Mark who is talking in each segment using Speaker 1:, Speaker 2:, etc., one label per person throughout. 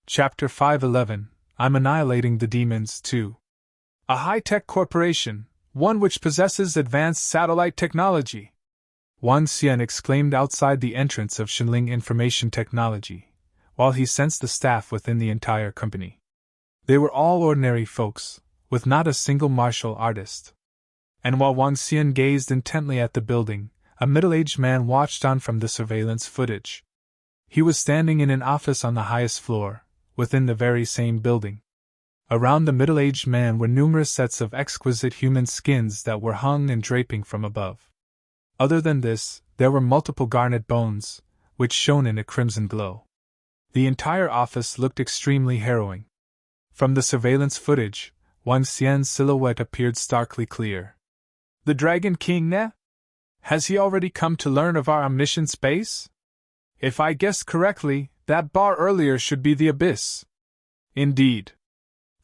Speaker 1: Chapter 511, I'm Annihilating the Demons 2. A high-tech corporation, one which possesses advanced satellite technology. Ossein exclaimed outside the entrance of Shinling Information Technology, while he sensed the staff within the entire company. They were all ordinary folks, with not a single martial artist. And while Ossein gazed intently at the building, a middle-aged man watched on from the surveillance footage. He was standing in an office on the highest floor, within the very same building. Around the middle-aged man were numerous sets of exquisite human skins that were hung and draping from above. Other than this, there were multiple garnet bones, which shone in a crimson glow. The entire office looked extremely harrowing. From the surveillance footage, Ossein's silhouette appeared starkly clear. The Dragon King, ne? Has he already come to learn of our omniscient space? If I guessed correctly, that bar earlier should be the Abyss. Indeed.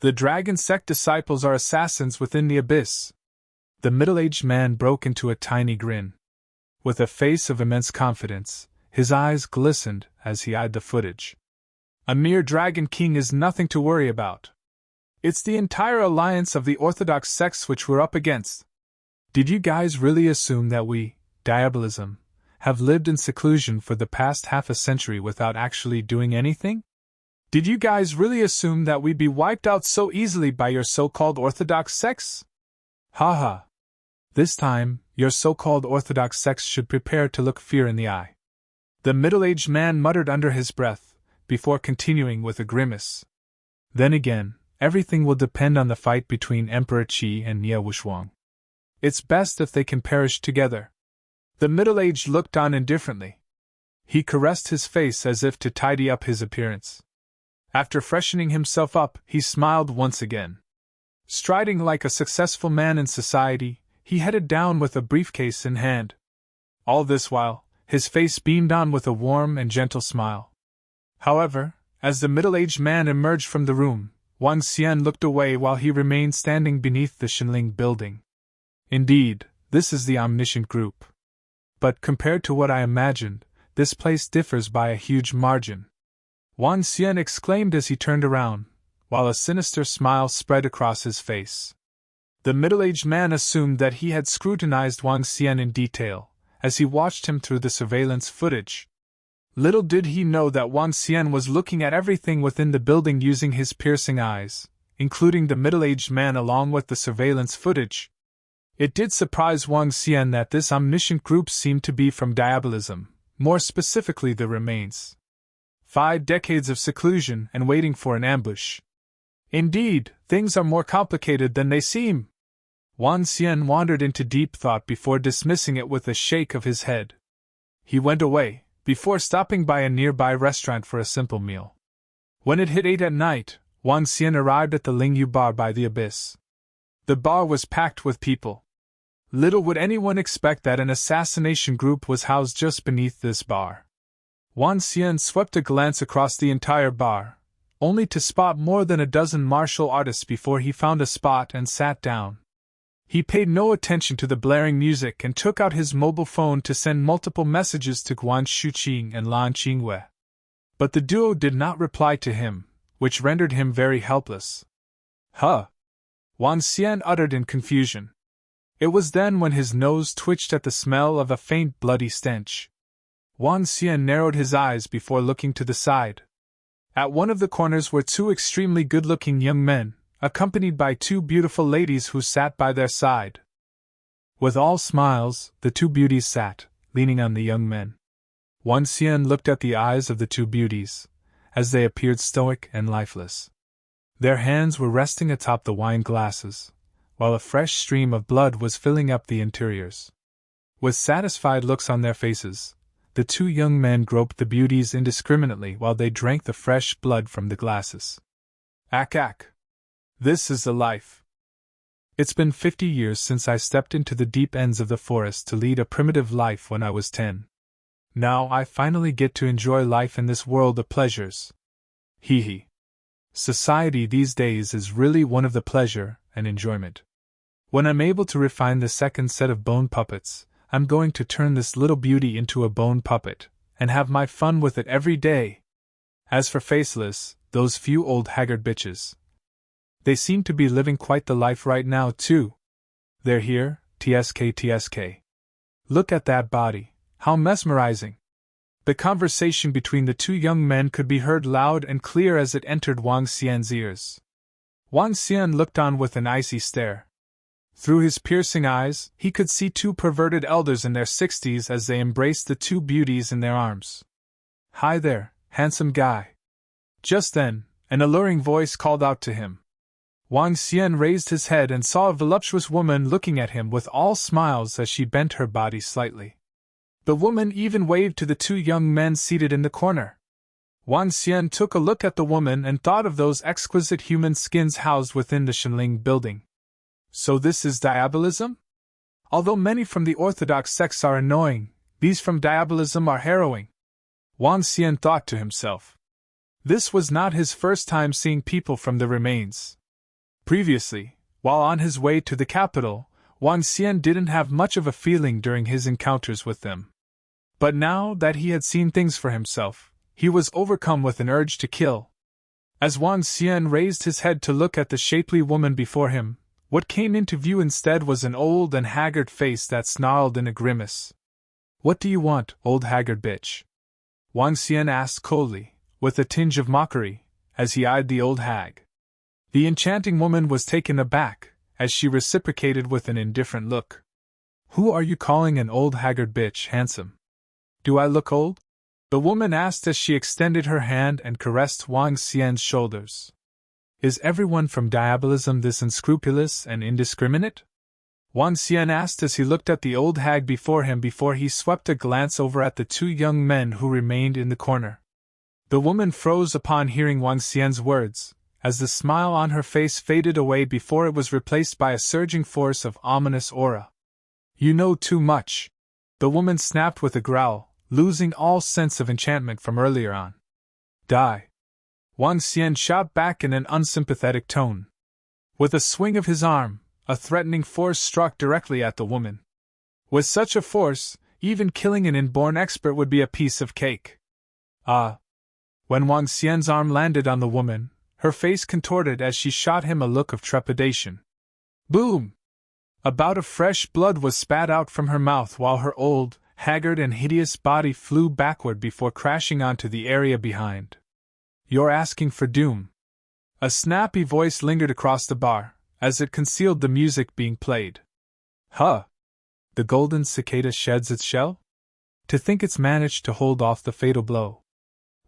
Speaker 1: The Dragon Sect disciples are assassins within the Abyss. The middle-aged man broke into a tiny grin. With a face of immense confidence, his eyes glistened as he eyed the footage. A mere Dragon King is nothing to worry about. It's the entire alliance of the orthodox sects which we're up against. Did you guys really assume that we, Diabolism, have lived in seclusion for the past half a century without actually doing anything? Did you guys really assume that we'd be wiped out so easily by your so-called orthodox sects? Haha. This time, your so-called orthodox sects should prepare to look fear in the eye. The middle-aged man muttered under his breath, before continuing with a grimace. Then again, everything will depend on the fight between Emperor Qi and Nie Wushwang. It's best if they can perish together. The middle-aged looked on indifferently. He caressed his face as if to tidy up his appearance. After freshening himself up, he smiled once again. Striding like a successful man in society, he headed down with a briefcase in hand. All this while, his face beamed on with a warm and gentle smile. However, as the middle-aged man emerged from the room, Ossein looked away while he remained standing beneath the Shinling building. Indeed, this is the omniscient group. But compared to what I imagined, this place differs by a huge margin. Ossein exclaimed as he turned around, while a sinister smile spread across his face. The middle-aged man assumed that he had scrutinized Ossein in detail, as he watched him through the surveillance footage. Little did he know that Ossein was looking at everything within the building using his piercing eyes, including the middle-aged man along with the surveillance footage. It did surprise Ossein that this omniscient group seemed to be from Diabolism, more specifically the remains. 5 decades of seclusion and waiting for an ambush. Indeed, things are more complicated than they seem. Ossein wandered into deep thought before dismissing it with a shake of his head. He went away, before stopping by a nearby restaurant for a simple meal. When it hit 8 at night, Ossein arrived at the Lingyu bar by the Abyss. The bar was packed with people. Little would anyone expect that an assassination group was housed just beneath this bar. Ossein swept a glance across the entire bar, only to spot more than a dozen martial artists before he found a spot and sat down. He paid no attention to the blaring music and took out his mobile phone to send multiple messages to Guan Shuqing and Lan Qingwei. But the duo did not reply to him, which rendered him very helpless. Huh? Ossein uttered in confusion. It was then when his nose twitched at the smell of a faint bloody stench. Ossein narrowed his eyes before looking to the side. At one of the corners were 2 extremely good-looking young men, accompanied by 2 beautiful ladies who sat by their side. With all smiles, the 2 beauties sat, leaning on the young men. Ossein looked at the eyes of the 2 beauties, as they appeared stoic and lifeless. Their hands were resting atop the wine glasses, while a fresh stream of blood was filling up the interiors. With satisfied looks on their faces, the 2 young men groped the beauties indiscriminately while they drank the fresh blood from the glasses. Ack. This is the life. It's been 50 years since I stepped into the deep ends of the forest to lead a primitive life when I was 10. Now I finally get to enjoy life in this world of pleasures. Hee. Society these days is really one of the pleasure and enjoyment. When I'm able to refine the second set of bone puppets, I'm going to turn this little beauty into a bone puppet, and have my fun with it every day. As for Faceless, those few old haggard bitches. They seem to be living quite the life right now, too. They're here, TSK. Look at that body, how mesmerizing. The conversation between the two young men could be heard loud and clear as it entered Wang Xian's ears. Wang Xian looked on with an icy stare. Through his piercing eyes, he could see two perverted elders in their 60s as they embraced the two beauties in their arms. "Hi there, handsome guy." Just then, an alluring voice called out to him. Wang Xian raised his head and saw a voluptuous woman looking at him with all smiles as she bent her body slightly. The woman even waved to the two young men seated in the corner. Wang Xian took a look at the woman and thought of those exquisite human skins housed within the Shenling building. So this is diabolism? Although many from the orthodox sects are annoying, these from diabolism are harrowing. Wang Xian thought to himself. This was not his first time seeing people from the remains. Previously, while on his way to the capital, Wang Xian didn't have much of a feeling during his encounters with them. But now that he had seen things for himself, he was overcome with an urge to kill. As Wang Xian raised his head to look at the shapely woman before him, what came into view instead was an old and haggard face that snarled in a grimace. "What do you want, old haggard bitch?" Wang Xian asked coldly, with a tinge of mockery, as he eyed the old hag. The enchanting woman was taken aback, as she reciprocated with an indifferent look. "Who are you calling an old haggard bitch, handsome? Do I look old?" the woman asked as she extended her hand and caressed Wang Xian's shoulders. "Is everyone from diabolism this unscrupulous and indiscriminate?" Wang Xian asked as he looked at the old hag before him before he swept a glance over at the two young men who remained in the corner. The woman froze upon hearing Wang Xian's words, as the smile on her face faded away before it was replaced by a surging force of ominous aura. "You know too much," the woman snapped with a growl, losing all sense of enchantment from earlier on. "Die!" Wang Xian shot back in an unsympathetic tone. With a swing of his arm, a threatening force struck directly at the woman. With such a force, even killing an inborn expert would be a piece of cake. Ah! When Wang Xian's arm landed on the woman, her face contorted as she shot him a look of trepidation. Boom! A bout of fresh blood was spat out from her mouth while her old, haggard and hideous body flew backward before crashing onto the area behind. "You're asking for doom." A snappy voice lingered across the bar, as it concealed the music being played. "Huh! The golden cicada sheds its shell? To think it's managed to hold off the fatal blow."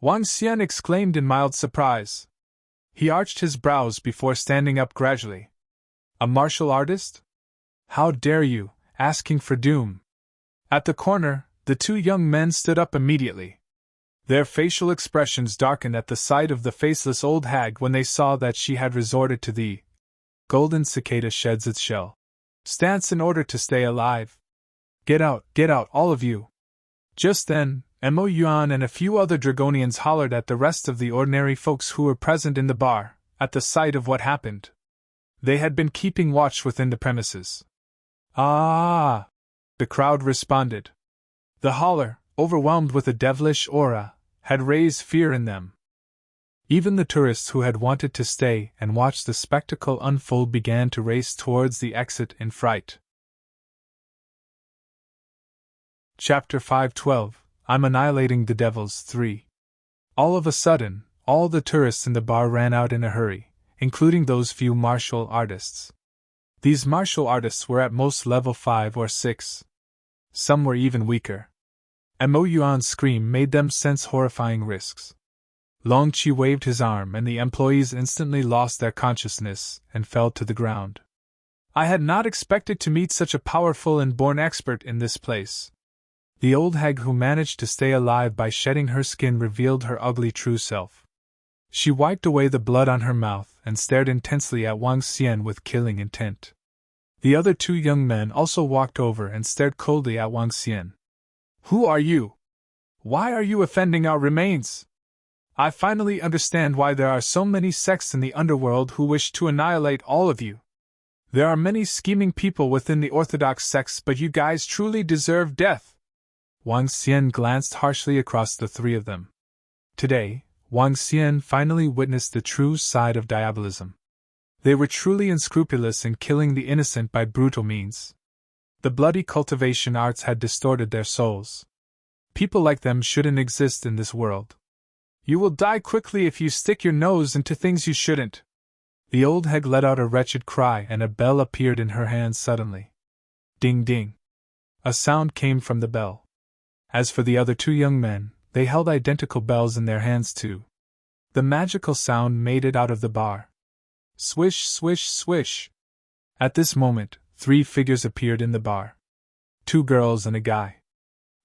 Speaker 1: Wang Xian exclaimed in mild surprise. He arched his brows before standing up gradually. "A martial artist? How dare you, asking for doom?" At the corner, the two young men stood up immediately. Their facial expressions darkened at the sight of the faceless old hag when they saw that she had resorted to the golden cicada sheds its shell stance in order to stay alive. Get out, all of you." Just then, Mo Yuan and a few other Dragonians hollered at the rest of the ordinary folks who were present in the bar, at the sight of what happened. They had been keeping watch within the premises. "Ah!" the crowd responded. The holler, overwhelmed with a devilish aura, had raised fear in them. Even the tourists who had wanted to stay and watch the spectacle unfold began to race towards the exit in fright. Chapter 512, I'm Annihilating the Devils 3. All of a sudden, all the tourists in the bar ran out in a hurry, including those few martial artists. These martial artists were at most level 5 or 6. Some were even weaker. Mo Yuan's scream made them sense horrifying risks. Long Qi waved his arm and the employees instantly lost their consciousness and fell to the ground. I had not expected to meet such a powerful and born expert in this place. The old hag who managed to stay alive by shedding her skin revealed her ugly true self. She wiped away the blood on her mouth and stared intensely at Wang Xian with killing intent. The other two young men also walked over and stared coldly at Wang Xian. "Who are you? Why are you offending our remains? I finally understand why there are so many sects in the underworld who wish to annihilate all of you. There are many scheming people within the orthodox sects, but you guys truly deserve death." Wang Xian glanced harshly across the three of them. Today, Wang Xian finally witnessed the true side of diabolism. They were truly unscrupulous in killing the innocent by brutal means. The bloody cultivation arts had distorted their souls. People like them shouldn't exist in this world. You will die quickly if you stick your nose into things you shouldn't. The old hag let out a wretched cry and a bell appeared in her hands suddenly. Ding ding. A sound came from the bell. As for the other two young men, they held identical bells in their hands too. The magical sound made it out of the bar. Swish, swish, swish. At this moment, 3 figures appeared in the bar. 2 girls and a guy.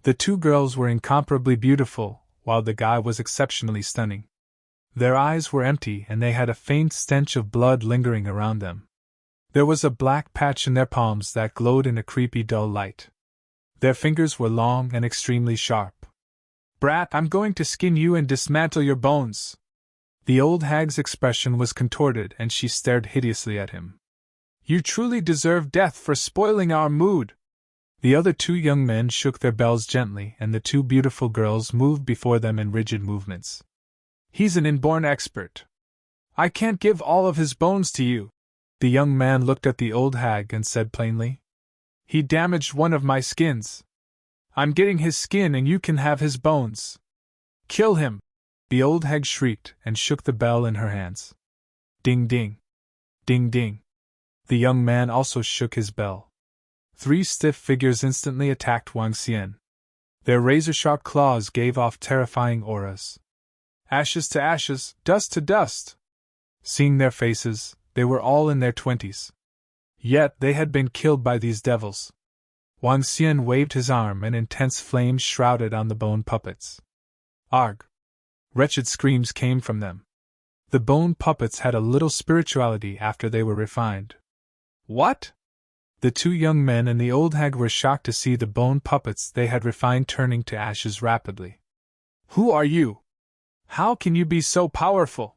Speaker 1: The 2 girls were incomparably beautiful, while the guy was exceptionally stunning. Their eyes were empty and they had a faint stench of blood lingering around them. There was a black patch in their palms that glowed in a creepy dull light. Their fingers were long and extremely sharp. Brat, I'm going to skin you and dismantle your bones. The old hag's expression was contorted and she stared hideously at him. You truly deserve death for spoiling our mood. The other 2 young men shook their bells gently and the 2 beautiful girls moved before them in rigid movements. He's an inborn expert. I can't give all of his bones to you. The young man looked at the old hag and said plainly. He damaged one of my skins. I'm getting his skin and you can have his bones. Kill him! The old hag shrieked and shook the bell in her hands. Ding ding. Ding ding. The young man also shook his bell. 3 stiff figures instantly attacked Wang Xian. Their razor-sharp claws gave off terrifying auras. Ashes to ashes, dust to dust. Seeing their faces, they were all in their 20s. Yet they had been killed by these devils. Wang Xian waved his arm and intense flames shrouded on the bone puppets. Arg! Wretched screams came from them. The bone puppets had a little spirituality after they were refined. What? The 2 young men and the old hag were shocked to see the bone puppets they had refined turning to ashes rapidly. Who are you? How can you be so powerful?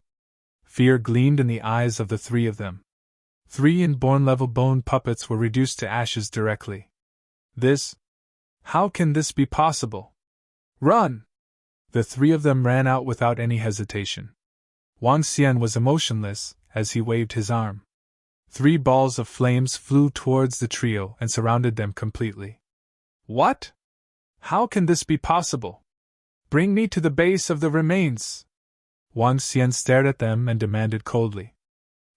Speaker 1: Fear gleamed in the eyes of the 3 of them. 3 inborn level bone puppets were reduced to ashes directly. This? How can this be possible? Run! The 3 of them ran out without any hesitation. Wang Xian was emotionless as he waved his arm. 3 balls of flames flew towards the trio and surrounded them completely. What? How can this be possible? Bring me to the base of the remains. Wang Xian stared at them and demanded coldly.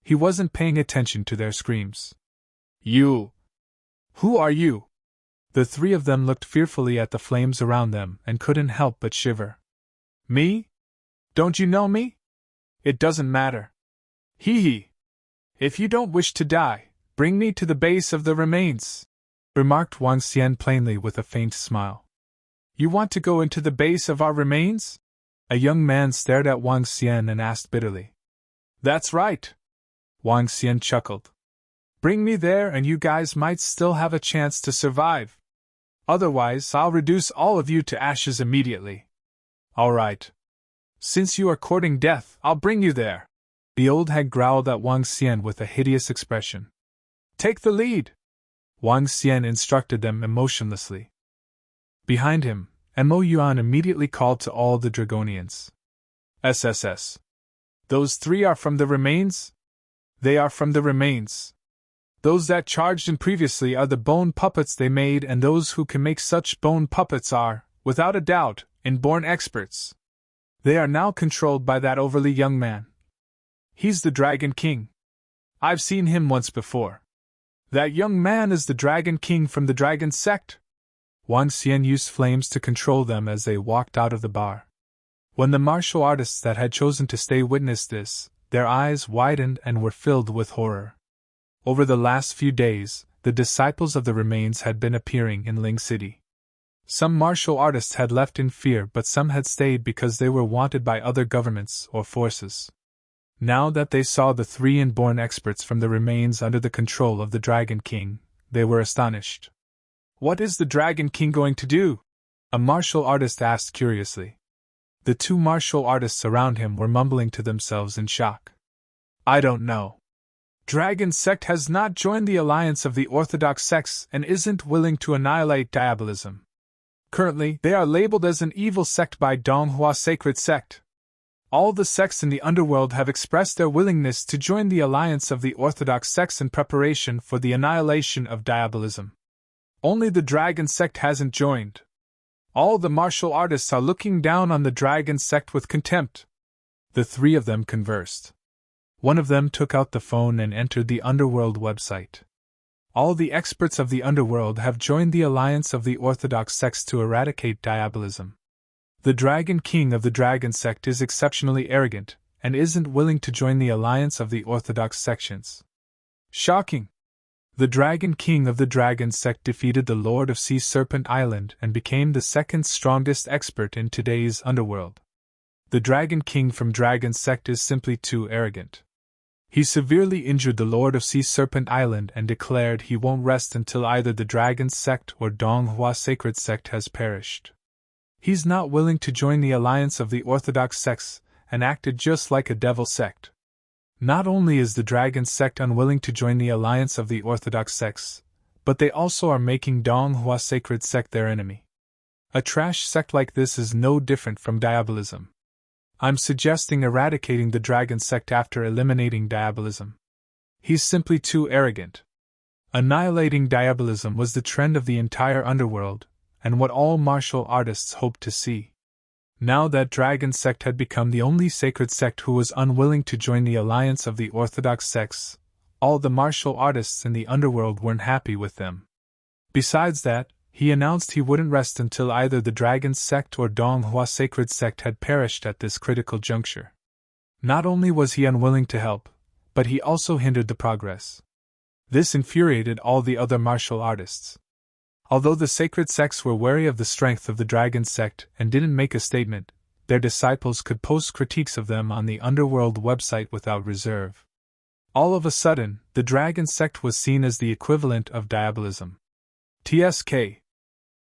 Speaker 1: He wasn't paying attention to their screams. You! Who are you? The 3 of them looked fearfully at the flames around them and couldn't help but shiver. Me? Don't you know me? It doesn't matter. Hee hee. If you don't wish to die, bring me to the base of the remains, remarked Wang Xian plainly with a faint smile. You want to go into the base of our remains? A young man stared at Wang Xian and asked bitterly. That's right. Wang Xian chuckled. Bring me there and you guys might still have a chance to survive. Otherwise, I'll reduce all of you to ashes immediately. All right. Since you are courting death, I'll bring you there. The old hag growled at Wang Xian with a hideous expression. Take the lead. Wang Xian instructed them emotionlessly. Behind him, Mo Yuan immediately called to all the Dragonians. SSS. Those 3 are from the remains? They are from the remains. Those that charged in previously are the bone puppets they made, and those who can make such bone puppets are, without a doubt, inborn experts. They are now controlled by that overly young man. He's the Dragon King. I've seen him once before. That young man is the Dragon King from the Dragon Sect. Wang Xian used flames to control them as they walked out of the bar. When the martial artists that had chosen to stay witnessed this, their eyes widened and were filled with horror. Over the last few days, the disciples of the remains had been appearing in Ling City. Some martial artists had left in fear, but some had stayed because they were wanted by other governments or forces. Now that they saw the 3 inborn experts from the remains under the control of the Dragon King, they were astonished. What is the Dragon King going to do? A martial artist asked curiously. The 2 martial artists around him were mumbling to themselves in shock. I don't know. Dragon Sect has not joined the alliance of the Orthodox sects and isn't willing to annihilate diabolism. Currently, they are labeled as an evil sect by Donghua Sacred Sect. All the sects in the underworld have expressed their willingness to join the alliance of the orthodox sects in preparation for the annihilation of diabolism. Only the Dragon Sect hasn't joined. All the martial artists are looking down on the Dragon Sect with contempt. The three of them conversed. One of them took out the phone and entered the underworld website. All the experts of the underworld have joined the alliance of the orthodox sects to eradicate diabolism. The Dragon King of the Dragon Sect is exceptionally arrogant, and isn't willing to join the alliance of the orthodox sections. Shocking! The Dragon King of the Dragon Sect defeated the Lord of Sea Serpent Island and became the second strongest expert in today's underworld. The Dragon King from Dragon Sect is simply too arrogant. He severely injured the Lord of Sea Serpent Island and declared he won't rest until either the Dragon Sect or Donghua Sacred Sect has perished. He's not willing to join the alliance of the orthodox sects, and acted just like a devil sect. Not only is the Dragon Sect unwilling to join the alliance of the orthodox sects, but they also are making Donghua Sacred Sect their enemy. A trash sect like this is no different from diabolism. I'm suggesting eradicating the Dragon Sect after eliminating diabolism. He's simply too arrogant. Annihilating diabolism was the trend of the entire underworld, and what all martial artists hoped to see. Now that Dragon Sect had become the only sacred sect who was unwilling to join the alliance of the orthodox sects, all the martial artists in the underworld weren't happy with them. Besides that, he announced he wouldn't rest until either the Dragon Sect or Donghua Sacred Sect had perished at this critical juncture. Not only was he unwilling to help, but he also hindered the progress. This infuriated all the other martial artists. Although the sacred sects were wary of the strength of the Dragon Sect and didn't make a statement, their disciples could post critiques of them on the Underworld website without reserve. All of a sudden, the Dragon Sect was seen as the equivalent of diabolism. TSK.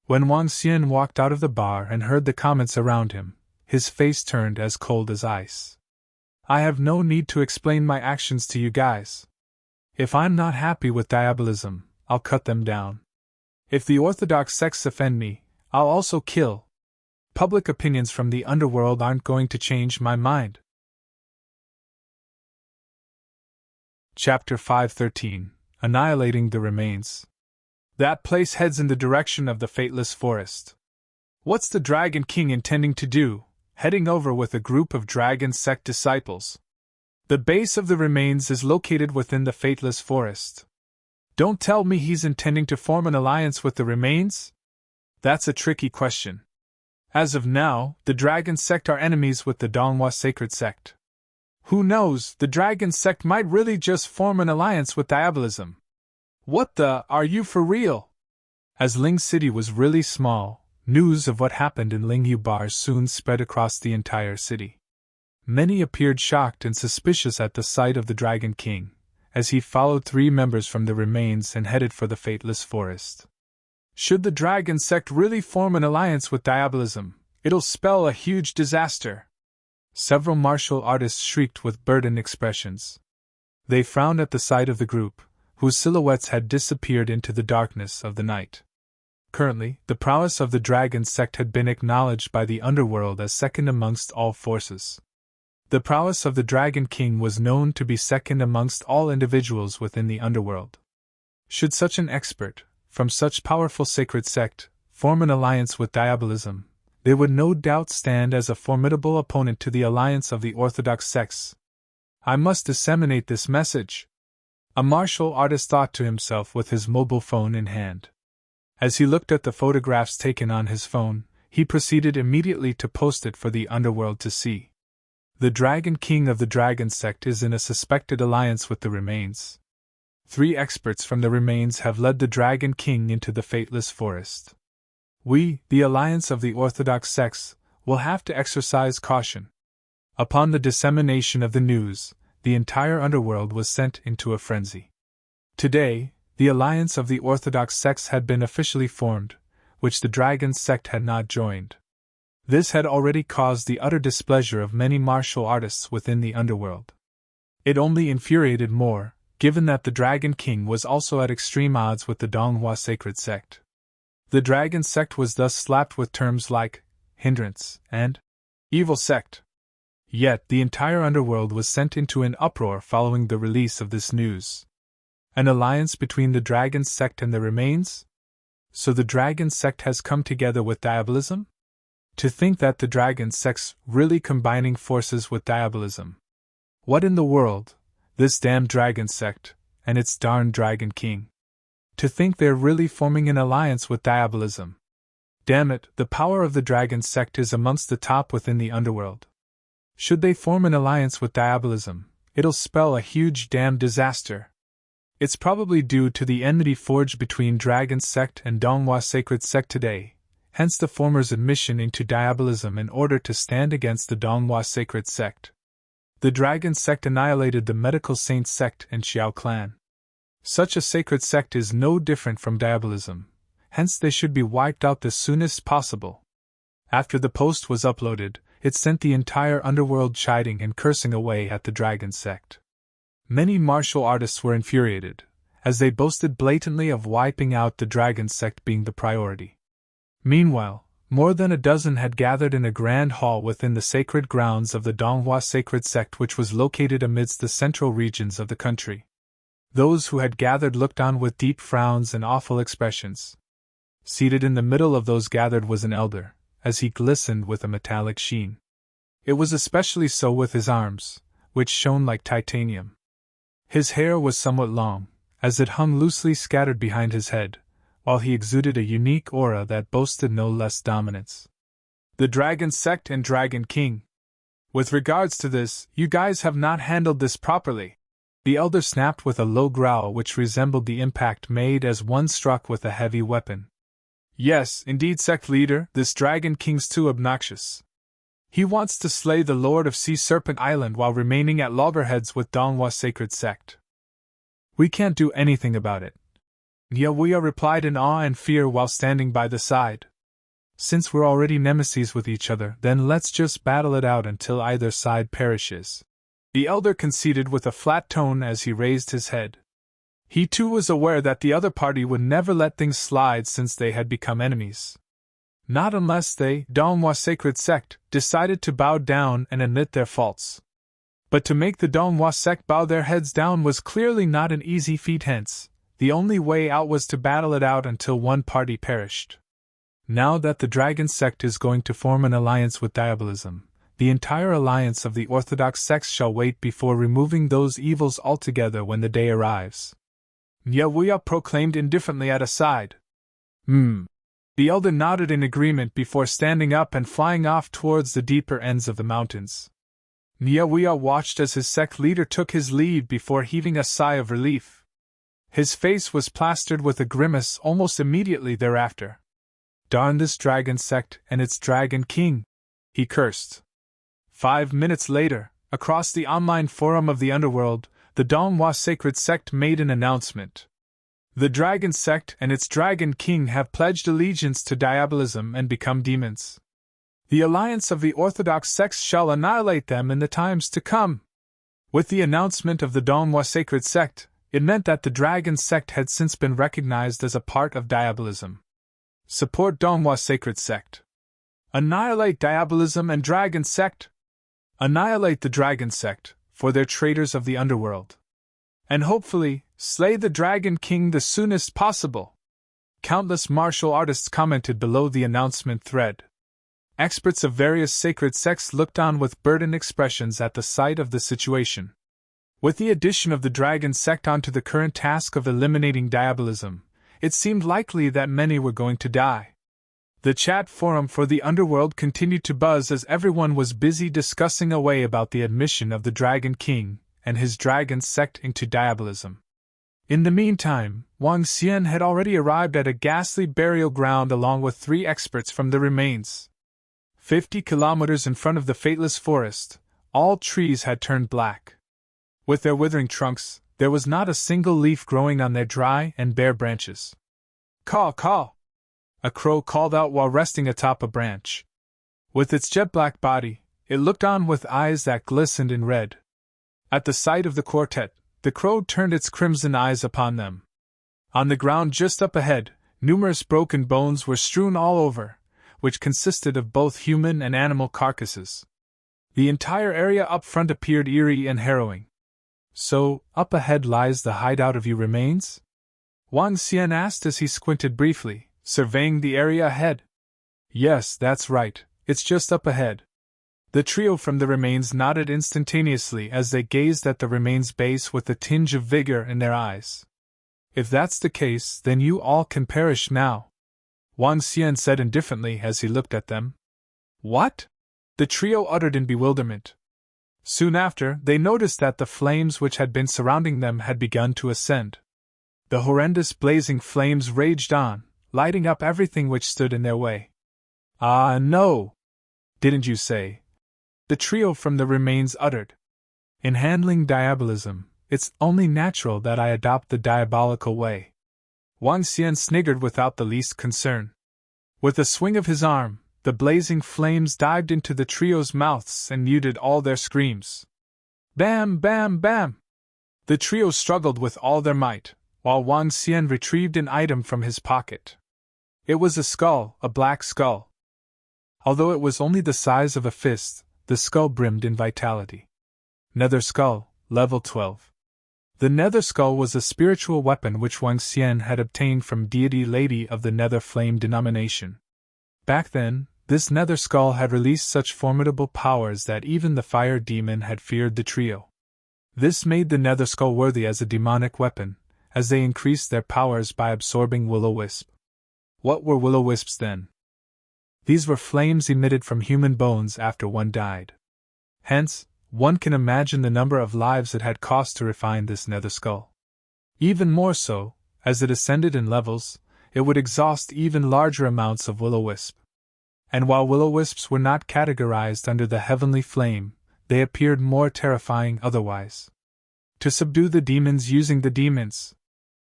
Speaker 1: When Wang Xian walked out of the bar and heard the comments around him, his face turned as cold as ice. I have no need to explain my actions to you guys. If I'm not happy with diabolism, I'll cut them down. If the orthodox sects offend me, I'll also kill. Public opinions from the underworld aren't going to change my mind. Chapter 513 Annihilating the Remains. That place heads in the direction of the Fateless Forest. What's the Dragon King intending to do, heading over with a group of Dragon Sect disciples? The base of the remains is located within the Fateless Forest. Don't tell me he's intending to form an alliance with the remains? That's a tricky question. As of now, the Dragon Sect are enemies with the Donghua Sacred Sect. Who knows, the Dragon Sect might really just form an alliance with diabolism. What the, are you for real? As Ling City was really small, news of what happened in Lingyu Bar soon spread across the entire city. Many appeared shocked and suspicious at the sight of the Dragon King, as he followed three members from the remains and headed for the Fateless Forest. Should the Dragon Sect really form an alliance with diabolism, it'll spell a huge disaster. Several martial artists shrieked with burdened expressions. They frowned at the sight of the group, whose silhouettes had disappeared into the darkness of the night. Currently, the prowess of the Dragon Sect had been acknowledged by the underworld as second amongst all forces. The prowess of the Dragon King was known to be second amongst all individuals within the underworld. Should such an expert, from such powerful sacred sect, form an alliance with diabolism, they would no doubt stand as a formidable opponent to the alliance of the orthodox sects. I must disseminate this message. A martial artist thought to himself with his mobile phone in hand. As he looked at the photographs taken on his phone, he proceeded immediately to post it for the underworld to see. The Dragon King of the Dragon Sect is in a suspected alliance with the remains. 3 experts from the remains have led the Dragon King into the Fateless Forest. We, the alliance of the orthodox sects, will have to exercise caution. Upon the dissemination of the news, the entire underworld was sent into a frenzy. Today, the alliance of the orthodox sects had been officially formed, which the Dragon Sect had not joined. This had already caused the utter displeasure of many martial artists within the underworld. It only infuriated more, given that the Dragon King was also at extreme odds with the Donghua Sacred Sect. The Dragon Sect was thus slapped with terms like hindrance and evil sect. Yet the entire underworld was sent into an uproar following the release of this news. An alliance between the Dragon Sect and the remains? So the Dragon Sect has come together with Diabolism? To think that the Dragon Sect's really combining forces with Diabolism. What in the world, this damn Dragon Sect, and its darn Dragon King. To think they're really forming an alliance with Diabolism. Damn it, the power of the Dragon Sect is amongst the top within the underworld. Should they form an alliance with Diabolism, it'll spell a huge damn disaster. It's probably due to the enmity forged between Dragon Sect and Donghua Sacred Sect today, hence the former's admission into Diabolism in order to stand against the Donghua Sacred Sect. The Dragon Sect annihilated the Medical Saint Sect and Xiao Clan. Such a sacred sect is no different from Diabolism, hence they should be wiped out the soonest possible. After the post was uploaded, it sent the entire underworld chiding and cursing away at the Dragon Sect. Many martial artists were infuriated, as they boasted blatantly of wiping out the Dragon Sect being the priority. Meanwhile, more than a dozen had gathered in a grand hall within the sacred grounds of the Donghua Sacred Sect, which was located amidst the central regions of the country. Those who had gathered looked on with deep frowns and awful expressions. Seated in the middle of those gathered was an elder, as he glistened with a metallic sheen. It was especially so with his arms, which shone like titanium. His hair was somewhat long, as it hung loosely scattered behind his head, while he exuded a unique aura that boasted no less dominance. The Dragon Sect and Dragon King. With regards to this, you guys have not handled this properly. The elder snapped with a low growl which resembled the impact made as one struck with a heavy weapon. Yes, indeed, Sect Leader, this Dragon King's too obnoxious. He wants to slay the Lord of Sea Serpent Island while remaining at loggerheads with Donghua Sacred Sect. We can't do anything about it. Nyaoya replied in awe and fear while standing by the side. Since we're already nemesis with each other, then let's just battle it out until either side perishes. The elder conceded with a flat tone as he raised his head. He too was aware that the other party would never let things slide since they had become enemies. Not unless they, Donghua Sacred Sect, decided to bow down and admit their faults. But to make the Donghua Sect bow their heads down was clearly not an easy feat, hence, the only way out was to battle it out until one party perished. Now that the Dragon Sect is going to form an alliance with Diabolism, the entire alliance of the orthodox sects shall wait before removing those evils altogether when the day arrives. Nyaoya proclaimed indifferently at a side. The elder nodded in agreement before standing up and flying off towards the deeper ends of the mountains. Nyaoya watched as his sect leader took his leave before heaving a sigh of relief. His face was plastered with a grimace almost immediately thereafter. Darn this Dragon Sect and its Dragon King, he cursed. 5 minutes later, across the online forum of the underworld, the Donghua Sacred Sect made an announcement. The Dragon Sect and its Dragon King have pledged allegiance to Diabolism and become demons. The alliance of the orthodox sects shall annihilate them in the times to come. With the announcement of the Donghua Sacred Sect, it meant that the Dragon Sect had since been recognized as a part of Diabolism. Support Donghua Sacred Sect. Annihilate Diabolism and Dragon Sect. Annihilate the Dragon Sect, for they're traitors of the underworld. And hopefully, slay the Dragon King the soonest possible. Countless martial artists commented below the announcement thread. Experts of various sacred sects looked on with burdened expressions at the sight of the situation. With the addition of the Dragon Sect onto the current task of eliminating Diabolism, it seemed likely that many were going to die. The chat forum for the underworld continued to buzz as everyone was busy discussing away about the admission of the Dragon King and his Dragon Sect into Diabolism. In the meantime, Wang Xian had already arrived at a ghastly burial ground along with 3 experts from the remains. 50 kilometers in front of the fateless forest, all trees had turned black. With their withering trunks, there was not a single leaf growing on their dry and bare branches. Caw, caw! A crow called out while resting atop a branch. With its jet-black body, it looked on with eyes that glistened in red. At the sight of the quartet, the crow turned its crimson eyes upon them. On the ground just up ahead, numerous broken bones were strewn all over, which consisted of both human and animal carcasses. The entire area up front appeared eerie and harrowing. So, up ahead lies the hideout of you remains? Wang Xian asked as he squinted briefly, surveying the area ahead. Yes, that's right, it's just up ahead. The trio from the remains nodded instantaneously as they gazed at the remains base with a tinge of vigor in their eyes. If that's the case, then you all can perish now, Wang Xian said indifferently as he looked at them. What? The trio uttered in bewilderment. Soon after, they noticed that the flames which had been surrounding them had begun to ascend. The horrendous blazing flames raged on, lighting up everything which stood in their way. Ah, no! Didn't you say? The trio from the remains uttered. In handling diabolism, it's only natural that I adopt the diabolical way. Wang Xian sniggered without the least concern. With a swing of his arm, the blazing flames dived into the trio's mouths and muted all their screams. Bam, bam, bam! The trio struggled with all their might, while Wang Xian retrieved an item from his pocket. It was a skull, a black skull. Although it was only the size of a fist, the skull brimmed in vitality. Nether Skull, Level 12. The Nether Skull was a spiritual weapon which Wang Xian had obtained from deity Lady of the Nether Flame denomination. Back then, this Nether Skull had released such formidable powers that even the fire demon had feared the trio. This made the Nether Skull worthy as a demonic weapon, as they increased their powers by absorbing will-o-wisp. What were will-o-wisps then? These were flames emitted from human bones after one died. Hence, one can imagine the number of lives it had cost to refine this Nether Skull. Even more so, as it ascended in levels, it would exhaust even larger amounts of will-o-wisp. And while will-o-wisps were not categorized under the heavenly flame, they appeared more terrifying otherwise. To subdue the demons using the demons.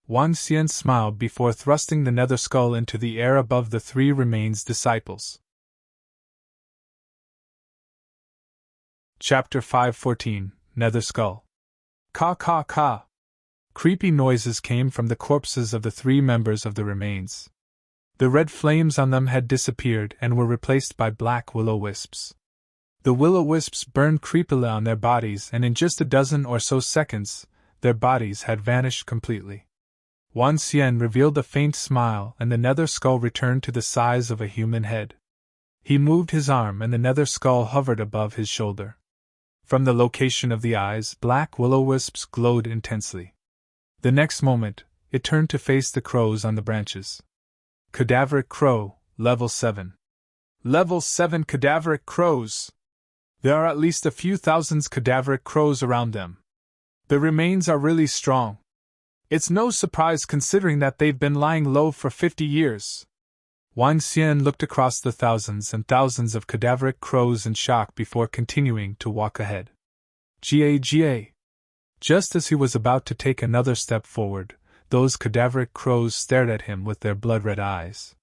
Speaker 1: Wang Xian smiled before thrusting the Nether Skull into the air above the three remains disciples. Chapter 514, Nether Skull. Ka ka ka. Creepy noises came from the corpses of the three members of the remains. The red flames on them had disappeared and were replaced by black will-o-wisps. The will-o-wisps burned creepily on their bodies, and in just a dozen or so seconds, their bodies had vanished completely. Wang Xian revealed a faint smile, and the Nether Skull returned to the size of a human head. He moved his arm, and the Nether Skull hovered above his shoulder. From the location of the eyes, black will-o-wisps glowed intensely. The next moment, it turned to face the crows on the branches. Cadaveric Crow, Level 7. Level 7 Cadaveric Crows! There are at least a few thousands cadaveric crows around them. The remains are really strong. It's no surprise considering that they've been lying low for 50 years. Wang Xian looked across the thousands and thousands of cadaveric crows in shock before continuing to walk ahead. Ga. Just as he was about to take another step forward, those cadaveric crows stared at him with their blood-red eyes.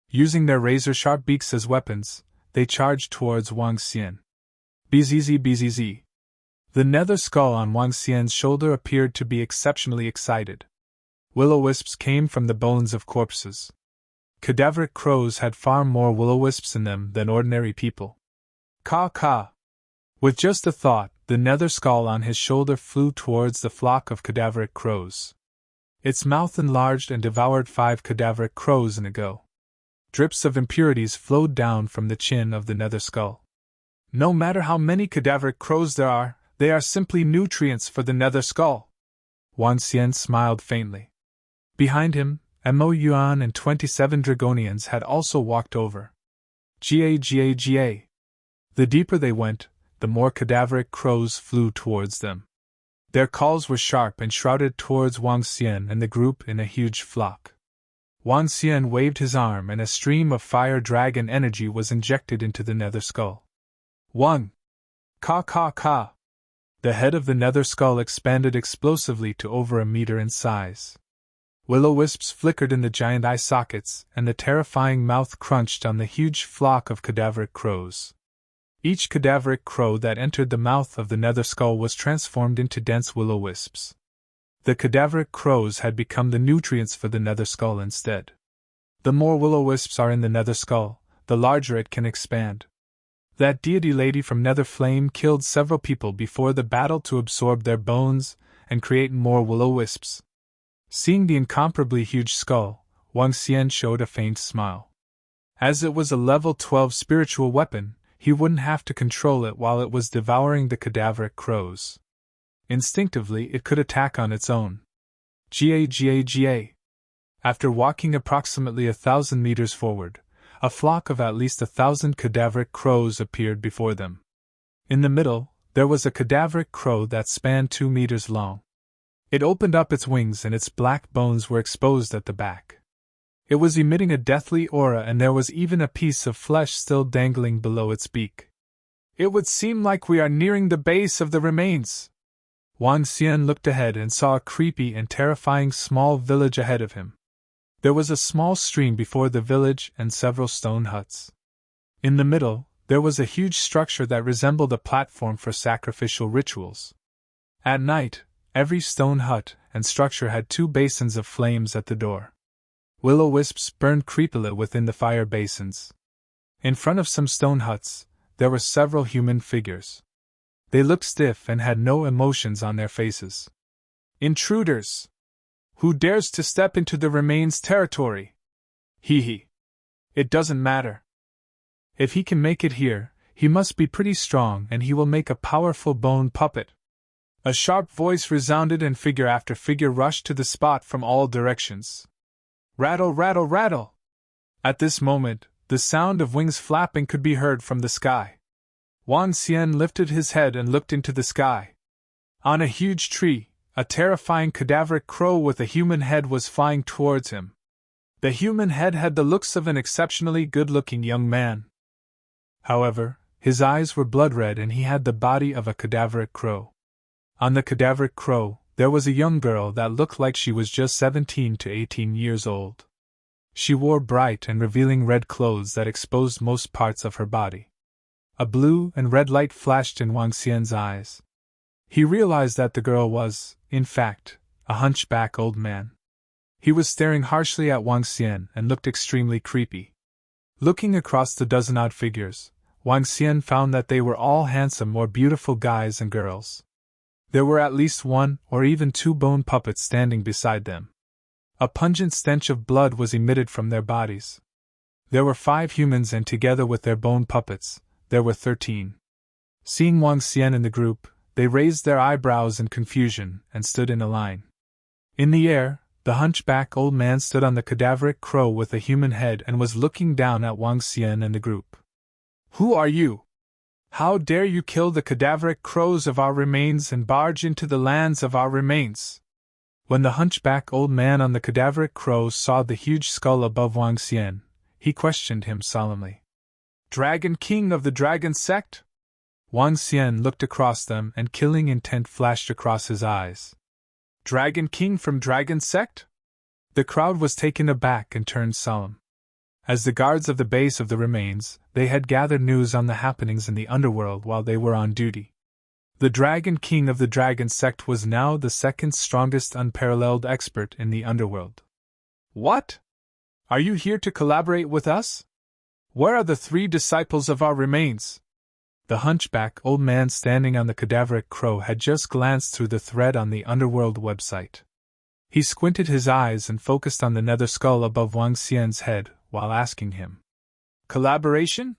Speaker 1: Using their razor-sharp beaks as weapons, they charged towards Wang Xian. Bzz. The Nether Skull on Wang Xian's shoulder appeared to be exceptionally excited. Will-o-wisps came from the bones of corpses. Cadaveric crows had far more will-o-wisps in them than ordinary people. Ka ka. With just a thought, the Nether Skull on his shoulder flew towards the flock of cadaveric crows. Its mouth enlarged and devoured 5 cadaveric crows in a go. Drips of impurities flowed down from the chin of the Nether Skull. No matter how many cadaveric crows there are, they are simply nutrients for the Nether Skull. Wang Xian smiled faintly. Behind him, Mo Yuan and 27 Dragonians had also walked over. Ga. The deeper they went, the more cadaveric crows flew towards them. Their calls were sharp and shrouded towards Wang Xian and the group in a huge flock. Wang Xian waved his arm and a stream of fire dragon energy was injected into the Nether Skull. 1. Ka ka ka. The head of the Nether Skull expanded explosively to over a meter in size. Will-o-wisps flickered in the giant eye sockets, and the terrifying mouth crunched on the huge flock of cadaveric crows. Each cadaveric crow that entered the mouth of the Nether Skull was transformed into dense will-o-wisps. The cadaveric crows had become the nutrients for the Nether Skull instead. The more will-o-wisps are in the Nether Skull, the larger it can expand. That deity lady from Nether Flame killed several people before the battle to absorb their bones and create more will-o-wisps. Seeing the incomparably huge skull, Wang Xian showed a faint smile. As it was a level 12 spiritual weapon, he wouldn't have to control it while it was devouring the cadaveric crows. Instinctively, it could attack on its own. Ga. After walking approximately 1,000 meters forward, a flock of at least 1,000 cadaveric crows appeared before them. In the middle, there was a cadaveric crow that spanned 2 meters long. It opened up its wings and its black bones were exposed at the back. It was emitting a deathly aura and there was even a piece of flesh still dangling below its beak. It would seem like we are nearing the base of the remains. Wang Xian looked ahead and saw a creepy and terrifying small village ahead of him. There was a small stream before the village and several stone huts. In the middle, there was a huge structure that resembled a platform for sacrificial rituals. At night, every stone hut and structure had 2 basins of flames at the door. Will-o-wisps burned creepily within the fire basins. In front of some stone huts, there were several human figures. They looked stiff and had no emotions on their faces. Intruders! Who dares to step into the remains territory? Hee. It doesn't matter. If he can make it here, he must be pretty strong and he will make a powerful bone puppet. A sharp voice resounded and figure after figure rushed to the spot from all directions. Rattle, rattle, rattle! At this moment, the sound of wings flapping could be heard from the sky. Wang Xian lifted his head and looked into the sky. On a huge tree, a terrifying cadaveric crow with a human head was flying towards him. The human head had the looks of an exceptionally good-looking young man. However, his eyes were blood-red and he had the body of a cadaveric crow. On the cadaveric crow, there was a young girl that looked like she was just 17 to 18 years old. She wore bright and revealing red clothes that exposed most parts of her body. A blue and red light flashed in Wang Xian's eyes. He realized that the girl was, in fact, a hunchback old man. He was staring harshly at Wang Xian and looked extremely creepy. Looking across the dozen-odd figures, Wang Xian found that they were all handsome or beautiful guys and girls. There were at least 1 or even 2 bone puppets standing beside them. A pungent stench of blood was emitted from their bodies. There were 5 humans and together with their bone puppets, there were 13. Seeing Wang Xian in the group, they raised their eyebrows in confusion and stood in a line. In the air, the hunchback old man stood on the cadaveric crow with a human head and was looking down at Wang Xian and the group. Who are you? How dare you kill the cadaveric crows of our remains and barge into the lands of our remains? When the hunchback old man on the cadaveric crow saw the huge skull above Wang Xian, he questioned him solemnly. Dragon King of the Dragon Sect? Wang Xian looked across them and killing intent flashed across his eyes. Dragon King from Dragon Sect? The crowd was taken aback and turned solemn. As the guards of the base of the remains, they had gathered news on the happenings in the underworld while they were on duty. The Dragon King of the Dragon Sect was now the second strongest unparalleled expert in the underworld. What? Are you here to collaborate with us? Where are the 3 disciples of our remains? The hunchback old man standing on the cadaveric crow had just glanced through the thread on the underworld website. He squinted his eyes and focused on the nether skull above Wang Xian's head while asking him. Collaboration?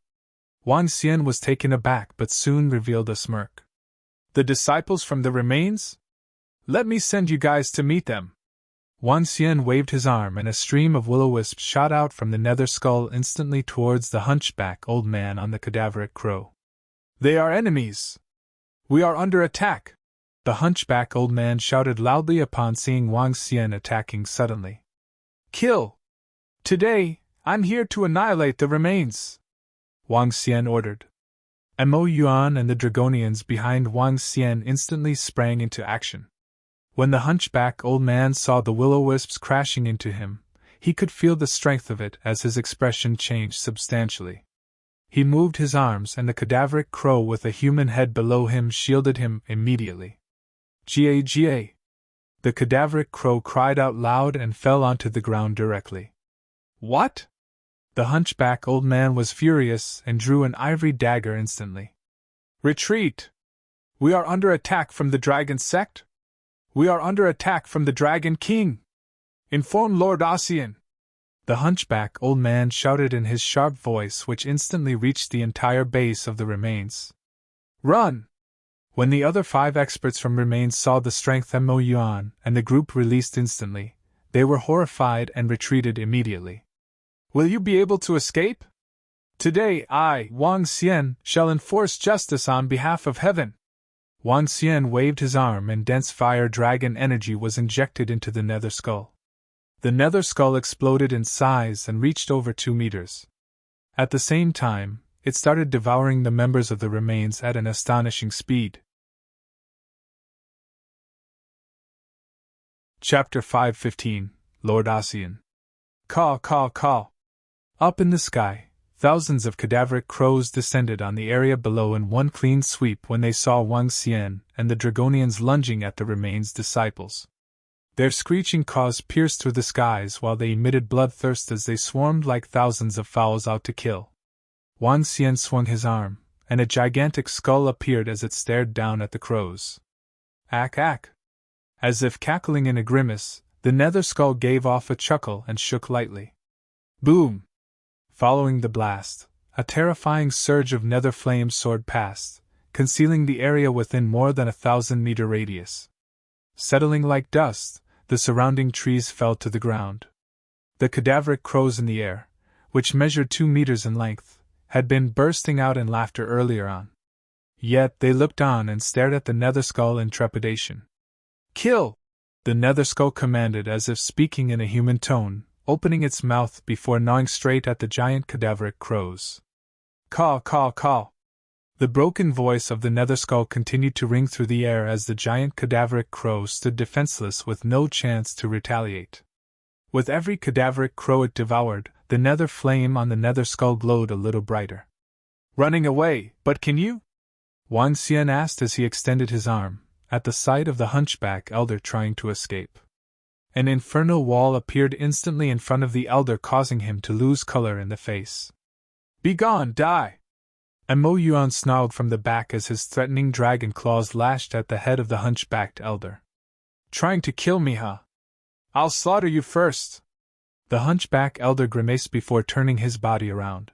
Speaker 1: Wang Xian was taken aback but soon revealed a smirk. The disciples from the remains? Let me send you guys to meet them. Wang Xian waved his arm and a stream of will-o-wisps shot out from the nether skull instantly towards the hunchback old man on the cadaveric crow. They are enemies! We are under attack! The hunchback old man shouted loudly upon seeing Wang Xian attacking suddenly. Kill! Today, I'm here to annihilate the remains! Wang Xian ordered. Mo Yuan and the Dragonians behind Wang Xian instantly sprang into action. When the hunchback old man saw the will-o-wisps crashing into him, he could feel the strength of it as his expression changed substantially. He moved his arms and the cadaveric crow with a human head below him shielded him immediately. Ga! The cadaveric crow cried out loud and fell onto the ground directly. What? The hunchback old man was furious and drew an ivory dagger instantly. Retreat! We are under attack from the Dragon Sect? We are under attack from the Dragon King! Inform Lord Ossein! The hunchback old man shouted in his sharp voice, which instantly reached the entire base of the remains. Run! When the other 5 experts from remains saw the strength Mo Yuan and the group released instantly, they were horrified and retreated immediately. Will you be able to escape? Today I, Wang Xian, shall enforce justice on behalf of heaven. Wang Xian waved his arm and dense fire dragon energy was injected into the nether skull. The nether skull exploded in size and reached over 2 meters. At the same time, it started devouring the members of the remains at an astonishing speed. Chapter 5:15 Lord Ossein. Caw, caw, caw. Up in the sky, thousands of cadaveric crows descended on the area below in one clean sweep when they saw Wang Xian and the Dragonians lunging at the remains' disciples. Their screeching caws pierced through the skies while they emitted bloodthirst as they swarmed like thousands of fowls out to kill. Wang Xian swung his arm, and a gigantic skull appeared as it stared down at the crows. Ack ack! As if cackling in a grimace, the nether skull gave off a chuckle and shook lightly. Boom! Following the blast, a terrifying surge of nether flames soared past, concealing the area within more than 1,000-meter radius. Settling like dust, the surrounding trees fell to the ground. The cadaveric crows in the air, which measured 2 meters in length, had been bursting out in laughter earlier on. Yet they looked on and stared at the nether skull in trepidation. Kill! The nether skull commanded as if speaking in a human tone, opening its mouth before gnawing straight at the giant cadaveric crows. Caw, caw, caw! The broken voice of the nether skull continued to ring through the air as the giant cadaveric crow stood defenseless with no chance to retaliate. With every cadaveric crow it devoured, the nether flame on the nether skull glowed a little brighter. Running away, but can you? Wang Xian asked as he extended his arm, at the sight of the hunchback elder trying to escape. An infernal wall appeared instantly in front of the elder, causing him to lose color in the face. Begone, die! Mo Yuan snarled from the back as his threatening dragon claws lashed at the head of the hunchbacked elder. Trying to kill me, huh? I'll slaughter you first! The hunchback elder grimaced before turning his body around.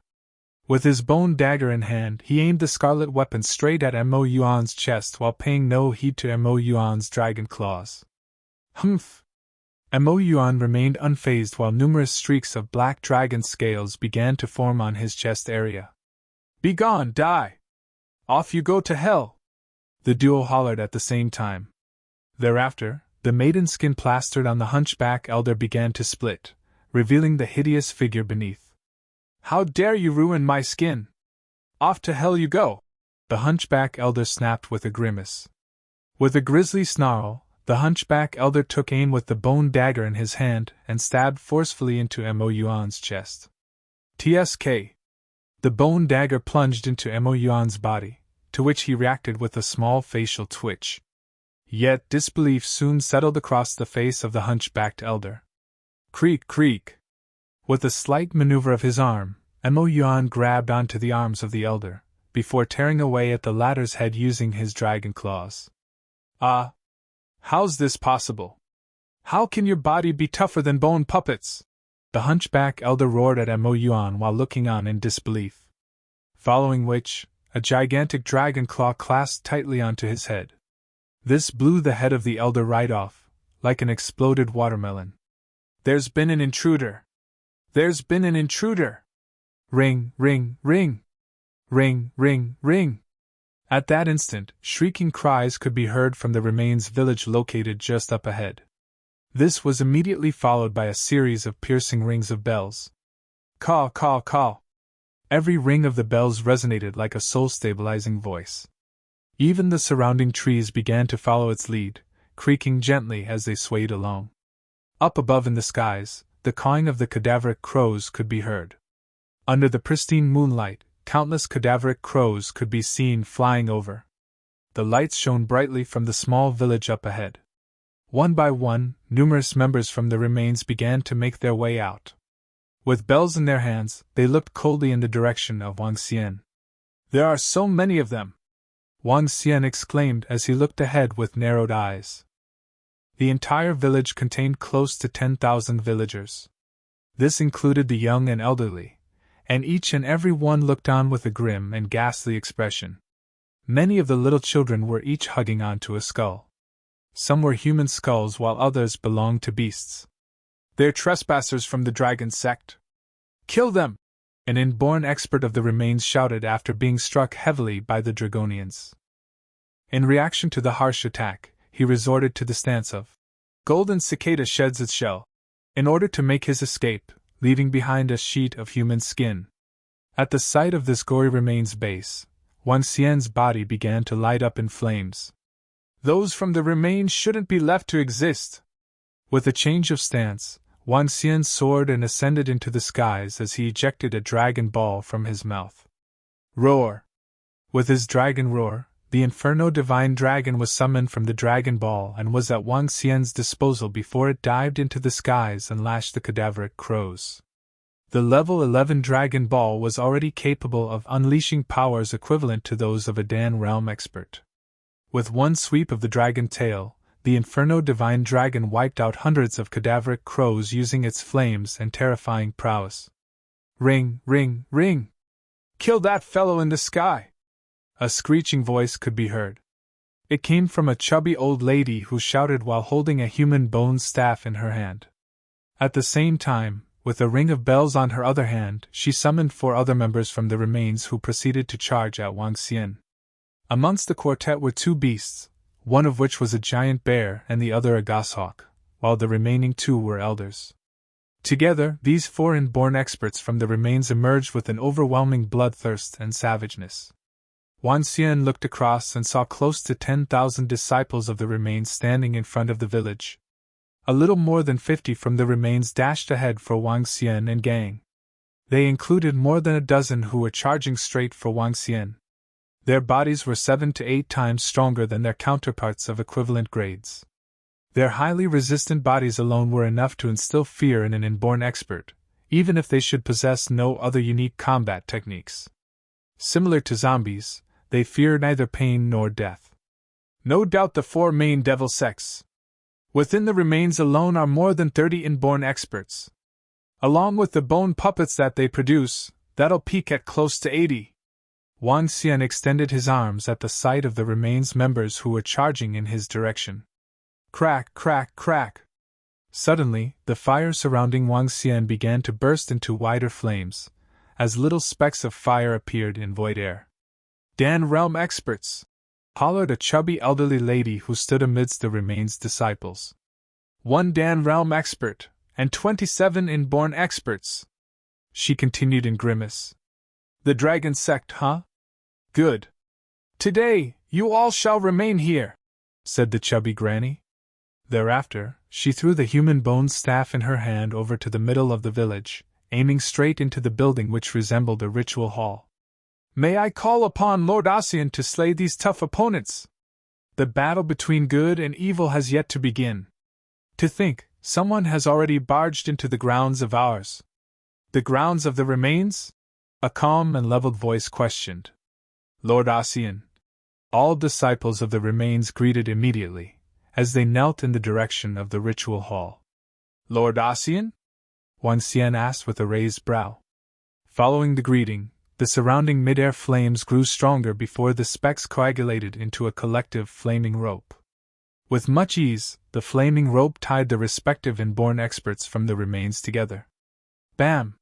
Speaker 1: With his bone dagger in hand, he aimed the scarlet weapon straight at Mo Yuan's chest while paying no heed to Mo Yuan's dragon claws. Humph! Mo Yuan remained unfazed while numerous streaks of black dragon scales began to form on his chest area. Begone, die! Off you go to hell! The duo hollered at the same time. Thereafter, the maiden skin plastered on the hunchback elder began to split, revealing the hideous figure beneath. How dare you ruin my skin? Off to hell you go! The hunchback elder snapped with a grimace. With a grisly snarl, the hunchback elder took aim with the bone dagger in his hand and stabbed forcefully into Mo Yuan's chest. TSK. The bone dagger plunged into Mo Yuan's body, to which he reacted with a small facial twitch. Yet disbelief soon settled across the face of the hunchbacked elder. Creak, creak! With a slight maneuver of his arm, Mo Yuan grabbed onto the arms of the elder, before tearing away at the latter's head using his dragon claws. Ah! How's this possible? How can your body be tougher than bone puppets? The hunchback elder roared at Mo Yuan while looking on in disbelief. Following which, a gigantic dragon claw clasped tightly onto his head. This blew the head of the elder right off, like an exploded watermelon. There's been an intruder! There's been an intruder! Ring, ring, ring! Ring, ring, ring! At that instant, shrieking cries could be heard from the remains village located just up ahead. This was immediately followed by a series of piercing rings of bells. Caw, caw, caw! Every ring of the bells resonated like a soul-stabilizing voice. Even the surrounding trees began to follow its lead, creaking gently as they swayed along. Up above in the skies, the cawing of the cadaveric crows could be heard. Under the pristine moonlight, countless cadaveric crows could be seen flying over. The lights shone brightly from the small village up ahead. One by one, numerous members from the remains began to make their way out. With bells in their hands, they looked coldly in the direction of Wang Xian. "There are so many of them!" Wang Xian exclaimed as he looked ahead with narrowed eyes. The entire village contained close to 10,000 villagers. This included the young and elderly, and each and every one looked on with a grim and ghastly expression. Many of the little children were each hugging onto a skull. Some were human skulls while others belonged to beasts. "They're trespassers from the dragon sect. Kill them!" An inborn expert of the remains shouted after being struck heavily by the Dragonians. In reaction to the harsh attack, he resorted to the stance of golden cicada sheds its shell, in order to make his escape, leaving behind a sheet of human skin. At the sight of this gory remains base, Wang Xian's body began to light up in flames. "Those from the remains shouldn't be left to exist." With a change of stance, Wang Xian soared and ascended into the skies as he ejected a dragon ball from his mouth. Roar! With his dragon roar, the Inferno Divine Dragon was summoned from the dragon ball and was at Wang Xian's disposal before it dived into the skies and lashed the cadaveric crows. The level 11 Dragon Ball was already capable of unleashing powers equivalent to those of a Dan Realm expert. With one sweep of the dragon tail, the Inferno Divine Dragon wiped out hundreds of cadaveric crows using its flames and terrifying prowess. "Ring, ring, ring! Kill that fellow in the sky!" A screeching voice could be heard. It came from a chubby old lady who shouted while holding a human bone staff in her hand. At the same time, with a ring of bells on her other hand, she summoned 4 other members from the remains who proceeded to charge at Wang Xian. Amongst the quartet were 2 beasts, one of which was a giant bear and the other a goshawk, while the remaining 2 were elders. Together, these 4 inborn experts from the remains emerged with an overwhelming bloodthirst and savageness. Wang Xian looked across and saw close to 10,000 disciples of the remains standing in front of the village. A little more than 50 from the remains dashed ahead for Wang Xian and gang. They included more than a dozen who were charging straight for Wang Xian. Their bodies were 7 to 8 times stronger than their counterparts of equivalent grades. Their highly resistant bodies alone were enough to instill fear in an inborn expert, even if they should possess no other unique combat techniques. Similar to zombies, they fear neither pain nor death. No doubt the 4 main devil sects. Within the remains alone are more than 30 inborn experts. Along with the bone puppets that they produce, that'll peak at close to 80. Wang Xian extended his arms at the sight of the remains members who were charging in his direction. Crack, crack, crack! Suddenly, the fire surrounding Wang Xian began to burst into wider flames, as little specks of fire appeared in void air. "Dan Realm experts!" hollered a chubby elderly lady who stood amidst the remains disciples. "1 Dan Realm expert, and 27 inborn experts," she continued in grimace. "The dragon sect, huh? Good. Today, you all shall remain here," said the chubby granny. Thereafter, she threw the human bone staff in her hand over to the middle of the village, aiming straight into the building which resembled a ritual hall. "May I call upon Lord Ossein to slay these tough opponents? The battle between good and evil has yet to begin. To think, someone has already barged into the grounds of ours." "The grounds of the remains?" a calm and leveled voice questioned. "Lord Ossein." All disciples of the remains greeted immediately, as they knelt in the direction of the ritual hall. "Lord Ossein?" Wang Xian asked with a raised brow. Following the greeting, the surrounding mid-air flames grew stronger before the specks coagulated into a collective flaming rope. With much ease, the flaming rope tied the respective inborn experts from the remains together. Bam!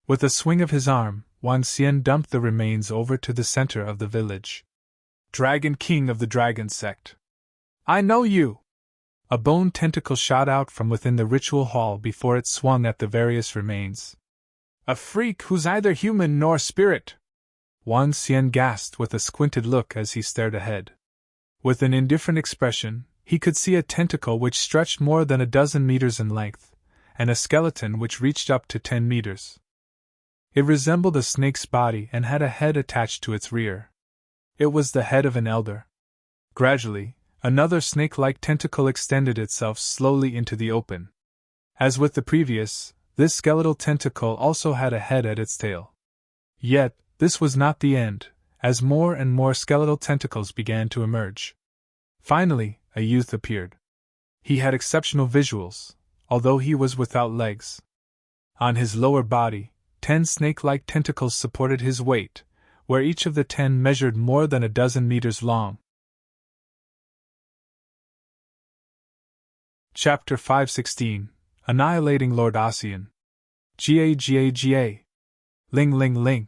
Speaker 1: With a swing of his arm, Wang Xian dumped the remains over to the center of the village. "Dragon King of the Dragon Sect. I know you!" A bone tentacle shot out from within the ritual hall before it swung at the various remains. "A freak who's neither human nor spirit!" Wang Xian gasped with a squinted look as he stared ahead. With an indifferent expression, he could see a tentacle which stretched more than a dozen meters in length, and a skeleton which reached up to 10 meters. It resembled a snake's body and had a head attached to its rear. It was the head of an elder. Gradually, another snake-like tentacle extended itself slowly into the open. As with the previous, This skeletal tentacle also had a head at its tail. Yet, this was not the end, as more and more skeletal tentacles began to emerge. Finally, a youth appeared. He had exceptional visuals, although he was without legs. On his lower body, 10 snake-like tentacles supported his weight, where each of the 10 measured more than a dozen meters long. Chapter 516 Annihilating Lord Ossein. Ga. Ling ling ling.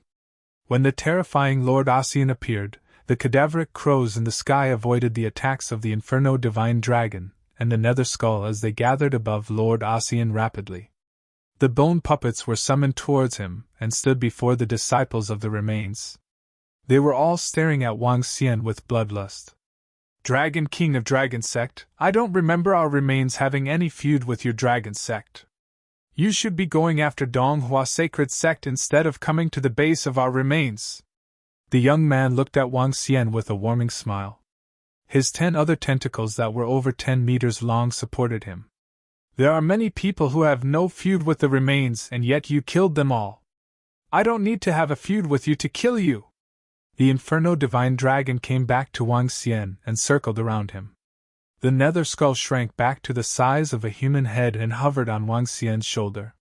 Speaker 1: When the terrifying Lord Ossein appeared, the cadaveric crows in the sky avoided the attacks of the Inferno Divine Dragon and the Nether Skull as they gathered above Lord Ossein rapidly. The bone puppets were summoned towards him and stood before the disciples of the remains. They were all staring at Wang Xian with bloodlust. Dragon King of Dragon Sect, I don't remember our remains having any feud with your Dragon Sect. You should be going after Donghua Sacred Sect instead of coming to the base of our remains. The young man looked at Wang Xian with a warming smile. His 10 other tentacles that were over 10 meters long supported him. There are many people who have no feud with the remains, and yet you killed them all. I don't need to have a feud with you to kill you. The Inferno Divine Dragon came back to Wang Xian and circled around him. The Nether Skull shrank back to the size of a human head and hovered on Wang Xian's shoulder.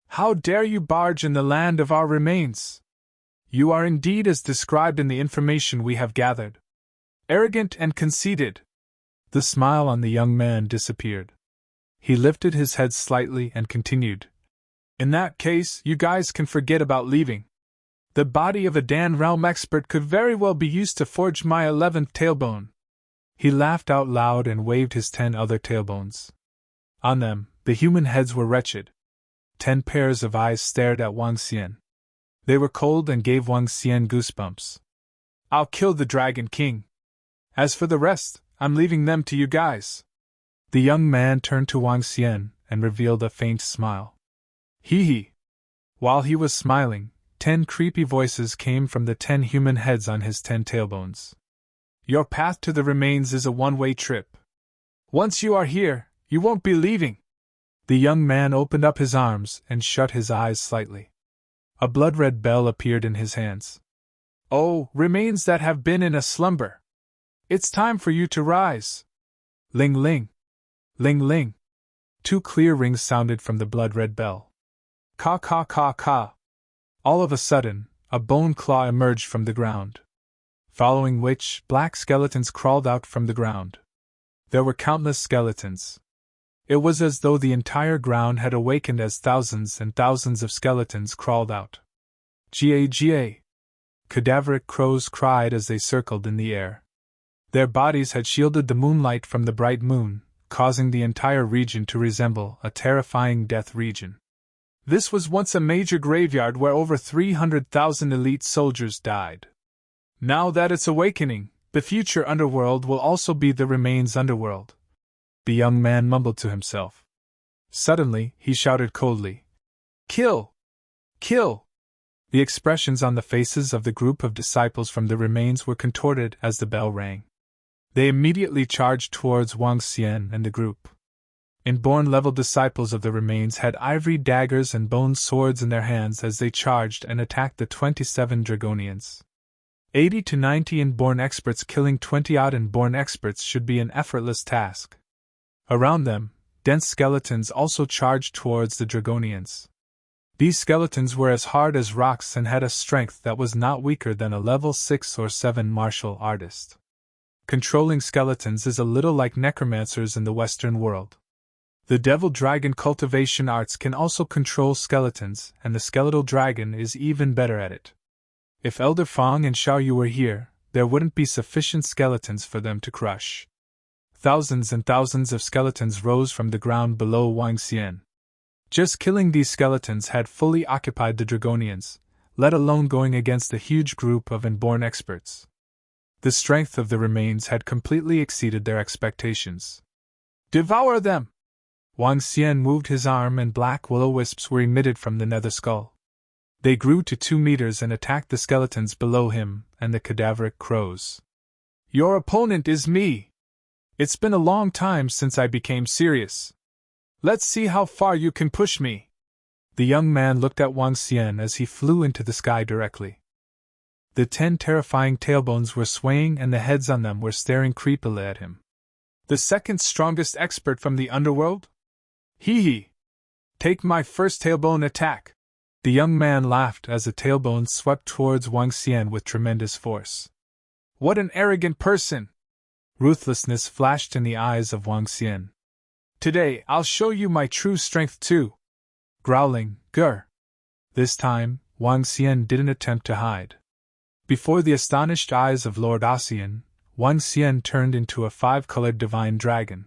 Speaker 1: How dare you barge in the land of our remains? You are indeed as described in the information we have gathered. Arrogant and conceited. The smile on the young man disappeared. He lifted his head slightly and continued. In that case, you guys can forget about leaving. The body of a Dan realm expert could very well be used to forge my 11th tailbone. He laughed out loud and waved his 10 other tailbones. On them, the human heads were wretched. 10 pairs of eyes stared at Wang Xian. They were cold and gave Wang Xian goosebumps. I'll kill the Dragon King. As for the rest, I'm leaving them to you guys. The young man turned to Wang Xian and revealed a faint smile. Hee hee. While he was smiling, 10 creepy voices came from the 10 human heads on his 10 tailbones. Your path to the remains is a one-way trip. Once you are here, you won't be leaving. The young man opened up his arms and shut his eyes slightly. A blood-red bell appeared in his hands. Oh, remains that have been in a slumber. It's time for you to rise. Ling ling. Ling ling. 2 clear rings sounded from the blood-red bell. Caw caw caw caw. All of a sudden, a bone claw emerged from the ground. Following which, black skeletons crawled out from the ground. There were countless skeletons. It was as though the entire ground had awakened as thousands and thousands of skeletons crawled out. Ga. Cadaveric crows cried as they circled in the air. Their bodies had shielded the moonlight from the bright moon, causing the entire region to resemble a terrifying death region. This was once a major graveyard where over 300,000 elite soldiers died. Now that it's awakening, the future underworld will also be the remains underworld. The young man mumbled to himself. Suddenly, he shouted coldly, Kill! Kill! The expressions on the faces of the group of disciples from the remains were contorted as the bell rang. They immediately charged towards Wang Xian and the group. Inborn-level disciples of the remains had ivory daggers and bone swords in their hands as they charged and attacked the 27 Dragonians. 80 to 90 inborn experts killing 20-odd inborn experts should be an effortless task. Around them, dense skeletons also charged towards the Dragonians. These skeletons were as hard as rocks and had a strength that was not weaker than a level 6 or 7 martial artist. Controlling skeletons is a little like necromancers in the Western world. The Devil Dragon cultivation arts can also control skeletons, and the skeletal dragon is even better at it. If Elder Fong and Xiao Yu were here, there wouldn't be sufficient skeletons for them to crush. Thousands and thousands of skeletons rose from the ground below Wang Xian. Just killing these skeletons had fully occupied the Dragonians, let alone going against a huge group of inborn experts. The strength of the remains had completely exceeded their expectations. Devour them! Wang Xian moved his arm and black will-o-wisps were emitted from the Nether Skull. They grew to 2 meters and attacked the skeletons below him and the cadaveric crows. Your opponent is me! It's been a long time since I became serious. Let's see how far you can push me. The young man looked at Wang Xian as he flew into the sky directly. The 10 terrifying tailbones were swaying and the heads on them were staring creepily at him. The second strongest expert from the underworld? Hee hee! Take my first tailbone attack! The young man laughed as the tailbone swept towards Wang Xian with tremendous force. What an arrogant person! Ruthlessness flashed in the eyes of Wang Xian. Today I'll show you my true strength too! Growling, grr! This time, Wang Xian didn't attempt to hide. Before the astonished eyes of Lord Ossein, Wang Xian turned into a 5-colored divine dragon.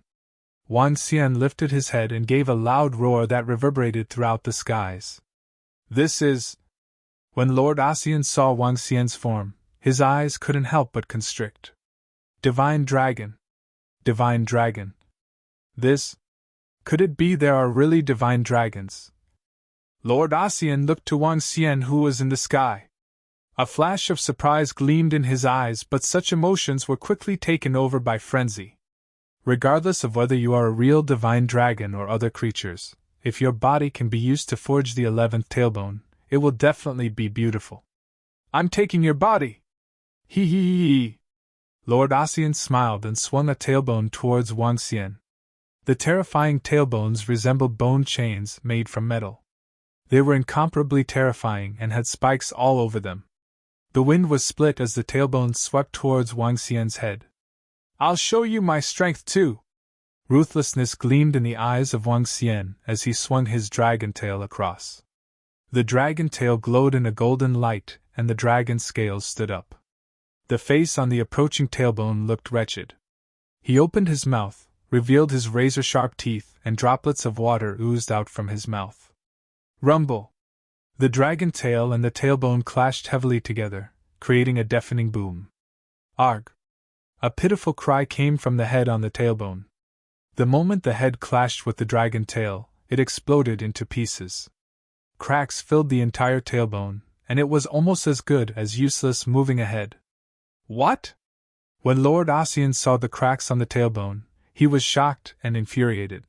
Speaker 1: Wang Xian lifted his head and gave a loud roar that reverberated throughout the skies. This is... When Lord Ossein saw Wang Xian's form, his eyes couldn't help but constrict. Divine dragon. Divine dragon. This... Could it be there are really divine dragons? Lord Ossein looked to Wang Xian who was in the sky. A flash of surprise gleamed in his eyes, but such emotions were quickly taken over by frenzy. Regardless of whether you are a real divine dragon or other creatures, if your body can be used to forge the 11th tailbone, it will definitely be beautiful. I'm taking your body! Hee hee hee hee! Lord Ossein smiled and swung a tailbone towards Wang Xian. The terrifying tailbones resembled bone chains made from metal. They were incomparably terrifying and had spikes all over them. The wind was split as the tailbones swept towards Wang Xian's head. I'll show you my strength too! Ruthlessness gleamed in the eyes of Wang Xian as he swung his dragon tail across. The dragon tail glowed in a golden light, and the dragon's scales stood up. The face on the approaching tailbone looked wretched. He opened his mouth, revealed his razor-sharp teeth, and droplets of water oozed out from his mouth. Rumble! The dragon tail and the tailbone clashed heavily together, creating a deafening boom. Arg! A pitiful cry came from the head on the tailbone. The moment the head clashed with the dragon tail, it exploded into pieces. Cracks filled the entire tailbone, and it was almost as good as useless moving ahead. What? When Lord Ossein saw the cracks on the tailbone, he was shocked and infuriated.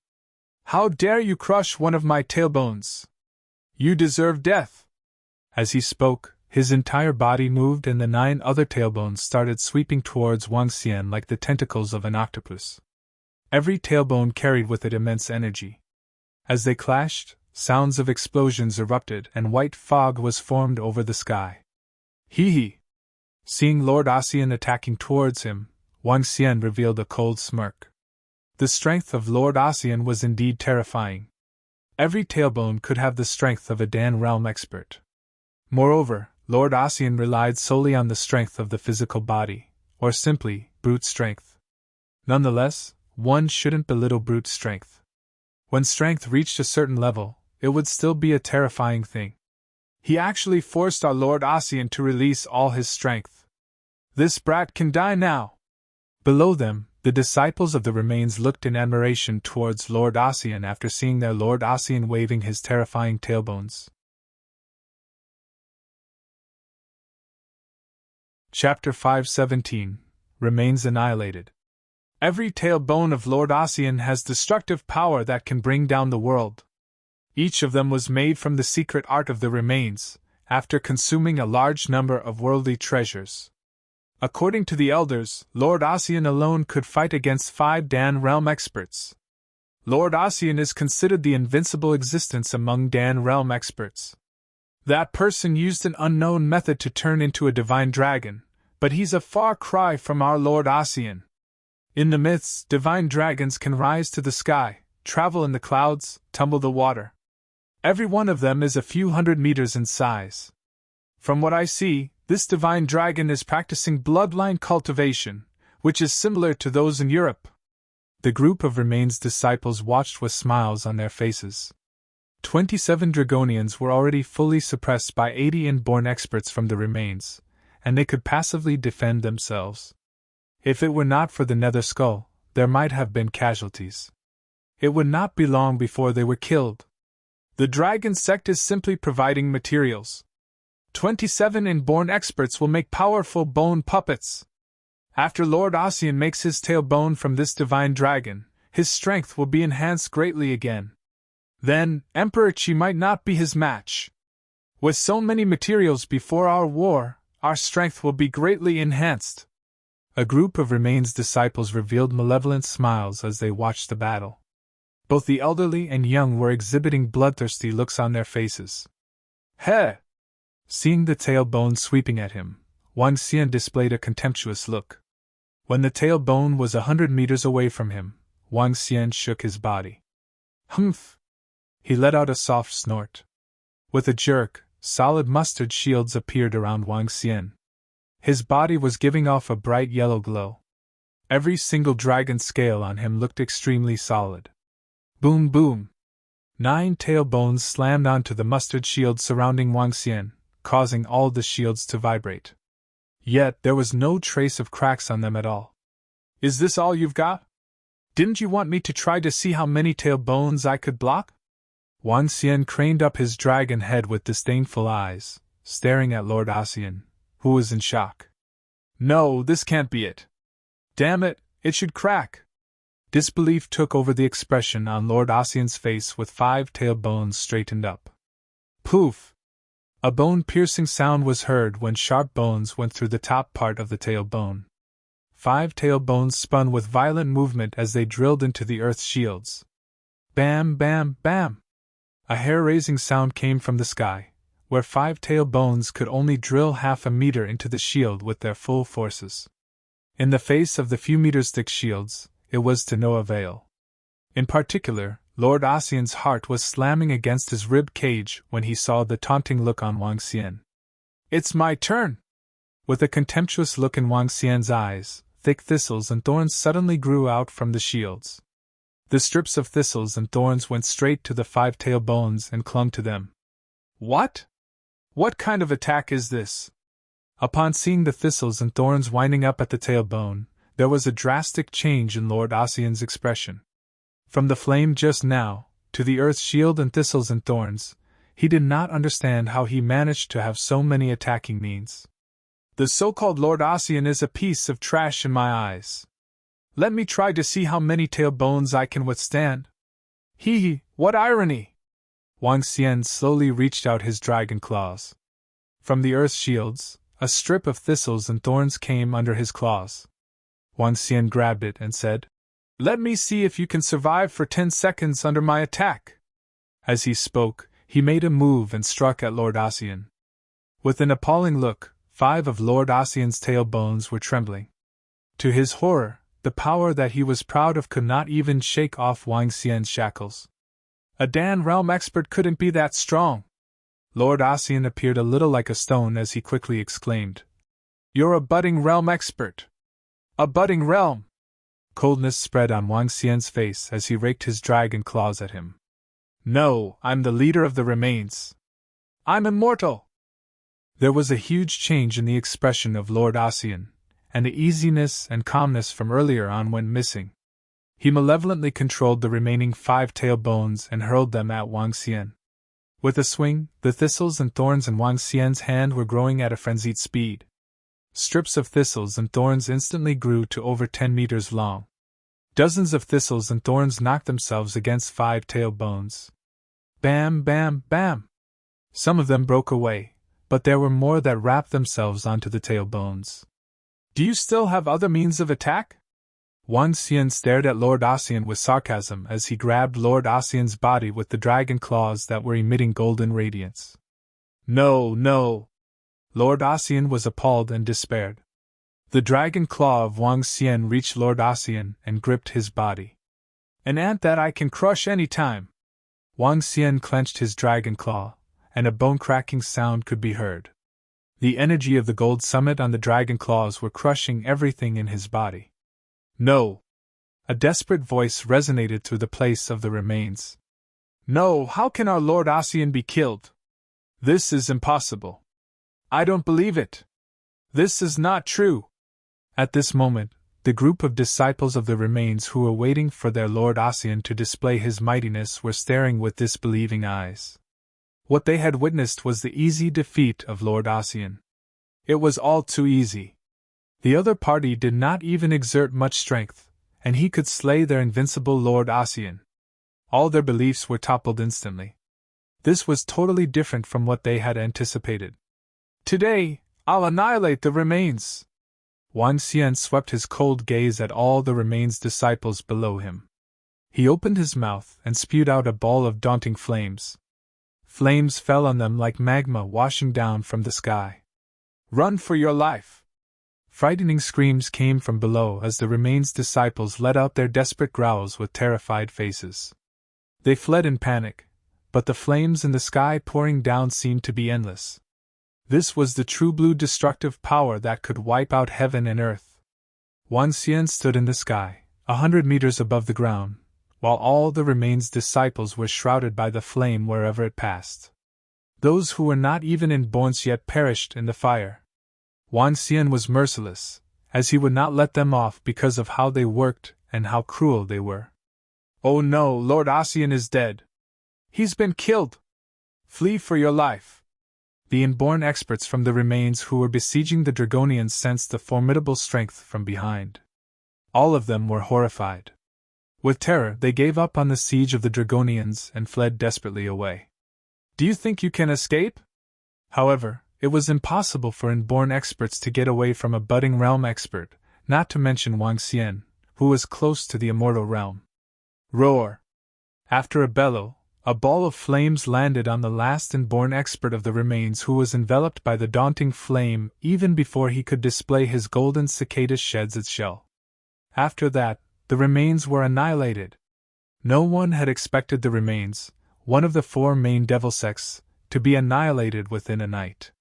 Speaker 1: How dare you crush one of my tailbones? You deserve death! As he spoke, his entire body moved and the 9 other tailbones started sweeping towards Wang Xian like the tentacles of an octopus. Every tailbone carried with it immense energy. As they clashed, sounds of explosions erupted and white fog was formed over the sky. Hee hee! Seeing Lord Ossein attacking towards him, Wang Xian revealed a cold smirk. The strength of Lord Ossein was indeed terrifying. Every tailbone could have the strength of a Dan realm expert. Moreover, Lord Ossein relied solely on the strength of the physical body, or simply, brute strength. Nonetheless, one shouldn't belittle brute strength. When strength reached a certain level, it would still be a terrifying thing. He actually forced our Lord Ossein to release all his strength. This brat can die now! Below them, the disciples of the remains looked in admiration towards Lord Ossein after seeing their Lord Ossein waving his terrifying tailbones. Chapter 517 Remains Annihilated. Every tailbone of Lord Ossein has destructive power that can bring down the world. Each of them was made from the secret art of the remains, after consuming a large number of worldly treasures. According to the elders, Lord Ossein alone could fight against 5 Dan realm experts. Lord Ossein is considered the invincible existence among Dan realm experts. That person used an unknown method to turn into a divine dragon, but he's a far cry from our Lord Ossein. In the myths, divine dragons can rise to the sky, travel in the clouds, tumble the water. Every one of them is a few hundred meters in size. From what I see, this divine dragon is practicing bloodline cultivation, which is similar to those in Europe. The group of remains disciples watched with smiles on their faces. 27 Dragonians were already fully suppressed by 80 inborn experts from the remains, and they could passively defend themselves. If it were not for the Nether skull, there might have been casualties. It would not be long before they were killed. The Dragon Sect is simply providing materials. 27 inborn experts will make powerful bone puppets. After Lord Ossein makes his tail bone from this divine dragon, his strength will be enhanced greatly again. Then, Emperor Qi might not be his match. With so many materials before our war, our strength will be greatly enhanced. A group of Remain's disciples revealed malevolent smiles as they watched the battle. Both the elderly and young were exhibiting bloodthirsty looks on their faces. Heh! Seeing the tailbone sweeping at him, Wang Xian displayed a contemptuous look. When the tailbone was 100 meters away from him, Wang Xian shook his body. Humph! He let out a soft snort. With a jerk, solid mustard shields appeared around Wang Xian. His body was giving off a bright yellow glow. Every single dragon scale on him looked extremely solid. Boom boom! 9 tailbones slammed onto the mustard shields surrounding Wang Xian, causing all the shields to vibrate. Yet there was no trace of cracks on them at all. Is this all you've got? Didn't you want me to try to see how many tailbones I could block? Wang Xian craned up his dragon head with disdainful eyes, staring at Lord Ossein, who was in shock. No, this can't be it. Damn it, it should crack. Disbelief took over the expression on Lord Ossein's face with 5 tailbones straightened up. Poof! A bone-piercing sound was heard when sharp bones went through the top part of the tailbone. 5 tailbones spun with violent movement as they drilled into the earth's shields. Bam, bam, bam! A hair-raising sound came from the sky, where 5 tailbones could only drill half a meter into the shield with their full forces. In the face of the few meters-thick shields, it was to no avail. In particular, Lord Ossein's heart was slamming against his rib cage when he saw the taunting look on Wang Xian. It's my turn! With a contemptuous look in Wang Xian's eyes, thick thistles and thorns suddenly grew out from the shields. The strips of thistles and thorns went straight to the 5 tailbones and clung to them. What? What kind of attack is this? Upon seeing the thistles and thorns winding up at the tailbone, there was a drastic change in Lord Ossein's expression. From the flame just now, to the earth's shield and thistles and thorns, he did not understand how he managed to have so many attacking means. The so-called Lord Ossein is a piece of trash in my eyes. Let me try to see how many tailbones I can withstand. Hee, what irony! Wang Xian slowly reached out his dragon claws. From the earth's shields, a strip of thistles and thorns came under his claws. Wang Xian grabbed it and said, Let me see if you can survive for 10 seconds under my attack. As he spoke, he made a move and struck at Lord Ossein. With an appalling look, 5 of Lord Ossein's tailbones were trembling. To his horror, the power that he was proud of could not even shake off Wang Xian's shackles. A Dan realm expert couldn't be that strong. Lord Ossein appeared a little like a stone as he quickly exclaimed, You're a budding realm expert! A budding realm! Coldness spread on Wang Xian's face as he raked his dragon claws at him. No, I'm the leader of the Remains. I'm immortal! There was a huge change in the expression of Lord Ossein, and the easiness and calmness from earlier on went missing. He malevolently controlled the remaining 5 tailbones and hurled them at Wang Xian. With a swing, the thistles and thorns in Wang Xian's hand were growing at a frenzied speed. Strips of thistles and thorns instantly grew to over 10 meters long. Dozens of thistles and thorns knocked themselves against 5 tailbones. Bam, bam, bam! Some of them broke away, but there were more that wrapped themselves onto the tailbones. Do you still have other means of attack? Wang Xian stared at Lord Ossein with sarcasm as he grabbed Lord Ossein's body with the dragon claws that were emitting golden radiance. No, no! Lord Ossein was appalled and despaired. The dragon claw of Wang Xian reached Lord Ossein and gripped his body. An ant that I can crush any time! Wang Xian clenched his dragon claw, and a bone-cracking sound could be heard. The energy of the gold summit on the dragon claws were crushing everything in his body. No! A desperate voice resonated through the place of the Remains. No, how can our Lord Ossein be killed? This is impossible. I don't believe it. This is not true. At this moment, the group of disciples of the Remains who were waiting for their Lord Ossein to display his mightiness were staring with disbelieving eyes. What they had witnessed was the easy defeat of Lord Ossein. It was all too easy. The other party did not even exert much strength, and he could slay their invincible Lord Ossein. All their beliefs were toppled instantly. This was totally different from what they had anticipated. Today, I'll annihilate the remains. Wan Xian swept his cold gaze at all the remains disciples below him. He opened his mouth and spewed out a ball of daunting flames. Flames fell on them like magma washing down from the sky. Run for your life! Frightening screams came from below as the remains disciples let out their desperate growls with terrified faces. They fled in panic, but the flames in the sky pouring down seemed to be endless. This was the true blue destructive power that could wipe out heaven and earth. Wan Xian stood in the sky, 100 meters above the ground, while all the remains disciples were shrouded by the flame wherever it passed. Those who were not even inborn yet perished in the fire. Wan Xian was merciless, as he would not let them off because of how they worked and how cruel they were. Oh no, Lord Ossein is dead. He's been killed! Flee for your life! The inborn experts from the remains who were besieging the Dragonians sensed the formidable strength from behind. All of them were horrified. With terror, they gave up on the siege of the Dragonians and fled desperately away. Do you think you can escape? However, it was impossible for inborn experts to get away from a budding realm expert, not to mention Wan Xian, who was close to the immortal realm. Roar! After a bellow, a ball of flames landed on the last inborn expert of the remains, who was enveloped by the daunting flame even before he could display his golden cicada sheds its shell. After that, the remains were annihilated. No one had expected the remains, one of the 4 main devil sects, to be annihilated within a night.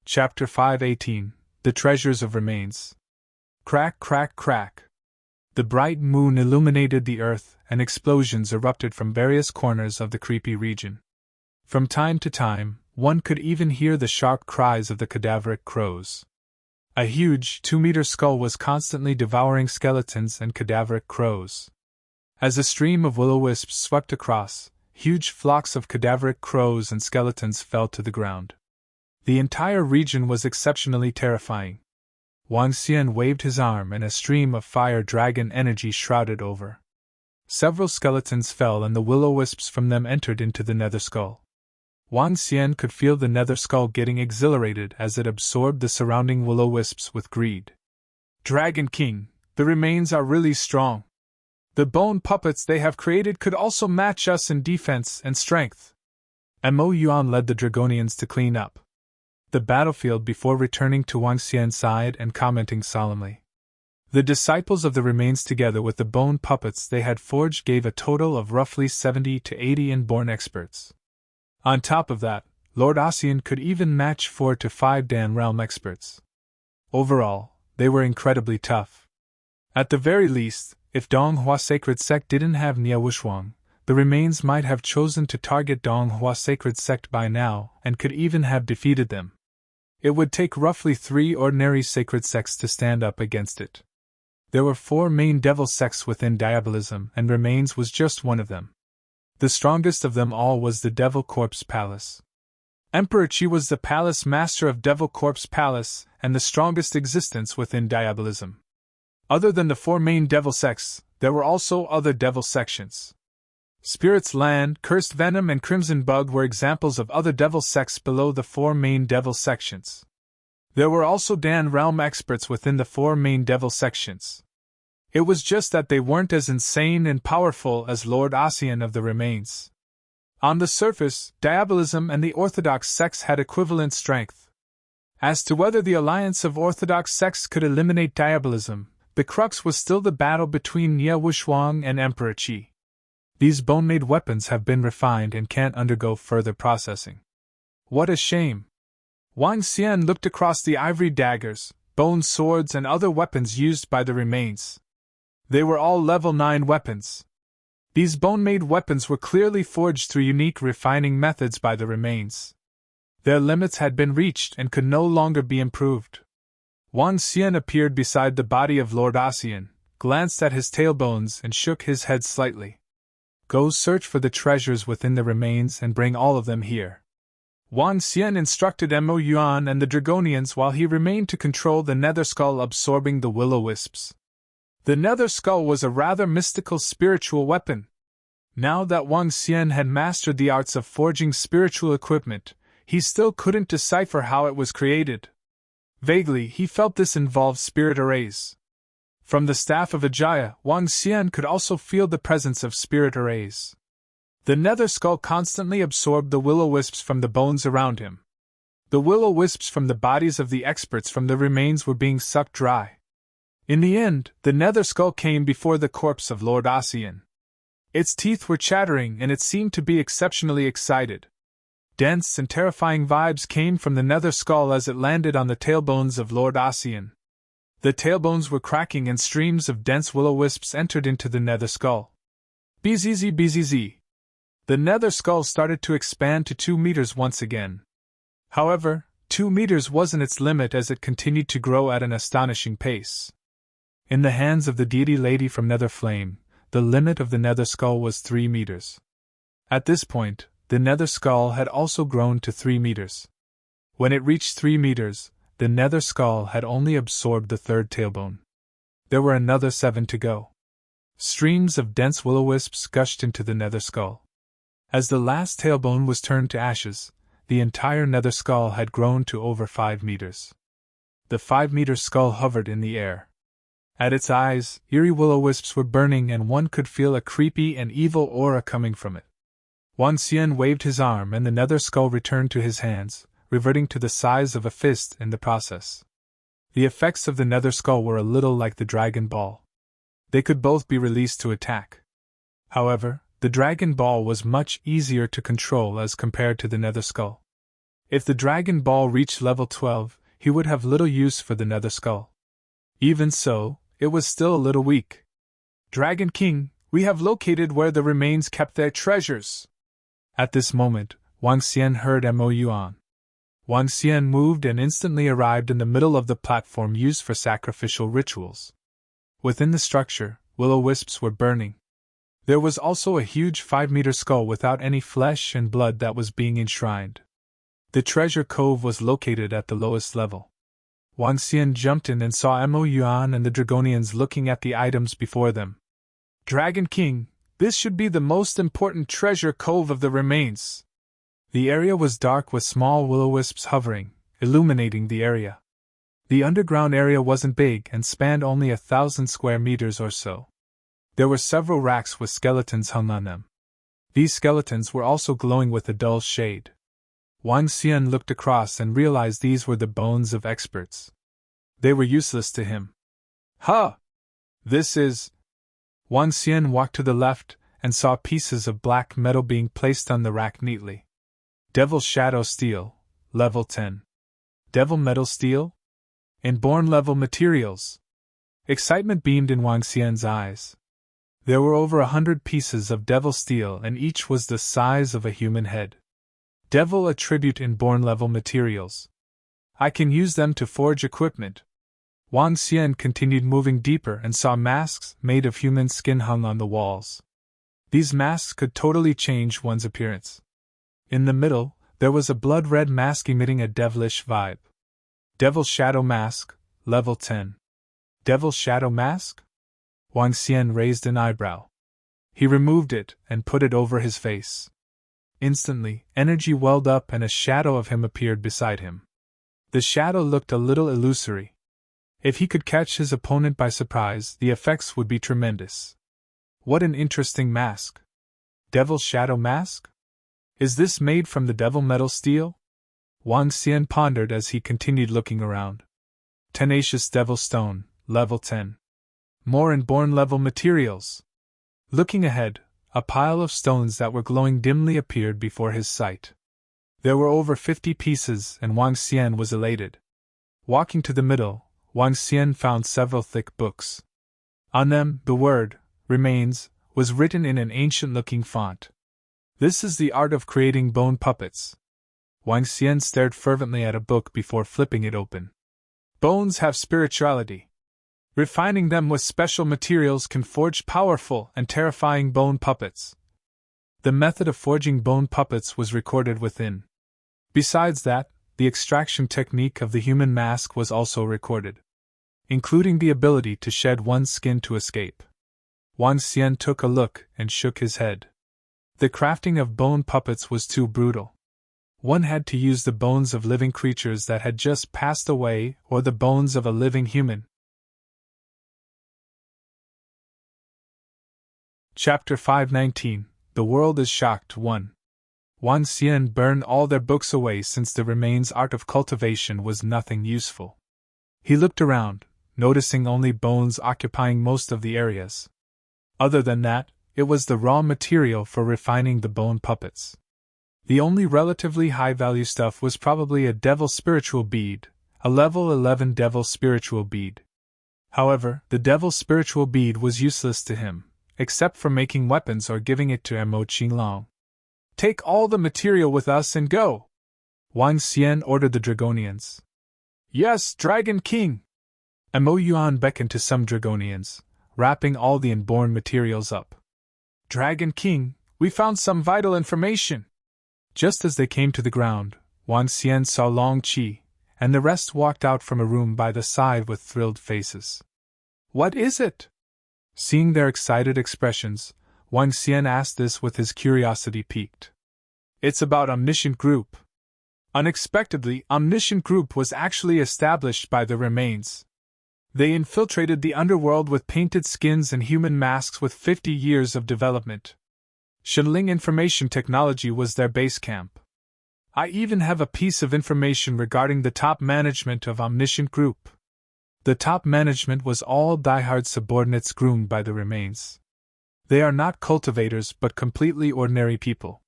Speaker 1: Chapter 5:18 The Treasures of Remains. Crack, crack, crack. The bright moon illuminated the earth, and explosions erupted from various corners of the creepy region. From time to time, one could even hear the sharp cries of the cadaveric crows. A huge 2-meter skull was constantly devouring skeletons and cadaveric crows. As a stream of will-o-wisps swept across, huge flocks of cadaveric crows and skeletons fell to the ground. The entire region was exceptionally terrifying. Wan Xian waved his arm and a stream of fire dragon energy shrouded over. Several skeletons fell and the will-o-wisps from them entered into the nether skull. Wan Xian could feel the nether skull getting exhilarated as it absorbed the surrounding will-o-wisps with greed. Dragon King, the remains are really strong. The bone puppets they have created could also match us in defense and strength. Mo Yuan led the Dragonians to clean up the battlefield before returning to Wan Xian's side and commenting solemnly. The disciples of the remains together with the bone puppets they had forged gave a total of roughly 70 to 80 inborn experts. On top of that, Lord Ossein could even match 4 to 5 Dan realm experts. Overall, they were incredibly tough. At the very least, if Donghua Sacred Sect didn't have Nia Wushuang, the remains might have chosen to target Donghua Sacred Sect by now and could even have defeated them. It would take roughly 3 ordinary sacred sects to stand up against it. There were 4 main devil sects within Diabolism, and Remains was just one of them. The strongest of them all was the Devil Corpse Palace. Emperor Qi was the palace master of Devil Corpse Palace and the strongest existence within Diabolism. Other than the 4 main devil sects, there were also other devil sections. Spirit's Land, Cursed Venom, and Crimson Bug were examples of other devil sects below the 4 main devil sections. There were also Dan realm experts within the 4 main devil sections. It was just that they weren't as insane and powerful as Lord Ossein of the Remains. On the surface, Diabolism and the Orthodox sects had equivalent strength. As to whether the alliance of Orthodox sects could eliminate Diabolism, the crux was still the battle between Nia Wushuang and Emperor Qi. These bone-made weapons have been refined and can't undergo further processing. What a shame! Wan Xian looked across the ivory daggers, bone swords, and other weapons used by the Remains. They were all level 9 weapons. These bone-made weapons were clearly forged through unique refining methods by the Remains. Their limits had been reached and could no longer be improved. Wan Xian appeared beside the body of Lord Ossein, glanced at his tailbones and shook his head slightly. Go search for the treasures within the Remains and bring all of them here. Wan Xian instructed Mo Yuan and the Dragonians while he remained to control the nether skull absorbing the will-o-wisps. The Nether Skull was a rather mystical spiritual weapon. Now that Wang Xian had mastered the arts of forging spiritual equipment, he still couldn't decipher how it was created. Vaguely, he felt this involved spirit arrays. From the staff of Ajaya, Wang Xian could also feel the presence of spirit arrays. The Nether Skull constantly absorbed the will-o-wisps from the bones around him. The will-o-wisps from the bodies of the experts from the remains were being sucked dry. In the end, the Nether Skull came before the corpse of Lord Ossein. Its teeth were chattering and it seemed to be exceptionally excited. Dense and terrifying vibes came from the Nether Skull as it landed on the tailbones of Lord Ossein. The tailbones were cracking and streams of dense will-o-wisps entered into the Nether Skull. Bzz bzz. The Nether Skull started to expand to 2 meters once again. However, 2 meters wasn't its limit as it continued to grow at an astonishing pace. In the hands of the deity lady from Nether Flame, the limit of the Nether Skull was 3 meters. At this point, the Nether Skull had also grown to 3 meters. When it reached 3 meters, the Nether Skull had only absorbed the third tailbone. There were another 7 to go. Streams of dense will-o-wisps gushed into the Nether Skull. As the last tailbone was turned to ashes, the entire Nether Skull had grown to over 5 meters. The 5-meter skull hovered in the air. At its eyes, eerie will-o-wisps were burning and one could feel a creepy and evil aura coming from it. Wang Xian waved his arm and the Nether Skull returned to his hands, reverting to the size of a fist in the process. The effects of the Nether Skull were a little like the Dragon Ball. They could both be released to attack. However, the Dragon Ball was much easier to control as compared to the Nether Skull. If the Dragon Ball reached level 12, he would have little use for the Nether Skull. Even so, it was still a little weak. Dragon King, we have located where the remains kept their treasures. At this moment, Wang Xian heard Mo Yuan. Wang Xian moved and instantly arrived in the middle of the platform used for sacrificial rituals. Within the structure, will-o-wisps were burning. There was also a huge 5-meter skull without any flesh and blood that was being enshrined. The treasure cove was located at the lowest level. Wang Xian jumped in and saw Mo Yuan and the Dragonians looking at the items before them. Dragon King, this should be the most important treasure cove of the remains. The area was dark with small will-o-wisps hovering, illuminating the area. The underground area wasn't big and spanned only 1,000 square meters or so. There were several racks with skeletons hung on them. These skeletons were also glowing with a dull shade. Wang Xian looked across and realized these were the bones of experts. They were useless to him. Huh! This is... Wang Xian walked to the left and saw pieces of black metal being placed on the rack neatly. Devil Shadow Steel, level 10. Devil Metal Steel? Inborn level materials. Excitement beamed in Wang Xian's eyes. There were over 100 pieces of devil steel and each was the size of a human head. Devil attribute inborn level materials. I can use them to forge equipment. Wang Xian continued moving deeper and saw masks made of human skin hung on the walls. These masks could totally change one's appearance. In the middle, there was a blood-red mask emitting a devilish vibe. Devil Shadow Mask, level 10. Devil Shadow Mask? Wang Xian raised an eyebrow. He removed it and put it over his face. Instantly, energy welled up and a shadow of him appeared beside him. The shadow looked a little illusory. If he could catch his opponent by surprise, the effects would be tremendous. What an interesting mask. Devil Shadow Mask? Is this made from the devil metal steel? Wang Xian pondered as he continued looking around. Tenacious Devil Stone, level 10. More inborn level materials. Looking ahead, a pile of stones that were glowing dimly appeared before his sight. There were over 50 pieces and Wang Xian was elated. Walking to the middle, Wang Xian found several thick books. On them, the word, remains, was written in an ancient-looking font. This is the art of creating bone puppets. Wang Xian stared fervently at a book before flipping it open. Bones have spirituality. Refining them with special materials can forge powerful and terrifying bone puppets. The method of forging bone puppets was recorded within. Besides that, the extraction technique of the human mask was also recorded. including the ability to shed one's skin to escape. Wang Xian took a look and shook his head. The crafting of bone puppets was too brutal. One had to use the bones of living creatures that had just passed away or the bones of a living human. Chapter 519 The World is Shocked 1. Wang Xian burned all their books away since the remains art of cultivation was nothing useful. He looked around, noticing only bones occupying most of the areas. Other than that, it was the raw material for refining the bone puppets. The only relatively high-value stuff was probably a devil spiritual bead, a level 11 devil spiritual bead. However, the devil spiritual bead was useless to him, except for making weapons or giving it to Mo Qinglong. Take all the material with us and go! Wang Xian ordered the Dragonians. Yes, Dragon King! Mo Yuan beckoned to some Dragonians, wrapping all the inborn materials up. Dragon King, we found some vital information! Just as they came to the ground, Wang Xian saw Long Qi, and the rest walked out from a room by the side with thrilled faces. What is it? Seeing their excited expressions, Wang Xian asked this with his curiosity piqued. It's about Omniscient Group. Unexpectedly, Omniscient Group was actually established by the remains. They infiltrated the underworld with painted skins and human masks with 50 years of development. Shinling Information Technology was their base camp. I even have a piece of information regarding the top management of Omniscient Group. The top management was all diehard subordinates groomed by the remains. They are not cultivators but completely ordinary people.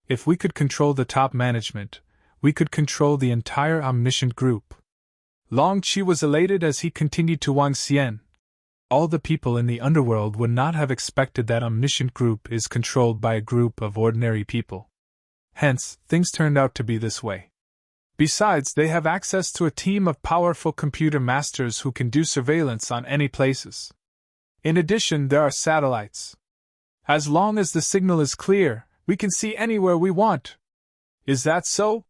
Speaker 1: If we could control the top management, we could control the entire Omniscient Group. Long Qi was elated as he continued to Wang Xian. All the people in the underworld would not have expected that Omniscient Group is controlled by a group of ordinary people. Hence, things turned out to be this way. Besides, they have access to a team of powerful computer masters who can do surveillance on any places. In addition, there are satellites. As long as the signal is clear, we can see anywhere we want. Is that so?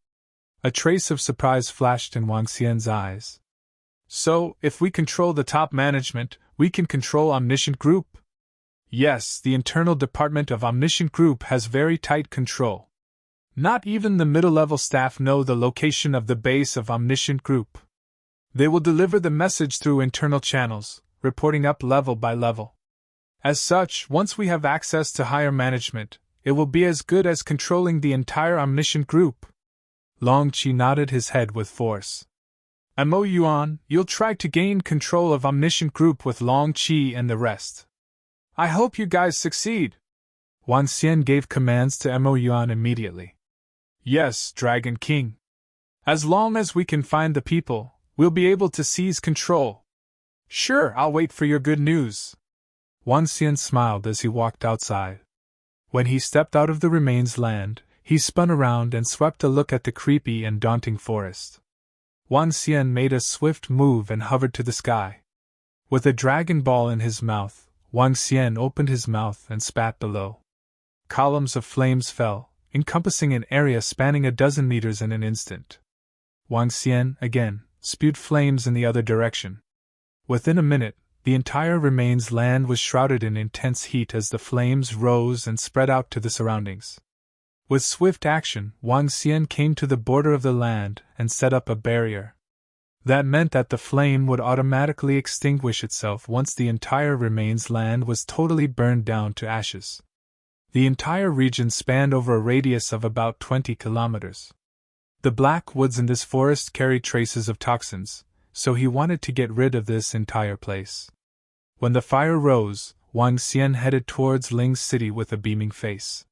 Speaker 1: A trace of surprise flashed in Wang Xian's eyes. So, if we control the top management, we can control Omniscient Group? Yes, the internal department of Omniscient Group has very tight control. Not even the middle-level staff know the location of the base of Omniscient Group. They will deliver the message through internal channels, reporting up level by level. As such, once we have access to higher management, it will be as good as controlling the entire Omniscient Group. Long Qi nodded his head with force. Mo Yuan, you'll try to gain control of Omniscient Group with Long Qi and the rest. I hope you guys succeed. Wang Xian gave commands to Mo Yuan immediately. Yes, Dragon King. As long as we can find the people, we'll be able to seize control. Sure, I'll wait for your good news. Wang Xian smiled as he walked outside. When he stepped out of the remains land, he spun around and swept a look at the creepy and daunting forest. Wang Xian made a swift move and hovered to the sky. With a dragon ball in his mouth, Wang Xian opened his mouth and spat below. Columns of flames fell, encompassing an area spanning a dozen meters in an instant. Wang Xian, again, spewed flames in the other direction. Within a minute, the entire remains land was shrouded in intense heat as the flames rose and spread out to the surroundings. With swift action, Wang Xian came to the border of the land and set up a barrier. That meant that the flame would automatically extinguish itself once the entire remains land was totally burned down to ashes. The entire region spanned over a radius of about 20 kilometers. The black woods in this forest carried traces of toxins, so he wanted to get rid of this entire place. When the fire rose, Wang Xian headed towards Ling's city with a beaming face.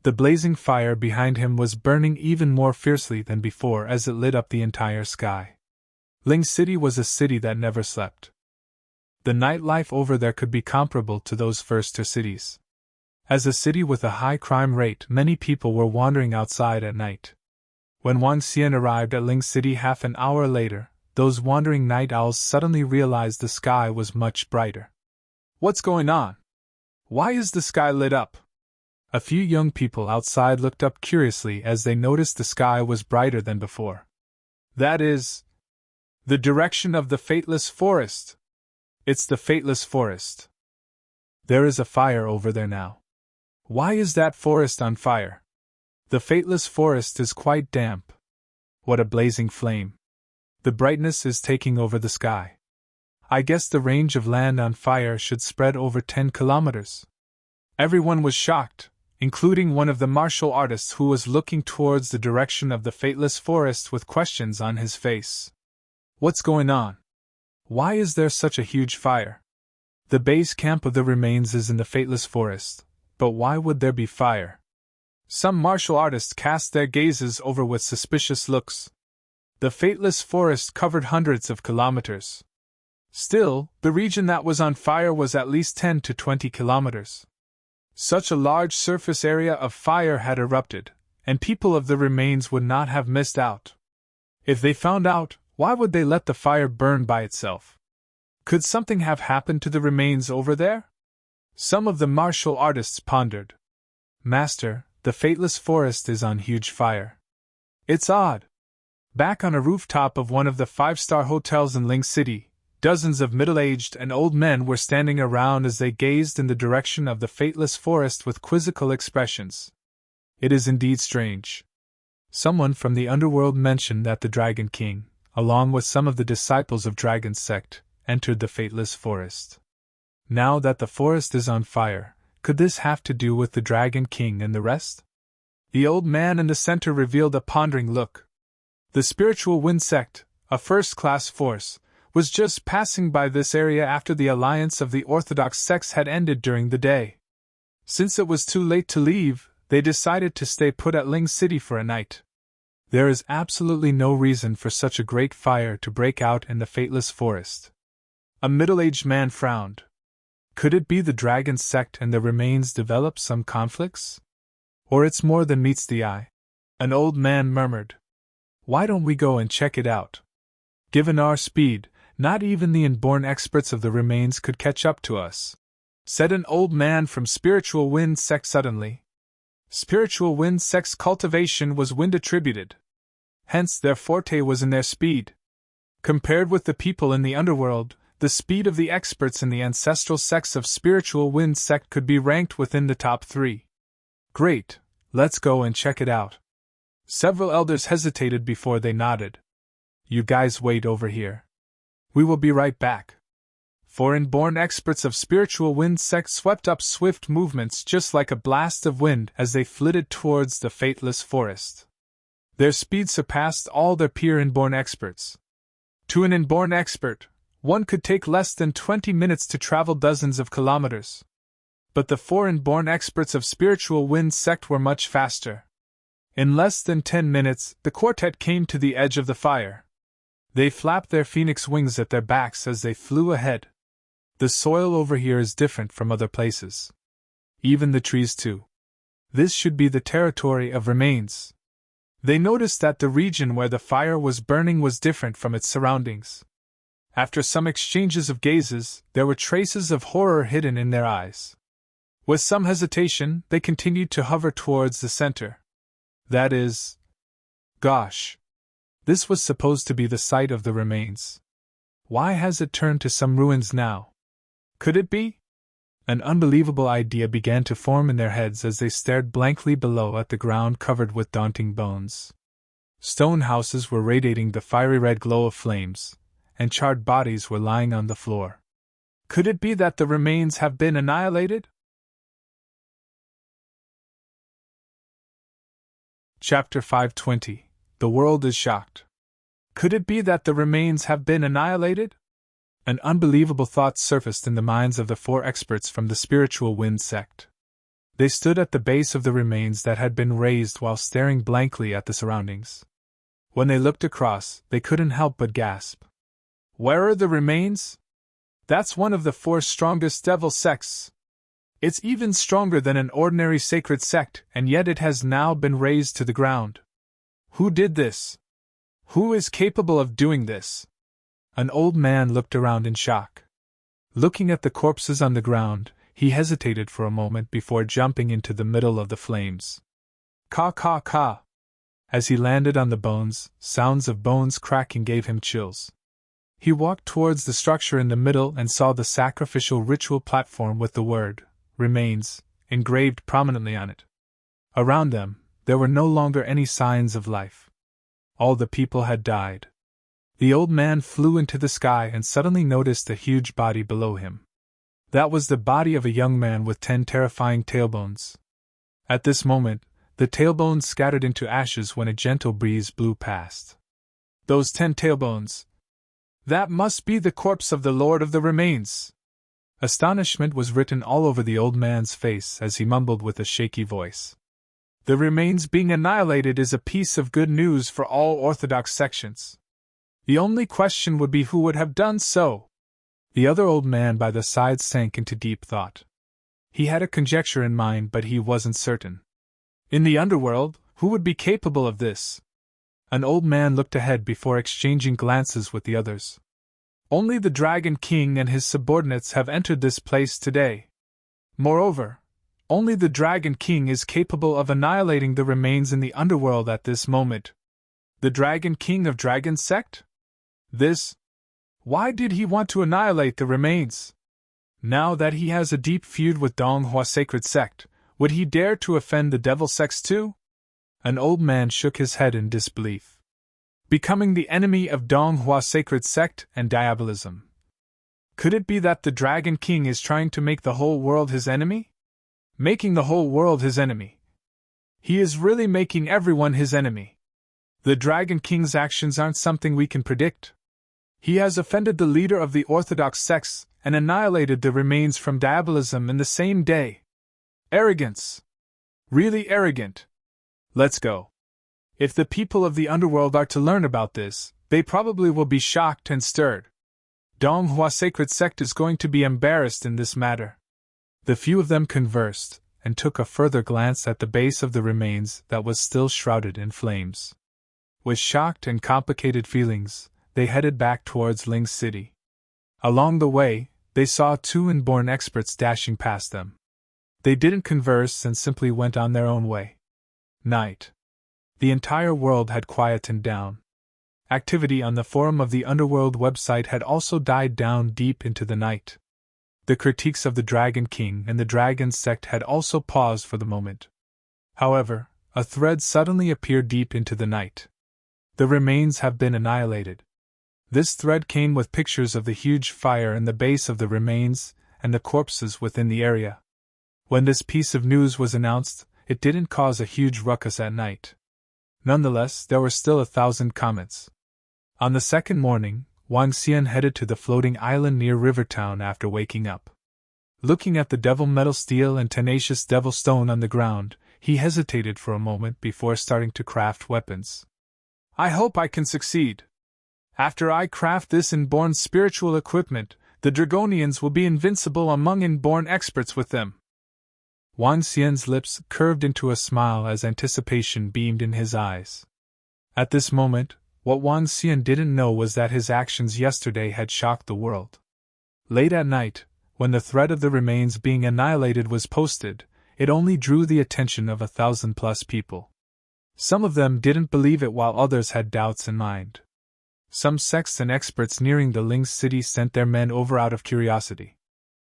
Speaker 1: The blazing fire behind him was burning even more fiercely than before as it lit up the entire sky. Ling City was a city that never slept. The nightlife over there could be comparable to those first two cities. As a city with a high crime rate, many people were wandering outside at night. When Wang Xian arrived at Ling City half an hour later, those wandering night owls suddenly realized the sky was much brighter. What's going on? Why is the sky lit up? A few young people outside looked up curiously as they noticed the sky was brighter than before. That is The direction of the Fateless Forest. It's the Fateless Forest. There is a fire over there now. Why is that forest on fire? The Fateless Forest is quite damp. What a blazing flame. The brightness is taking over the sky. I guess the range of land on fire should spread over 10 kilometers. Everyone was shocked, including one of the martial artists who was looking towards the direction of the Fateless Forest with questions on his face. What's going on? Why is there such a huge fire? The base camp of the remains is in the Fateless Forest, but why would there be fire? Some martial artists cast their gazes over with suspicious looks. The Fateless Forest covered hundreds of kilometers. Still, the region that was on fire was at least 10 to 20 kilometers. Such a large surface area of fire had erupted, and people of the remains would not have missed out. If they found out, why would they let the fire burn by itself? Could something have happened to the remains over there? Some of the martial artists pondered. Master, the Fateless Forest is on huge fire. It's odd. Back on a rooftop of one of the 5-star hotels in Ling City, dozens of middle-aged and old men were standing around as they gazed in the direction of the Fateless Forest with quizzical expressions. It is indeed strange. Someone from the underworld mentioned that the Dragon King, along with some of the disciples of Dragon's Sect, entered the Fateless Forest. Now that the forest is on fire, could this have to do with the Dragon King and the rest? The old man in the center revealed a pondering look. The Spiritual Wind Sect, a first-class force, was just passing by this area after the alliance of the Orthodox sects had ended during the day. Since it was too late to leave, they decided to stay put at Ling City for a night. There is absolutely no reason for such a great fire to break out in the Fateless Forest. A middle-aged man frowned. Could it be the Dragon Sect and the remains develop some conflicts? Or it's more than meets the eye? An old man murmured. Why don't we go and check it out? Given our speed, not even the inborn experts of the remains could catch up to us, said an old man from Spiritual Wind Sect suddenly. Spiritual Wind Sect's cultivation was wind attributed. Hence their forte was in their speed. Compared with the people in the underworld, the speed of the experts in the ancestral sects of Spiritual Wind Sect could be ranked within the top 3. Great, let's go and check it out. Several elders hesitated before they nodded. You guys wait over here. We will be right back. 4 inborn experts of Spiritual Wind Sect swept up swift movements just like a blast of wind as they flitted towards the Fateless Forest. Their speed surpassed all their peer inborn experts. To an inborn expert, one could take less than 20 minutes to travel dozens of kilometers. But the 4 inborn experts of Spiritual Wind Sect were much faster. In less than 10 minutes, the quartet came to the edge of the fire. They flapped their phoenix wings at their backs as they flew ahead. The soil over here is different from other places. Even the trees too. This should be the territory of remains. They noticed that the region where the fire was burning was different from its surroundings. After some exchanges of gazes, there were traces of horror hidden in their eyes. With some hesitation, they continued to hover towards the center. That is... Gosh. This was supposed to be the site of the remains. Why has it turned to some ruins now? Could it be? An unbelievable idea began to form in their heads as they stared blankly below at the ground covered with daunting bones. Stone houses were radiating the fiery red glow of flames, and charred bodies were lying on the floor. Could it be that the remains have been annihilated? Chapter 520. The world is shocked. Could it be that the remains have been annihilated? An unbelievable thought surfaced in the minds of the 4 experts from the Spiritual Wind Sect. They stood at the base of the remains that had been raised while staring blankly at the surroundings. When they looked across, they couldn't help but gasp. Where are the remains? That's one of the 4 strongest devil sects. It's even stronger than an ordinary sacred sect, and yet it has now been razed to the ground. Who did this? Who is capable of doing this? An old man looked around in shock. Looking at the corpses on the ground, he hesitated for a moment before jumping into the middle of the flames. Caw caw caw. As he landed on the bones, sounds of bones cracking gave him chills. He walked towards the structure in the middle and saw the sacrificial ritual platform with the word, "Remains," engraved prominently on it. Around them, there were no longer any signs of life. All the people had died. The old man flew into the sky and suddenly noticed a huge body below him. That was the body of a young man with 10 terrifying tailbones. At this moment, the tailbones scattered into ashes when a gentle breeze blew past. Those 10 tailbones! That must be the corpse of the Lord of the Remains! Astonishment was written all over the old man's face as he mumbled with a shaky voice. The Remains being annihilated is a piece of good news for all Orthodox sections. The only question would be who would have done so. The other old man by the side sank into deep thought. He had a conjecture in mind, but he wasn't certain. In the underworld, who would be capable of this? An old man looked ahead before exchanging glances with the others. Only the Dragon King and his subordinates have entered this place today. Moreover, only the Dragon King is capable of annihilating the remains in the underworld at this moment. The Dragon King of Dragon Sect? Why did he want to annihilate the remains? Now that he has a deep feud with Donghua Sacred Sect, would he dare to offend the Devil Sects too? An old man shook his head in disbelief. Becoming the enemy of Donghua Sacred Sect and Diabolism. Could it be that the Dragon King is trying to make the whole world his enemy? Making the whole world his enemy. He is really making everyone his enemy. The Dragon King's actions aren't something we can predict. He has offended the leader of the Orthodox sects and annihilated the remains from Diabolism in the same day. Arrogance. Really arrogant. Let's go. If the people of the underworld are to learn about this, they probably will be shocked and stirred. Donghua Sacred Sect is going to be embarrassed in this matter. The few of them conversed, and took a further glance at the base of the remains that was still shrouded in flames. With shocked and complicated feelings, they headed back towards Ling City. Along the way, they saw 2 inborn experts dashing past them. They didn't converse and simply went on their own way. Night. The entire world had quietened down. Activity on the forum of the Underworld website had also died down deep into the night. The critiques of the Dragon King and the Dragon Sect had also paused for the moment. However, a thread suddenly appeared deep into the night. The remains have been annihilated. This thread came with pictures of the huge fire in the base of the remains and the corpses within the area. When this piece of news was announced, it didn't cause a huge ruckus at night. Nonetheless, there were still 1,000 comments. On the second morning, Wang Xian headed to the floating island near Rivertown after waking up. Looking at the devil metal steel and tenacious devil stone on the ground, he hesitated for a moment before starting to craft weapons. I hope I can succeed. After I craft this inborn spiritual equipment, the Dragonians will be invincible among inborn experts with them. Wang Xian's lips curved into a smile as anticipation beamed in his eyes. At this moment, what Wang Xian didn't know was that his actions yesterday had shocked the world. Late at night, when the thread of the remains being annihilated was posted, it only drew the attention of 1,000+ people. Some of them didn't believe it while others had doubts in mind. Some sects and experts nearing the Ling city sent their men over out of curiosity.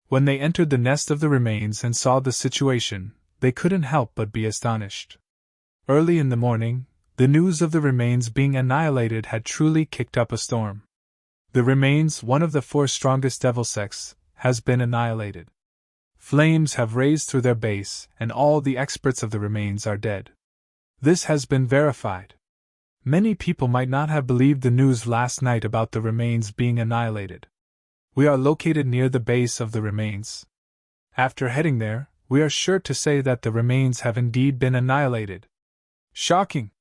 Speaker 1: When they entered the nest of the remains and saw the situation, they couldn't help but be astonished. Early in the morning, the news of the remains being annihilated had truly kicked up a storm. The remains, one of the 4 strongest devil sects, has been annihilated. Flames have raised through their base, and all the experts of the remains are dead. This has been verified. Many people might not have believed the news last night about the remains being annihilated. We are located near the base of the remains. After heading there, we are sure to say that the remains have indeed been annihilated. Shocking!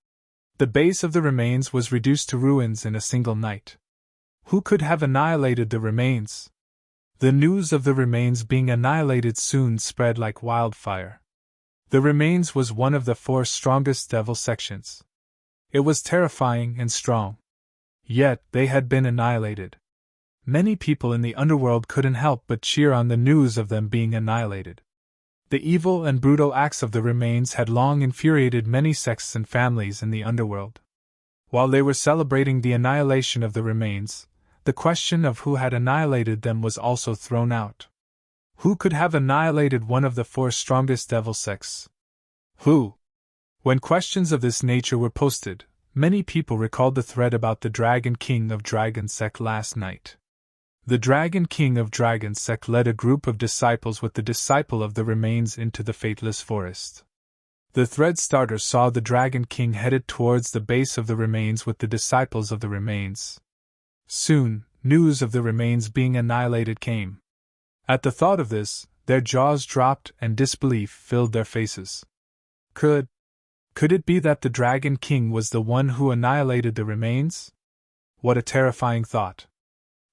Speaker 1: The base of the remains was reduced to ruins in a single night. Who could have annihilated the remains? The news of the remains being annihilated soon spread like wildfire. The remains was one of the 4 strongest devil sections. It was terrifying and strong. Yet they had been annihilated. Many people in the underworld couldn't help but cheer on the news of them being annihilated. The evil and brutal acts of the remains had long infuriated many sects and families in the underworld. While they were celebrating the annihilation of the remains, the question of who had annihilated them was also thrown out. Who could have annihilated one of the 4 strongest devil sects? Who? When questions of this nature were posted, many people recalled the thread about the Dragon King of Dragon Sect last night. The Dragon King of Dragon Sect led a group of disciples with the disciple of the remains into the Fateless Forest. The thread starter saw the Dragon King headed towards the base of the remains with the disciples of the remains. Soon, news of the remains being annihilated came. At the thought of this, their jaws dropped and disbelief filled their faces. Could it be that the Dragon King was the one who annihilated the remains? What a terrifying thought.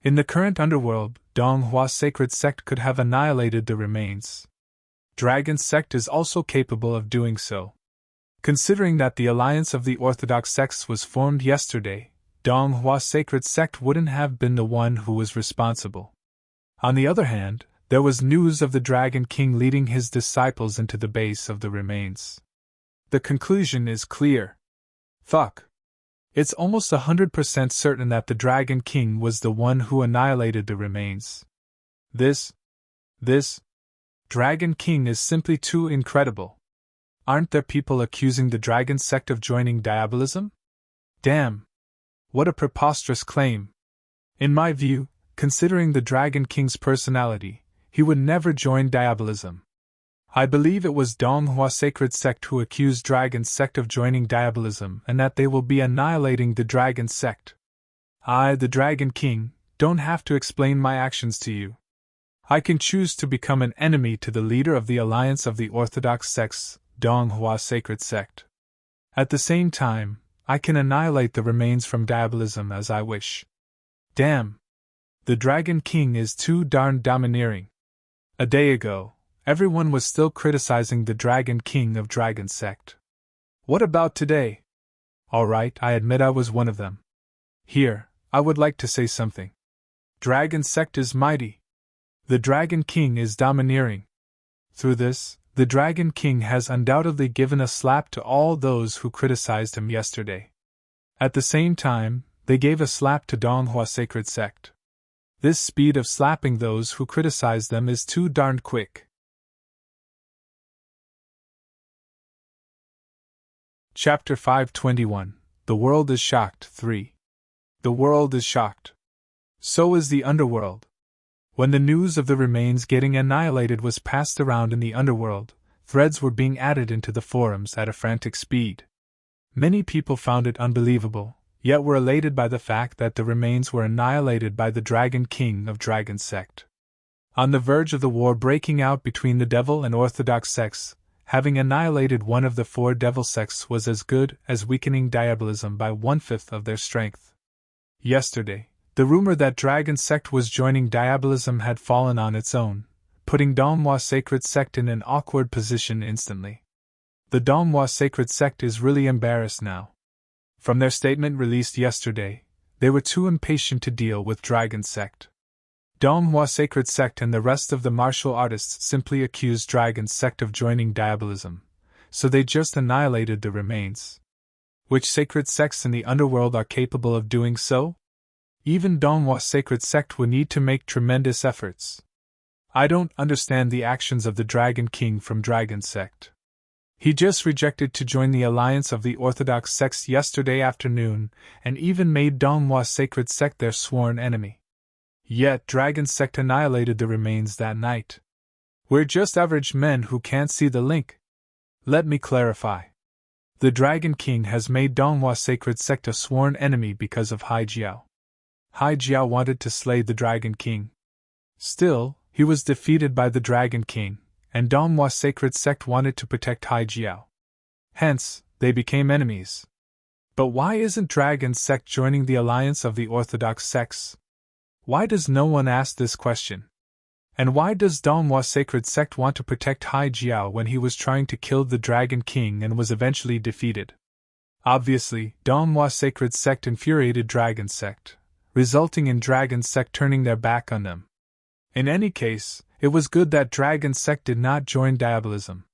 Speaker 1: In the current underworld, Donghua's sacred sect could have annihilated the remains. Dragon Sect is also capable of doing so. Considering that the alliance of the orthodox sects was formed yesterday, Donghua's sacred sect wouldn't have been the one who was responsible. On the other hand, there was news of the Dragon King leading his disciples into the base of the remains. The conclusion is clear. Fuck. It's almost 100% certain that the Dragon King was the one who annihilated the remains. This Dragon King is simply too incredible. Aren't there people accusing the Dragon Sect of joining diabolism? Damn. What a preposterous claim. In my view, considering the Dragon King's personality, he would never join diabolism. I believe it was Donghua's sacred sect who accused Dragon Sect of joining diabolism and that they will be annihilating the Dragon Sect. I, the Dragon King, don't have to explain my actions to you. I can choose to become an enemy to the leader of the alliance of the orthodox sects, Donghua's sacred sect. At the same time, I can annihilate the remains from diabolism as I wish. Damn. The Dragon King is too darn domineering. A day ago, everyone was still criticizing the Dragon King of Dragon Sect. What about today? Alright, I admit I was one of them. Here, I would like to say something. Dragon Sect is mighty. The Dragon King is domineering. Through this, the Dragon King has undoubtedly given a slap to all those who criticized him yesterday. At the same time, they gave a slap to Donghua's sacred sect. This speed of slapping those who criticize them is too darned quick. Chapter 521 The World is Shocked 3. The world is shocked. So is the underworld. When the news of the remains getting annihilated was passed around in the underworld, threads were being added into the forums at a frantic speed. Many people found it unbelievable, yet were elated by the fact that the remains were annihilated by the Dragon King of Dragon Sect. On the verge of the war breaking out between the devil and orthodox sects, having annihilated one of the 4 devil sects was as good as weakening diabolism by 1/5 of their strength. Yesterday, the rumor that Dragon Sect was joining diabolism had fallen on its own, putting Donghua's sacred sect in an awkward position instantly. The Donghua's sacred sect is really embarrassed now. From their statement released yesterday, they were too impatient to deal with Dragon Sect. Donghua's sacred sect and the rest of the martial artists simply accused Dragon Sect of joining diabolism, so they just annihilated the remains. Which sacred sects in the underworld are capable of doing so? Even Donghua's sacred sect would need to make tremendous efforts. I don't understand the actions of the Dragon King from Dragon Sect. He just rejected to join the alliance of the orthodox sects yesterday afternoon, and even made Donghua's sacred sect their sworn enemy. Yet Dragon Sect annihilated the remains that night. We're just average men who can't see the link. Let me clarify. The Dragon King has made Donghua's sacred sect a sworn enemy because of Hai Jiao. Hai Jiao wanted to slay the Dragon King. Still, he was defeated by the Dragon King, and Donghua's sacred sect wanted to protect Hai Jiao. Hence, they became enemies. But why isn't Dragon Sect joining the alliance of the orthodox sects? Why does no one ask this question? And why does Donghua's sacred sect want to protect Hai Jiao when he was trying to kill the Dragon King and was eventually defeated? Obviously, Donghua's sacred sect infuriated Dragon Sect, resulting in Dragon Sect turning their back on them. In any case, it was good that Dragon Sect did not join diabolism.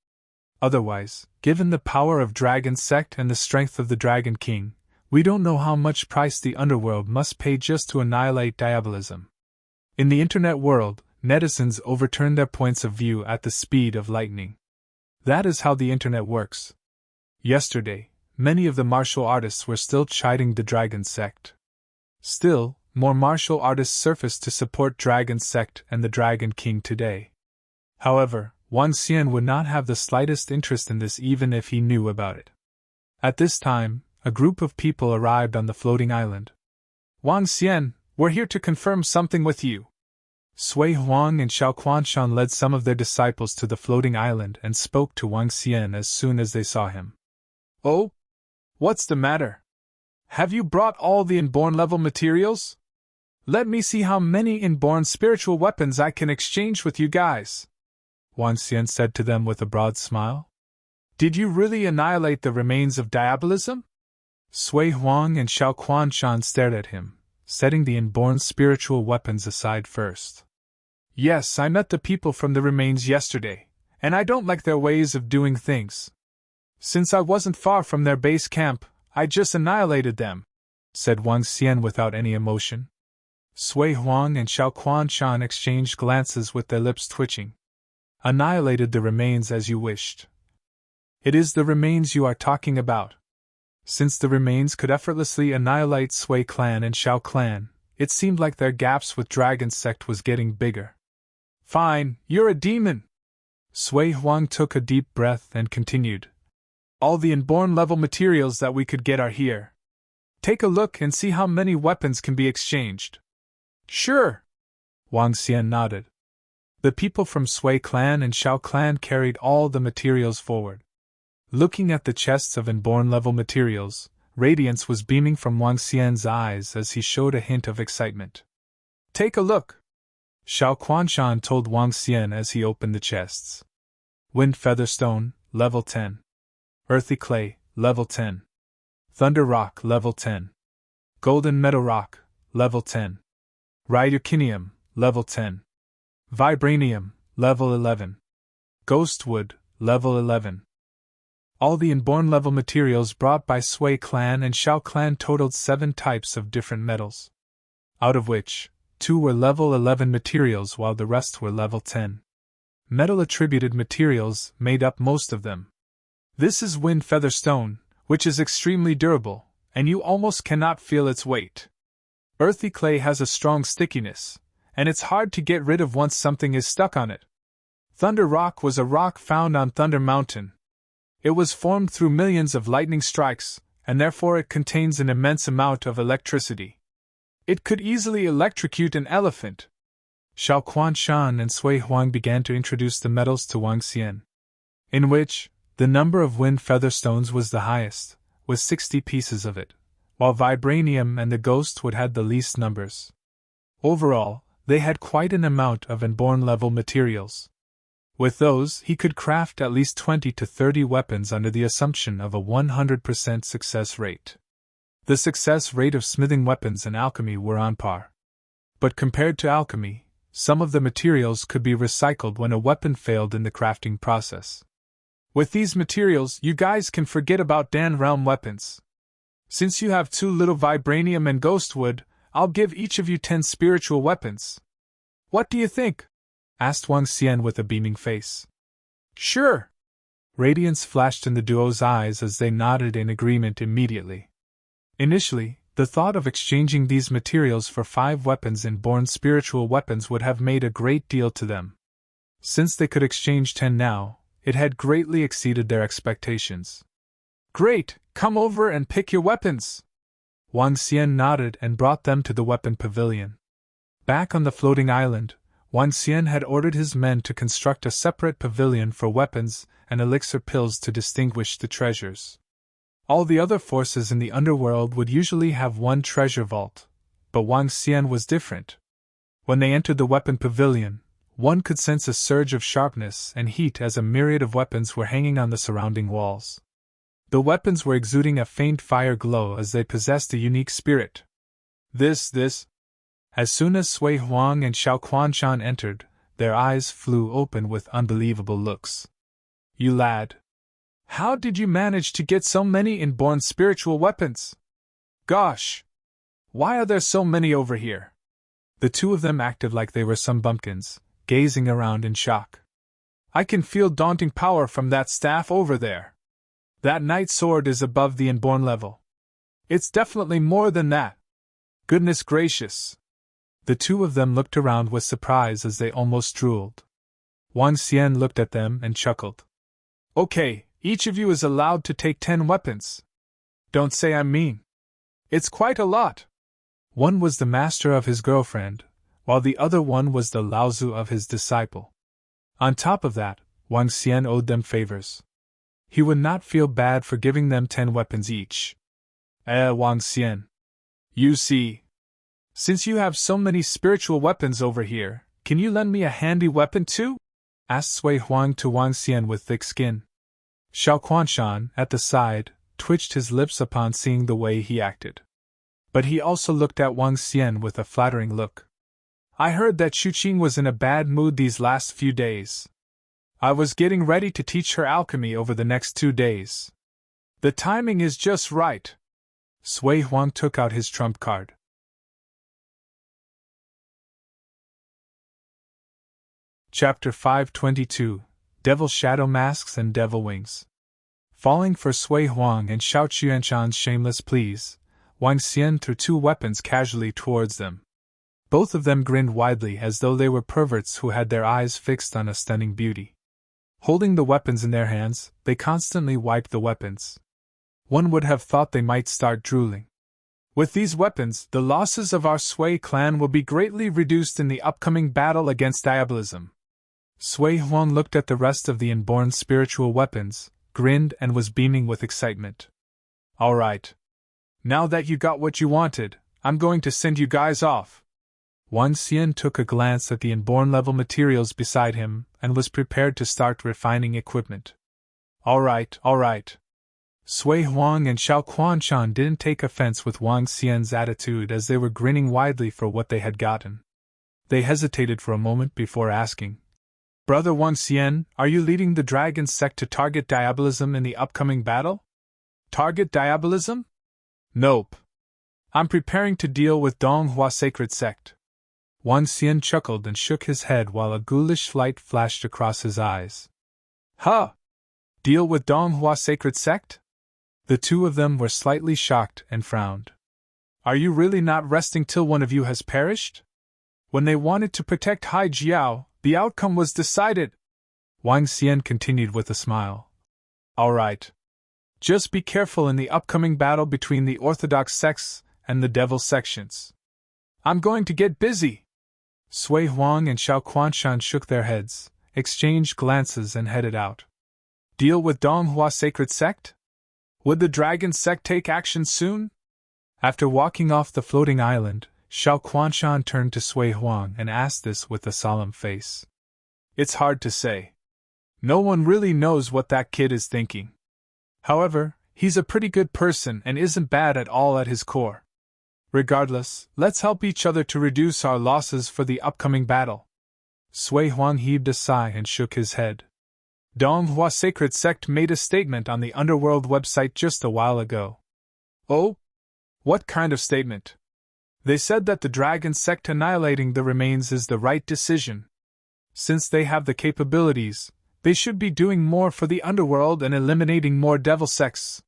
Speaker 1: Otherwise, given the power of Dragon Sect and the strength of the Dragon King, We don't know how much price the underworld must pay just to annihilate diabolism. In the internet world, netizens overturn their points of view at the speed of lightning. That is how the internet works. Yesterday, many of the martial artists were still chiding the Dragon Sect. Still, more martial artists surfaced to support Dragon Sect and the Dragon King today. However, Ossein would not have the slightest interest in this even if he knew about it. At this time, a group of people arrived on the floating island. Ossein, we're here to confirm something with you. Sui Huang and Xiao Quanshan led some of their disciples to the floating island and spoke to Ossein as soon as they saw him. Oh? What's the matter? Have you brought all the inborn level materials? Let me see how many inborn spiritual weapons I can exchange with you guys. Ossein said to them with a broad smile. Did you really annihilate the remains of diabolism? Sui Huang and Xiao Quanshan stared at him, setting the inborn spiritual weapons aside first. Yes, I met the people from the remains yesterday, and I don't like their ways of doing things. Since I wasn't far from their base camp, I just annihilated them, said Ossein without any emotion. Sui Huang and Xiao Quanshan exchanged glances with their lips twitching. Annihilated the remains as you wished. It is the remains you are talking about. Since the remains could effortlessly annihilate Sui clan and Xiao clan, it seemed like their gaps with Dragon Sect was getting bigger. Fine, you're a demon! Sui Huang took a deep breath and continued. All the inborn level materials that we could get are here. Take a look and see how many weapons can be exchanged. Sure! Ossein nodded. The people from Sui clan and Xiao clan carried all the materials forward. Looking at the chests of inborn level materials, radiance was beaming from Ossein's eyes as he showed a hint of excitement. Take a look! Xiao Quanshan told Ossein as he opened the chests. Wind Featherstone, level 10. Earthy Clay, level 10. Thunder Rock, level 10. Golden Meadow Rock, level 10. Ryukinium, level 10. Vibranium, level 11. Ghostwood, level 11. All the inborn level materials brought by Sui clan and Xiao clan totaled 7 types of different metals. Out of which, 2 were level 11 materials while the rest were level 10. Metal attributed materials made up most of them. This is Wind Featherstone, which is extremely durable, and you almost cannot feel its weight. Earthy Clay has a strong stickiness, and it's hard to get rid of once something is stuck on it. Thunder Rock was a rock found on Thunder Mountain. It was formed through millions of lightning strikes, and therefore it contains an immense amount of electricity. It could easily electrocute an elephant. Xiao Quanshan and Sui Huang began to introduce the metals to Ossein, in which the number of wind featherstones was the highest, with 60 pieces of it, while vibranium and the ghostwood had the least numbers. Overall, they had quite an amount of inborn level materials. With those, he could craft at least 20 to 30 weapons under the assumption of a 100% success rate. The success rate of smithing weapons and alchemy were on par. But compared to alchemy, some of the materials could be recycled when a weapon failed in the crafting process. With these materials, you guys can forget about Dan Realm weapons. Since you have too little vibranium and ghostwood, I'll give each of you 10 spiritual weapons. What do you think? Asked Ossein with a beaming face. Sure! Radiance flashed in the duo's eyes as they nodded in agreement immediately. Initially, the thought of exchanging these materials for 5 weapons inborn spiritual weapons would have made a great deal to them. Since they could exchange 10 now, it had greatly exceeded their expectations. Great! Come over and pick your weapons! Ossein nodded and brought them to the weapon pavilion. Back on the floating island, Ossein had ordered his men to construct a separate pavilion for weapons and elixir pills to distinguish the treasures. All the other forces in the underworld would usually have one treasure vault, but Ossein was different. When they entered the weapon pavilion, one could sense a surge of sharpness and heat as a myriad of weapons were hanging on the surrounding walls. The weapons were exuding a faint fire glow as they possessed a unique spirit. This. As soon as Sui Huang and Xiao Quanshan entered, their eyes flew open with unbelievable looks. You lad! How did you manage to get so many inborn spiritual weapons? Gosh! Why are there so many over here? The two of them acted like they were some bumpkins, gazing around in shock. I can feel daunting power from that staff over there. That knight sword is above the inborn level. It's definitely more than that. Goodness gracious! The two of them looked around with surprise as they almost drooled. Ossein looked at them and chuckled. Okay, each of you is allowed to take 10 weapons. Don't say I'm mean. It's quite a lot. One was the master of his girlfriend, while the other one was the Laozu of his disciple. On top of that, Ossein owed them favors. He would not feel bad for giving them 10 weapons each. Ossein. You see. Since you have so many spiritual weapons over here, can you lend me a handy weapon too? Asked Sui Huang to Ossein with thick skin. Xiao Quanshan, at the side, twitched his lips upon seeing the way he acted. But he also looked at Ossein with a flattering look. I heard that Xuqing was in a bad mood these last few days. I was getting ready to teach her alchemy over the next 2 days. The timing is just right. Sui Huang took out his trump card. Chapter 522, Devil Shadow Masks and Devil Wings. Falling for Sui Huang and Xiao Qianshan's shameless pleas, Ossein threw 2 weapons casually towards them. Both of them grinned widely as though they were perverts who had their eyes fixed on a stunning beauty. Holding the weapons in their hands, they constantly wiped the weapons. One would have thought they might start drooling. With these weapons, the losses of our Sui clan will be greatly reduced in the upcoming battle against diabolism. Sui Huang looked at the rest of the inborn spiritual weapons, grinned and was beaming with excitement. All right. Now that you got what you wanted, I'm going to send you guys off. Ossein took a glance at the inborn level materials beside him and was prepared to start refining equipment. All right. Sui Huang and Xiao Quanshan didn't take offense with Ossein's attitude as they were grinning widely for what they had gotten. They hesitated for a moment before asking, Brother Ossein, are you leading the Dragon Sect to target diabolism in the upcoming battle? Target diabolism? Nope. I'm preparing to deal with Donghua Sacred Sect. Ossein chuckled and shook his head while a ghoulish light flashed across his eyes. Huh! Deal with Donghua Sacred Sect? The two of them were slightly shocked and frowned. Are you really not resting till one of you has perished? When they wanted to protect Hai Jiao, the outcome was decided. Ossein continued with a smile. All right. Just be careful in the upcoming battle between the Orthodox sects and the Devil sections. I'm going to get busy. Sui Huang and Xiao Quanshan shook their heads, exchanged glances and headed out. Deal with Donghua Sacred Sect? Would the Dragon Sect take action soon? After walking off the floating island, Xiao Quanshan turned to Sui Huang and asked this with a solemn face. It's hard to say. No one really knows what that kid is thinking. However, he's a pretty good person and isn't bad at all at his core. Regardless, let's help each other to reduce our losses for the upcoming battle. Sui Huang heaved a sigh and shook his head. Donghua Sacred Sect made a statement on the Underworld website just a while ago. Oh? What kind of statement? They said that the Dragon Sect annihilating the remains is the right decision. Since they have the capabilities, they should be doing more for the Underworld and eliminating more devil sects.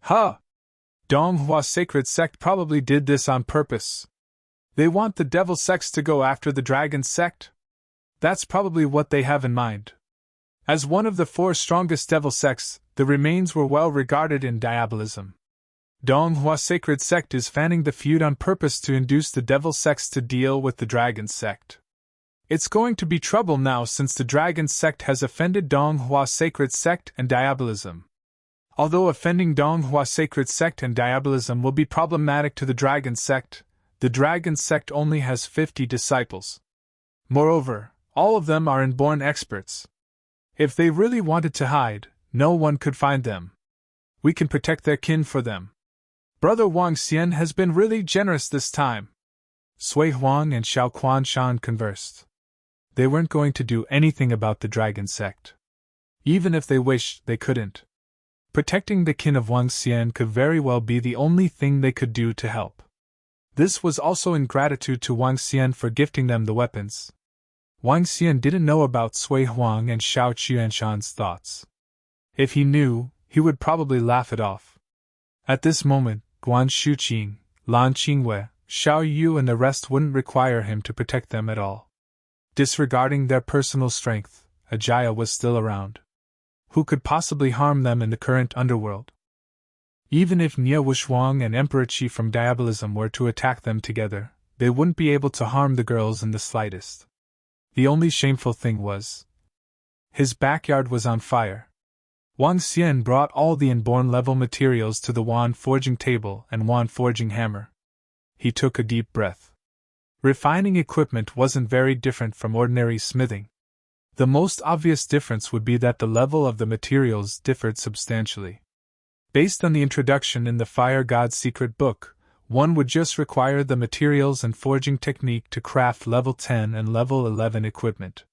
Speaker 1: Huh! Donghua Sacred Sect probably did this on purpose. They want the devil sects to go after the Dragon Sect? That's probably what they have in mind. As one of the 4 strongest devil sects, the remains were well regarded in diabolism. Donghua Sacred Sect is fanning the feud on purpose to induce the devil sects to deal with the Dragon Sect. It's going to be trouble now since the Dragon Sect has offended Donghua Sacred Sect and diabolism. Although offending Donghua Sacred Sect and diabolism will be problematic to the Dragon Sect, the Dragon Sect only has 50 disciples. Moreover, all of them are inborn experts. If they really wanted to hide, no one could find them. We can protect their kin for them. Brother Ossein has been really generous this time. Sui Huang and Xiao Quanshan conversed. They weren't going to do anything about the Dragon Sect. Even if they wished, they couldn't. Protecting the kin of Wang Xian could very well be the only thing they could do to help. This was also in gratitude to Wang Xian for gifting them the weapons. Wang Xian didn't know about Sui Huang and Xiao Qianshan's thoughts. If he knew, he would probably laugh it off. At this moment, Guan Shuqing, Lan Qingwei, Xiao Yu and the rest wouldn't require him to protect them at all. Disregarding their personal strength, Ajaya was still around. Who could possibly harm them in the current underworld? Even if Nie Wuxuang and Emperor Qi from Diabolism were to attack them together, they wouldn't be able to harm the girls in the slightest. The only shameful thing was, his backyard was on fire. Wang Xian brought all the inborn level materials to the wand forging table and wand forging hammer. He took a deep breath. Refining equipment wasn't very different from ordinary smithing. The most obvious difference would be that the level of the materials differed substantially. Based on the introduction in the Fire God's Secret Book, one would just require the materials and forging technique to craft level 10 and level 11 equipment.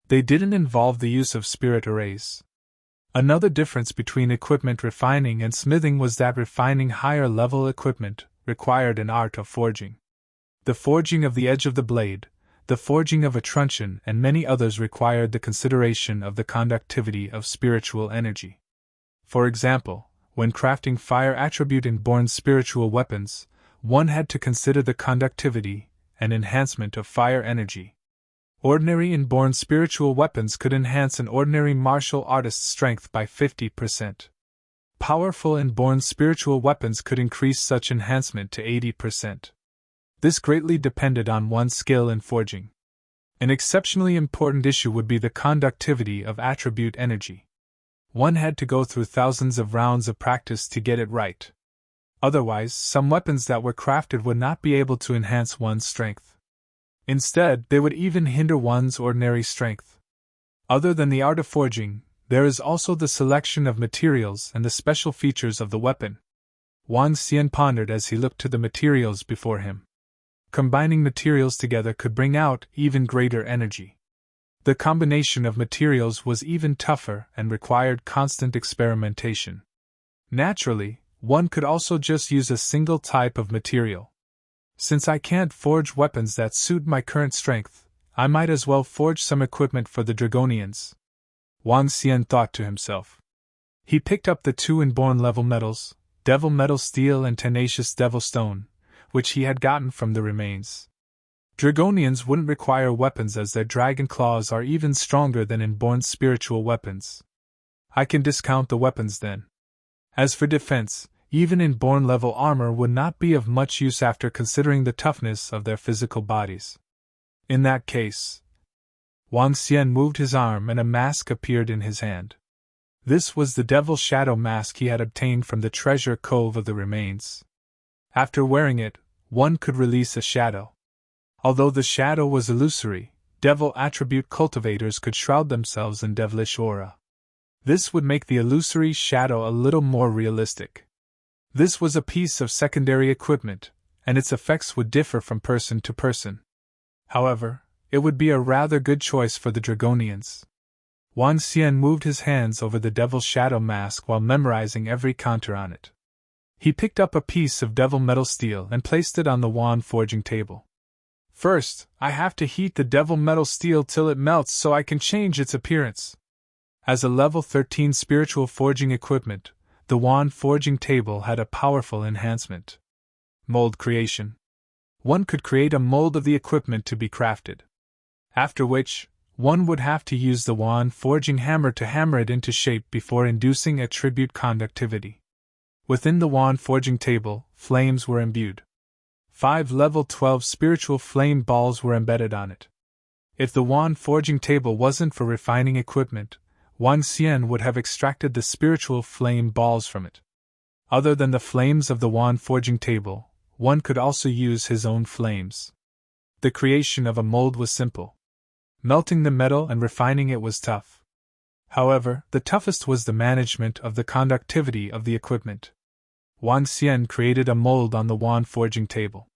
Speaker 1: They didn't involve the use of spirit arrays. Another difference between equipment refining and smithing was that refining higher level equipment required an art of forging. The forging of the edge of the blade, the forging of a truncheon, and many others required the consideration of the conductivity of spiritual energy. For example, when crafting fire attribute inborn spiritual weapons, one had to consider the conductivity and enhancement of fire energy. Ordinary inborn spiritual weapons could enhance an ordinary martial artist's strength by 50%. Powerful inborn spiritual weapons could increase such enhancement to 80%. This greatly depended on one's skill in forging. An exceptionally important issue would be the conductivity of attribute energy. One had to go through thousands of rounds of practice to get it right. Otherwise, some weapons that were crafted would not be able to enhance one's strength. Instead, they would even hinder one's ordinary strength. Other than the art of forging, there is also the selection of materials and the special features of the weapon. Wang Xian pondered as he looked to the materials before him. Combining materials together could bring out even greater energy. The combination of materials was even tougher and required constant experimentation. Naturally, one could also just use a single type of material. Since I can't forge weapons that suit my current strength, I might as well forge some equipment for the Dragonians. Wang Xian thought to himself. He picked up the two inborn level metals, Devil Metal Steel and Tenacious Devil Stone, which he had gotten from the remains. Dragonians wouldn't require weapons as their dragon claws are even stronger than inborn spiritual weapons. I can discount the weapons then. As for defense, even inborn level armor would not be of much use after considering the toughness of their physical bodies. In that case, Wang Xian moved his arm and a mask appeared in his hand. This was the Devil Shadow mask he had obtained from the treasure cove of the remains. After wearing it, one could release a shadow. Although the shadow was illusory, devil attribute cultivators could shroud themselves in devilish aura. This would make the illusory shadow a little more realistic. This was a piece of secondary equipment, and its effects would differ from person to person. However, it would be a rather good choice for the Dragonians. Wang Xian moved his hands over the Devil Shadow mask while memorizing every counter on it. He picked up a piece of Devil Metal Steel and placed it on the wand forging table. First, I have to heat the Devil Metal Steel till it melts so I can change its appearance. As a level 13 spiritual forging equipment, the wand forging table had a powerful enhancement. Mold creation. One could create a mold of the equipment to be crafted. After which, one would have to use the wand forging hammer to hammer it into shape before inducing attribute conductivity. Within the wand forging table, flames were imbued. 5 level 12 spiritual flame balls were embedded on it. If the wand forging table wasn't for refining equipment, Wang Xian would have extracted the spiritual flame balls from it. Other than the flames of the wand forging table, one could also use his own flames. The creation of a mold was simple. Melting the metal and refining it was tough. However, the toughest was the management of the conductivity of the equipment. Wang Xian created a mold on the wand forging table.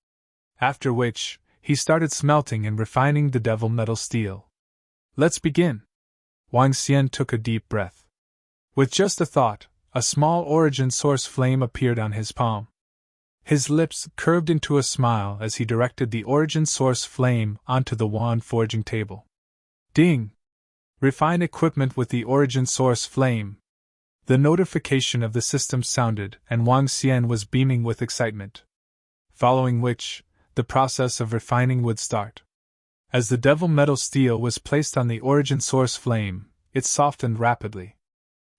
Speaker 1: After which, he started smelting and refining the Devil Metal Steel. Let's begin. Wang Xian took a deep breath. With just a thought, a small origin source flame appeared on his palm. His lips curved into a smile as he directed the origin source flame onto the wand forging table. Ding! Refine equipment with the origin source flame. The notification of the system sounded, and Wang Xian was beaming with excitement. Following which, the process of refining would start. As the devil metal steel was placed on the origin source flame, it softened rapidly.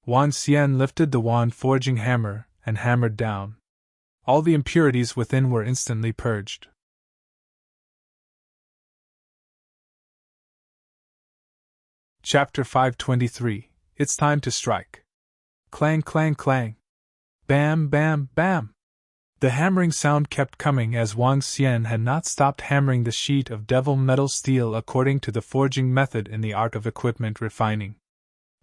Speaker 1: Wang Xian lifted the wand forging hammer and hammered down. All the impurities within were instantly purged. Chapter 523. It's time to strike. Clang, clang, clang. Bam, bam, bam. The hammering sound kept coming as Wang Xian had not stopped hammering the sheet of devil metal steel according to the forging method in the art of equipment refining.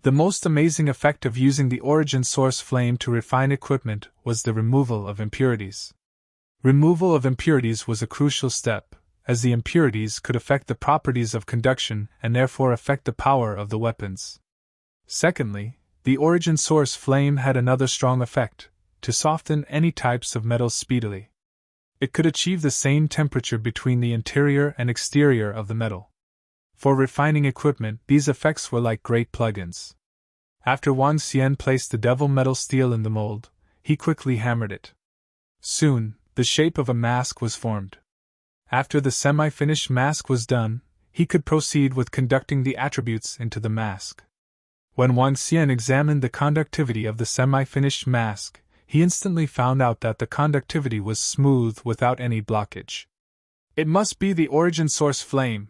Speaker 1: The most amazing effect of using the origin source flame to refine equipment was the removal of impurities. Removal of impurities was a crucial step, as the impurities could affect the properties of conduction and therefore affect the power of the weapons. Secondly, the origin source flame had another strong effect, to soften any types of metals speedily. It could achieve the same temperature between the interior and exterior of the metal. For refining equipment, these effects were like great plugins. After Wang Xian placed the devil metal steel in the mold, he quickly hammered it. Soon, the shape of a mask was formed. After the semi-finished mask was done, he could proceed with conducting the attributes into the mask. When Wang Xian examined the conductivity of the semi-finished mask, he instantly found out that the conductivity was smooth without any blockage. It must be the origin source flame.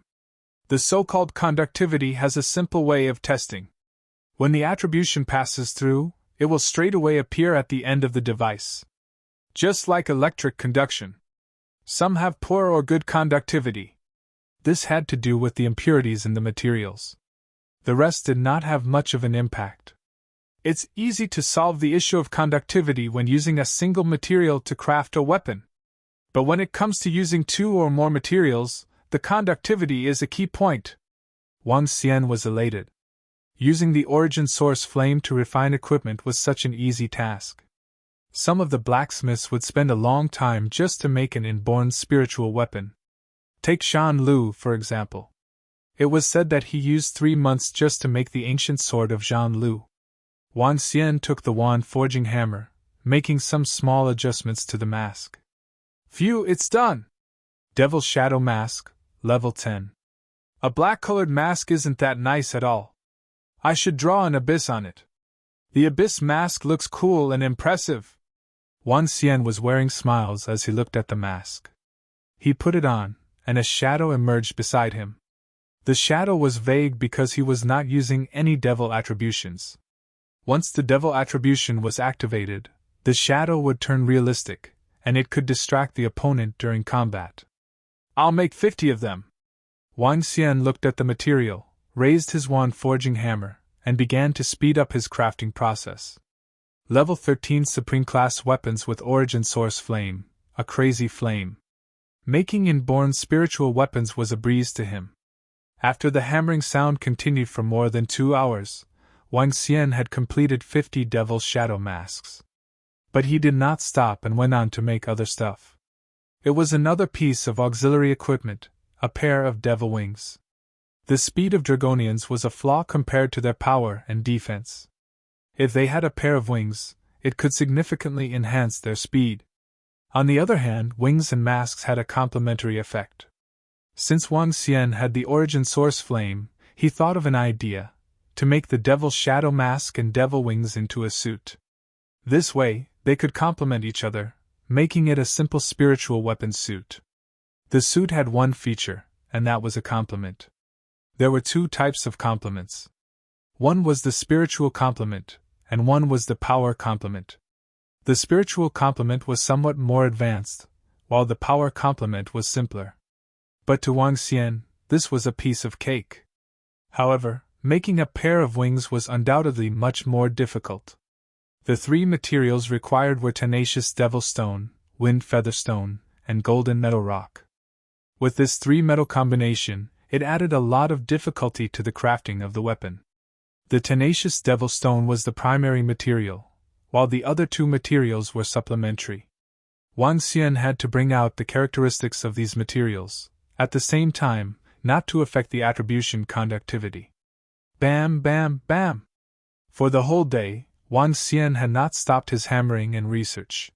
Speaker 1: The so-called conductivity has a simple way of testing. When the attribution passes through, it will straightaway appear at the end of the device. Just like electric conduction. Some have poor or good conductivity. This had to do with the impurities in the materials. The rest did not have much of an impact. It's easy to solve the issue of conductivity when using a single material to craft a weapon. But when it comes to using two or more materials, the conductivity is a key point. Wang Xian was elated. Using the origin source flame to refine equipment was such an easy task. Some of the blacksmiths would spend a long time just to make an inborn spiritual weapon. Take Shan Lu, for example. It was said that he used 3 months just to make the ancient sword of Shan Lu. Wang Xian took the wand forging hammer, making some small adjustments to the mask. Phew, it's done! Devil Shadow Mask, Level 10. A black-colored mask isn't that nice at all. I should draw an abyss on it. The abyss mask looks cool and impressive. Wang Xian was wearing smiles as he looked at the mask. He put it on, and a shadow emerged beside him. The shadow was vague because he was not using any devil attributions. Once the devil attribution was activated, the shadow would turn realistic, and it could distract the opponent during combat. I'll make 50 of them. Wang Xian looked at the material, raised his wand forging hammer, and began to speed up his crafting process. Level 13 Supreme Class Weapons with Origin Source Flame, a crazy flame. Making inborn spiritual weapons was a breeze to him. After the hammering sound continued for more than 2 hours, Wang Xian had completed 50 Devil Shadow Masks. But he did not stop and went on to make other stuff. It was another piece of auxiliary equipment, a pair of devil wings. The speed of Dragonians was a flaw compared to their power and defense. If they had a pair of wings, it could significantly enhance their speed. On the other hand, wings and masks had a complementary effect. Since Wang Xian had the origin source flame, he thought of an idea, to make the Devil Shadow Mask and Devil Wings into a suit. This way, they could complement each other, making it a simple spiritual weapon suit. The suit had one feature, and that was a complement. There were 2 types of complements. One was the spiritual complement, and one was the power complement. The spiritual complement was somewhat more advanced, while the power complement was simpler. But to Wang Xian, this was a piece of cake. However, making a pair of wings was undoubtedly much more difficult. The 3 materials required were tenacious devil stone, wind feather stone, and golden metal rock. With this 3-metal combination, it added a lot of difficulty to the crafting of the weapon. The tenacious devil stone was the primary material, while the other two materials were supplementary. Wang Xian had to bring out the characteristics of these materials, at the same time, not to affect the attribution conductivity. Bam, bam, bam! For the whole day, Wang Xian had not stopped his hammering and research.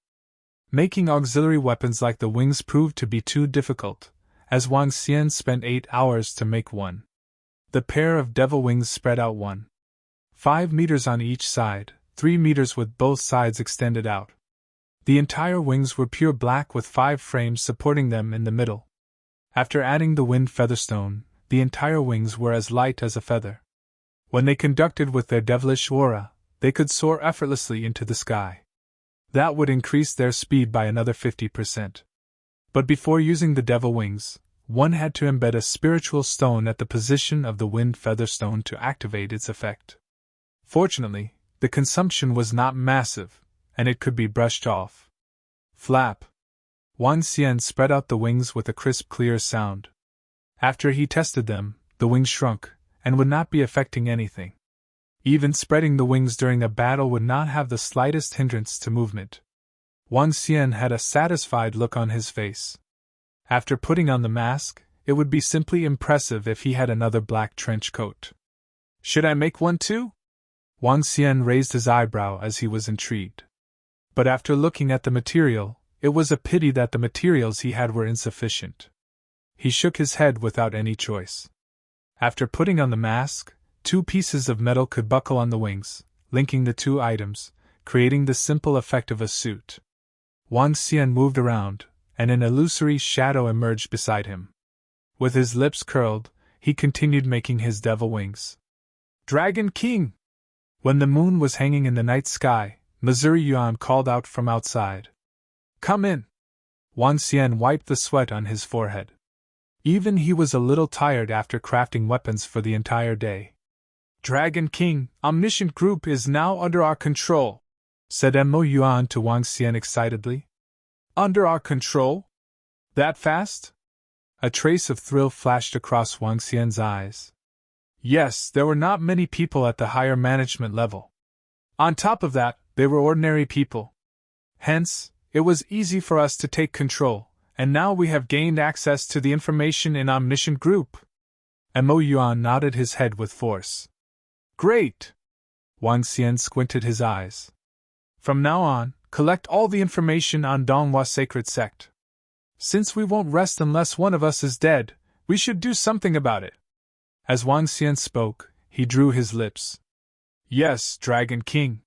Speaker 1: Making auxiliary weapons like the wings proved to be too difficult, as Wang Xian spent 8 hours to make one. The pair of devil wings spread out 1.5 meters on each side, 3 meters with both sides extended out. The entire wings were pure black with 5 frames supporting them in the middle. After adding the wind featherstone, the entire wings were as light as a feather. When they conducted with their devilish aura, they could soar effortlessly into the sky. That would increase their speed by another 50%. But before using the devil wings, one had to embed a spiritual stone at the position of the wind featherstone to activate its effect. Fortunately, the consumption was not massive, and it could be brushed off. Flap! Wang Xian spread out the wings with a crisp, clear sound. After he tested them, the wings shrunk, and would not be affecting anything. Even spreading the wings during a battle would not have the slightest hindrance to movement. Wang Xian had a satisfied look on his face. After putting on the mask, it would be simply impressive if he had another black trench coat. Should I make one too? Wang Xian raised his eyebrow as he was intrigued. But after looking at the material, it was a pity that the materials he had were insufficient. He shook his head without any choice. After putting on the mask, 2 pieces of metal could buckle on the wings, linking the 2 items, creating the simple effect of a suit. Wang Xian moved around, and an illusory shadow emerged beside him. With his lips curled, he continued making his devil wings. Dragon King! When the moon was hanging in the night sky, Missouri Yuan called out from outside. Come in! Wang Xian wiped the sweat on his forehead. Even he was a little tired after crafting weapons for the entire day. Dragon King, Omniscient Group is now under our control, said Mo Yuan to Wang Xian excitedly. Under our control? That fast? A trace of thrill flashed across Wang Xian's eyes. Yes, there were not many people at the higher management level. On top of that, they were ordinary people. Hence, it was easy for us to take control, and now we have gained access to the information in Omniscient Group. Mo Yuan nodded his head with force. Great! Wang Xian squinted his eyes. From now on, collect all the information on Donghua Sacred Sect. Since we won't rest unless one of us is dead, we should do something about it. As Wang Xian spoke, he drew his lips. Yes, Dragon King.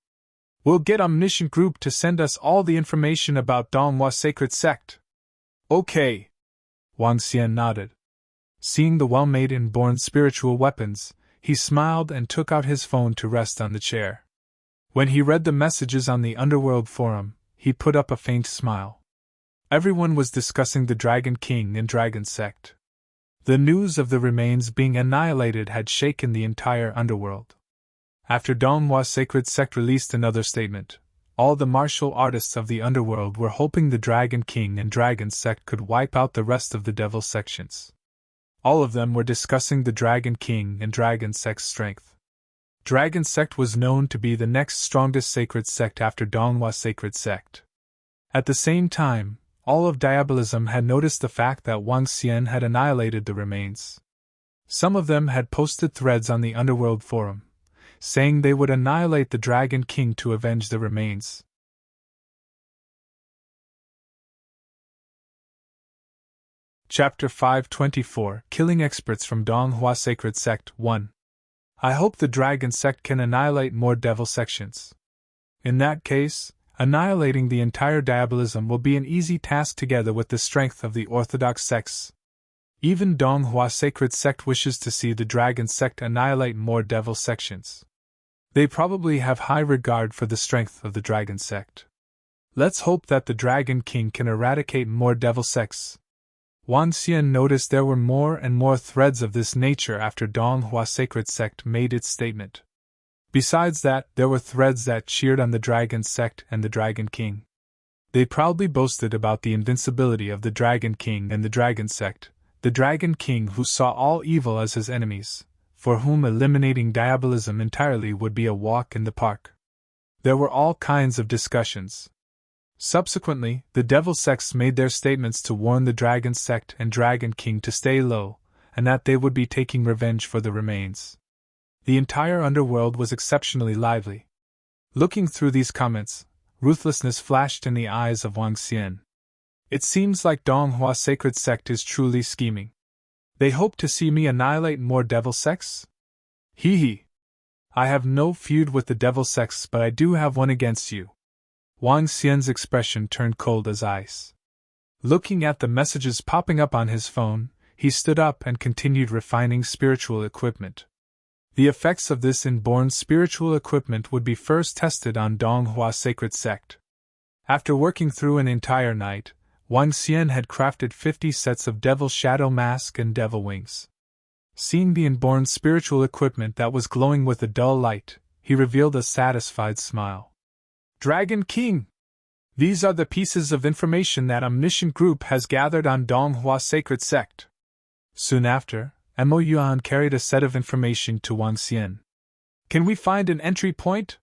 Speaker 1: We'll get Omniscient Group to send us all the information about Donghua Sacred Sect. Okay. Wang Xian nodded. Seeing the well-made and born spiritual weapons, he smiled and took out his phone to rest on the chair. When he read the messages on the Underworld forum, he put up a faint smile. Everyone was discussing the Dragon King and Dragon Sect. The news of the remains being annihilated had shaken the entire Underworld. After Donghua Sacred Sect released another statement, all the martial artists of the Underworld were hoping the Dragon King and Dragon Sect could wipe out the rest of the Devil sections. All of them were discussing the Dragon King and Dragon Sect's strength. Dragon Sect was known to be the next strongest sacred sect after Donghua Sacred Sect. At the same time, all of Diabolism had noticed the fact that Wang Xian had annihilated the remains. Some of them had posted threads on the Underworld forum, saying they would annihilate the Dragon King to avenge the remains. Chapter 524 Killing Experts from Donghua Sacred Sect 1. I hope the Dragon Sect can annihilate more devil sections. In that case, annihilating the entire Diabolism will be an easy task together with the strength of the orthodox sects. Even Donghua Sacred Sect wishes to see the Dragon Sect annihilate more devil sections. They probably have high regard for the strength of the Dragon Sect. Let's hope that the Dragon King can eradicate more devil sects. Wang Xian noticed there were more and more threads of this nature after Donghua Sacred Sect made its statement. Besides that, there were threads that cheered on the Dragon Sect and the Dragon King. They proudly boasted about the invincibility of the Dragon King and the Dragon Sect, the Dragon King who saw all evil as his enemies, for whom eliminating Diabolism entirely would be a walk in the park. There were all kinds of discussions. Subsequently, the Devil Sects made their statements to warn the Dragon Sect and Dragon King to stay low, and that they would be taking revenge for the remains. The entire underworld was exceptionally lively. Looking through these comments, ruthlessness flashed in the eyes of Wang Xian. It seems like Donghua Sacred Sect is truly scheming. They hope to see me annihilate more Devil Sects? Hee hee. I have no feud with the Devil Sects, but I do have one against you. Wang Xian's expression turned cold as ice. Looking at the messages popping up on his phone, he stood up and continued refining spiritual equipment. The effects of this inborn spiritual equipment would be first tested on Donghua Sacred Sect. After working through an entire night, Wang Xian had crafted 50 sets of Devil Shadow Mask and Devil Wings. Seeing the inborn spiritual equipment that was glowing with a dull light, he revealed a satisfied smile. Dragon King! These are the pieces of information that Omniscient Group has gathered on Donghua Sacred Sect. Soon after, Mo Yuan carried a set of information to Wang Xian. Can we find an entry point?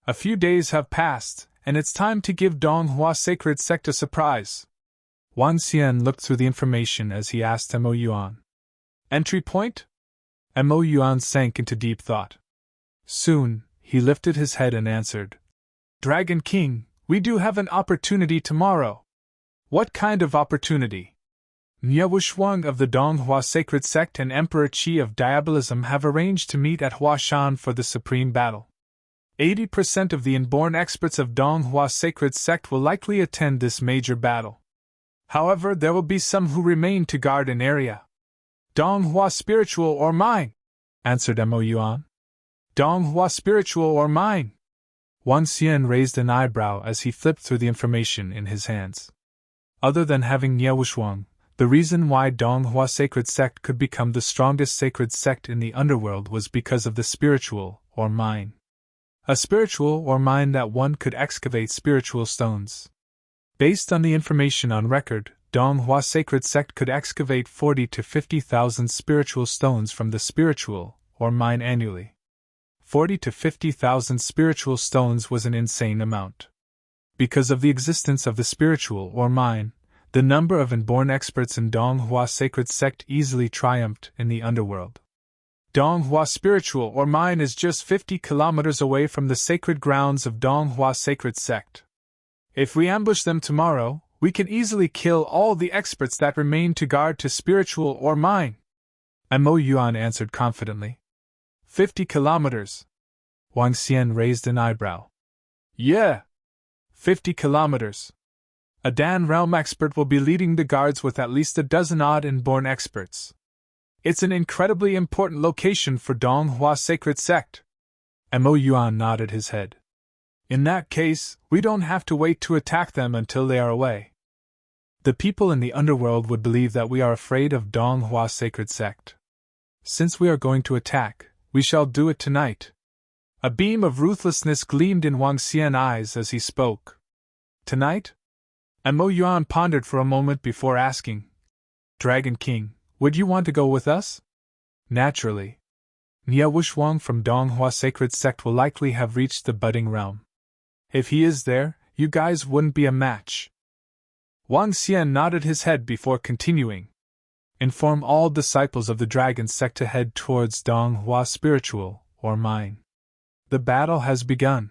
Speaker 1: A few days have passed, and it's time to give Donghua Sacred Sect a surprise. Wang Xian looked through the information as he asked Mo Yuan. Entry point? Mo Yuan sank into deep thought. Soon, he lifted his head and answered. Dragon King, we do have an opportunity tomorrow. What kind of opportunity? Wushwang of the Donghua Sacred Sect and Emperor Qi of Diabolism have arranged to meet at Huashan for the supreme battle. 80% of the inborn experts of Donghua Sacred Sect will likely attend this major battle. However, there will be some who remain to guard an area. Donghua Spiritual or mine? Answered Mo Yuan. Donghua Spiritual or mine? Wang Xian raised an eyebrow as he flipped through the information in his hands. Other than having Wushwang, the reason why Donghua Sacred Sect could become the strongest sacred sect in the underworld was because of the spiritual, or mine. A spiritual or mine that one could excavate spiritual stones. Based on the information on record, Donghua Sacred Sect could excavate 40 to 50,000 spiritual stones from the spiritual, or mine annually. 40 to 50,000 spiritual stones was an insane amount. Because of the existence of the spiritual, or mine, the number of inborn experts in Donghua Sacred Sect easily triumphed in the underworld. Donghua Spiritual or mine is just 50 kilometers away from the sacred grounds of Donghua Sacred Sect. If we ambush them tomorrow, we can easily kill all the experts that remain to guard to spiritual or mine. Mo Yuan answered confidently. 50 kilometers. Wang Xian raised an eyebrow. Yeah. 50 kilometers. A Dan Realm expert will be leading the guards with at least a dozen odd inborn experts. It's an incredibly important location for Donghua Sacred Sect. Mo Yuan nodded his head. In that case, we don't have to wait to attack them until they are away. The people in the underworld would believe that we are afraid of Donghua Sacred Sect. Since we are going to attack, we shall do it tonight. A beam of ruthlessness gleamed in Wang Xian's eyes as he spoke. Tonight? Mo Yuan pondered for a moment before asking, Dragon King, would you want to go with us? Naturally. Wushwang from Donghua Sacred Sect will likely have reached the budding realm. If he is there, you guys wouldn't be a match. Wang Xian nodded his head before continuing. Inform all disciples of the Dragon Sect to head towards Donghua Spiritual, or mine. The battle has begun.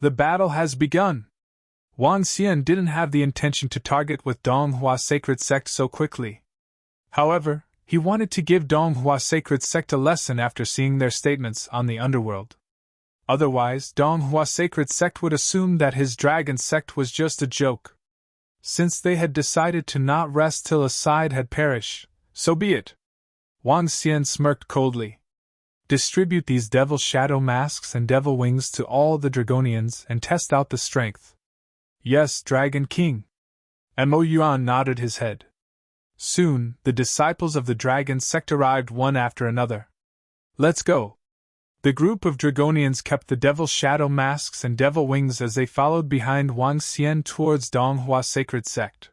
Speaker 1: The battle has begun! Wang Xian didn't have the intention to target with Donghua Sacred Sect so quickly. However, he wanted to give Donghua Sacred Sect a lesson after seeing their statements on the underworld. Otherwise, Donghua Sacred Sect would assume that his Dragon Sect was just a joke. Since they had decided to not rest till a side had perished, so be it. Wang Xian smirked coldly. Distribute these Devil Shadow Masks and Devil Wings to all the Dragonians and test out the strength. Yes, Dragon King. Mo Yuan nodded his head. Soon, the disciples of the Dragon Sect arrived one after another. Let's go. The group of Dragonians kept the Devil Shadow Masks and Devil Wings as they followed behind Wang Xian towards Donghua Sacred Sect.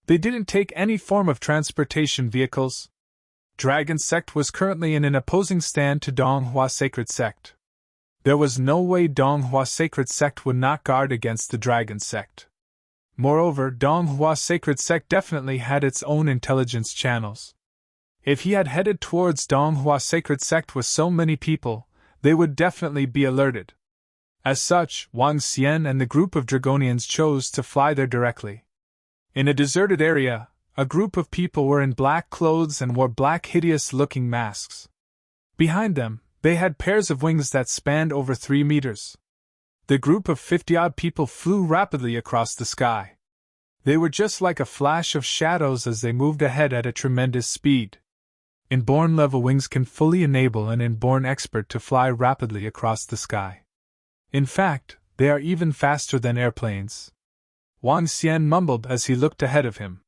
Speaker 1: They didn't take any form of transportation vehicles. Dragon Sect was currently in an opposing stand to Donghua Sacred Sect. There was no way Donghua Sacred Sect would not guard against the Dragon Sect. Moreover, Donghua Sacred Sect definitely had its own intelligence channels. If he had headed towards Donghua Sacred Sect with so many people, they would definitely be alerted. As such, Wang Xian and the group of Dragonians chose to fly there directly. In a deserted area, a group of people were in black clothes and wore black hideous-looking masks. Behind them, they had pairs of wings that spanned over 3 meters. The group of 50-odd people flew rapidly across the sky. They were just like a flash of shadows as they moved ahead at a tremendous speed. Inborn level wings can fully enable an inborn expert to fly rapidly across the sky. In fact, they are even faster than airplanes. Wang Xian mumbled as he looked ahead of him.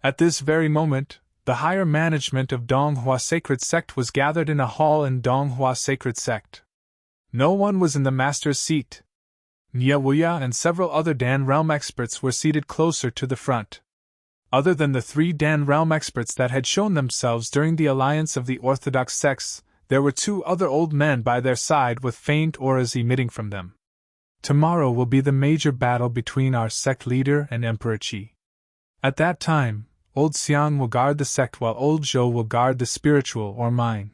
Speaker 1: At this very moment, the higher management of Donghua Sacred Sect was gathered in a hall in Donghua Sacred Sect. No one was in the master's seat. Nia Wuya and several other Dan Realm experts were seated closer to the front. Other than the 3 Dan Realm experts that had shown themselves during the alliance of the Orthodox sects, there were 2 other old men by their side with faint auras emitting from them. Tomorrow will be the major battle between our sect leader and Emperor Qi. At that time, Old Xiang will guard the sect while Old Zhou will guard the spiritual or mine.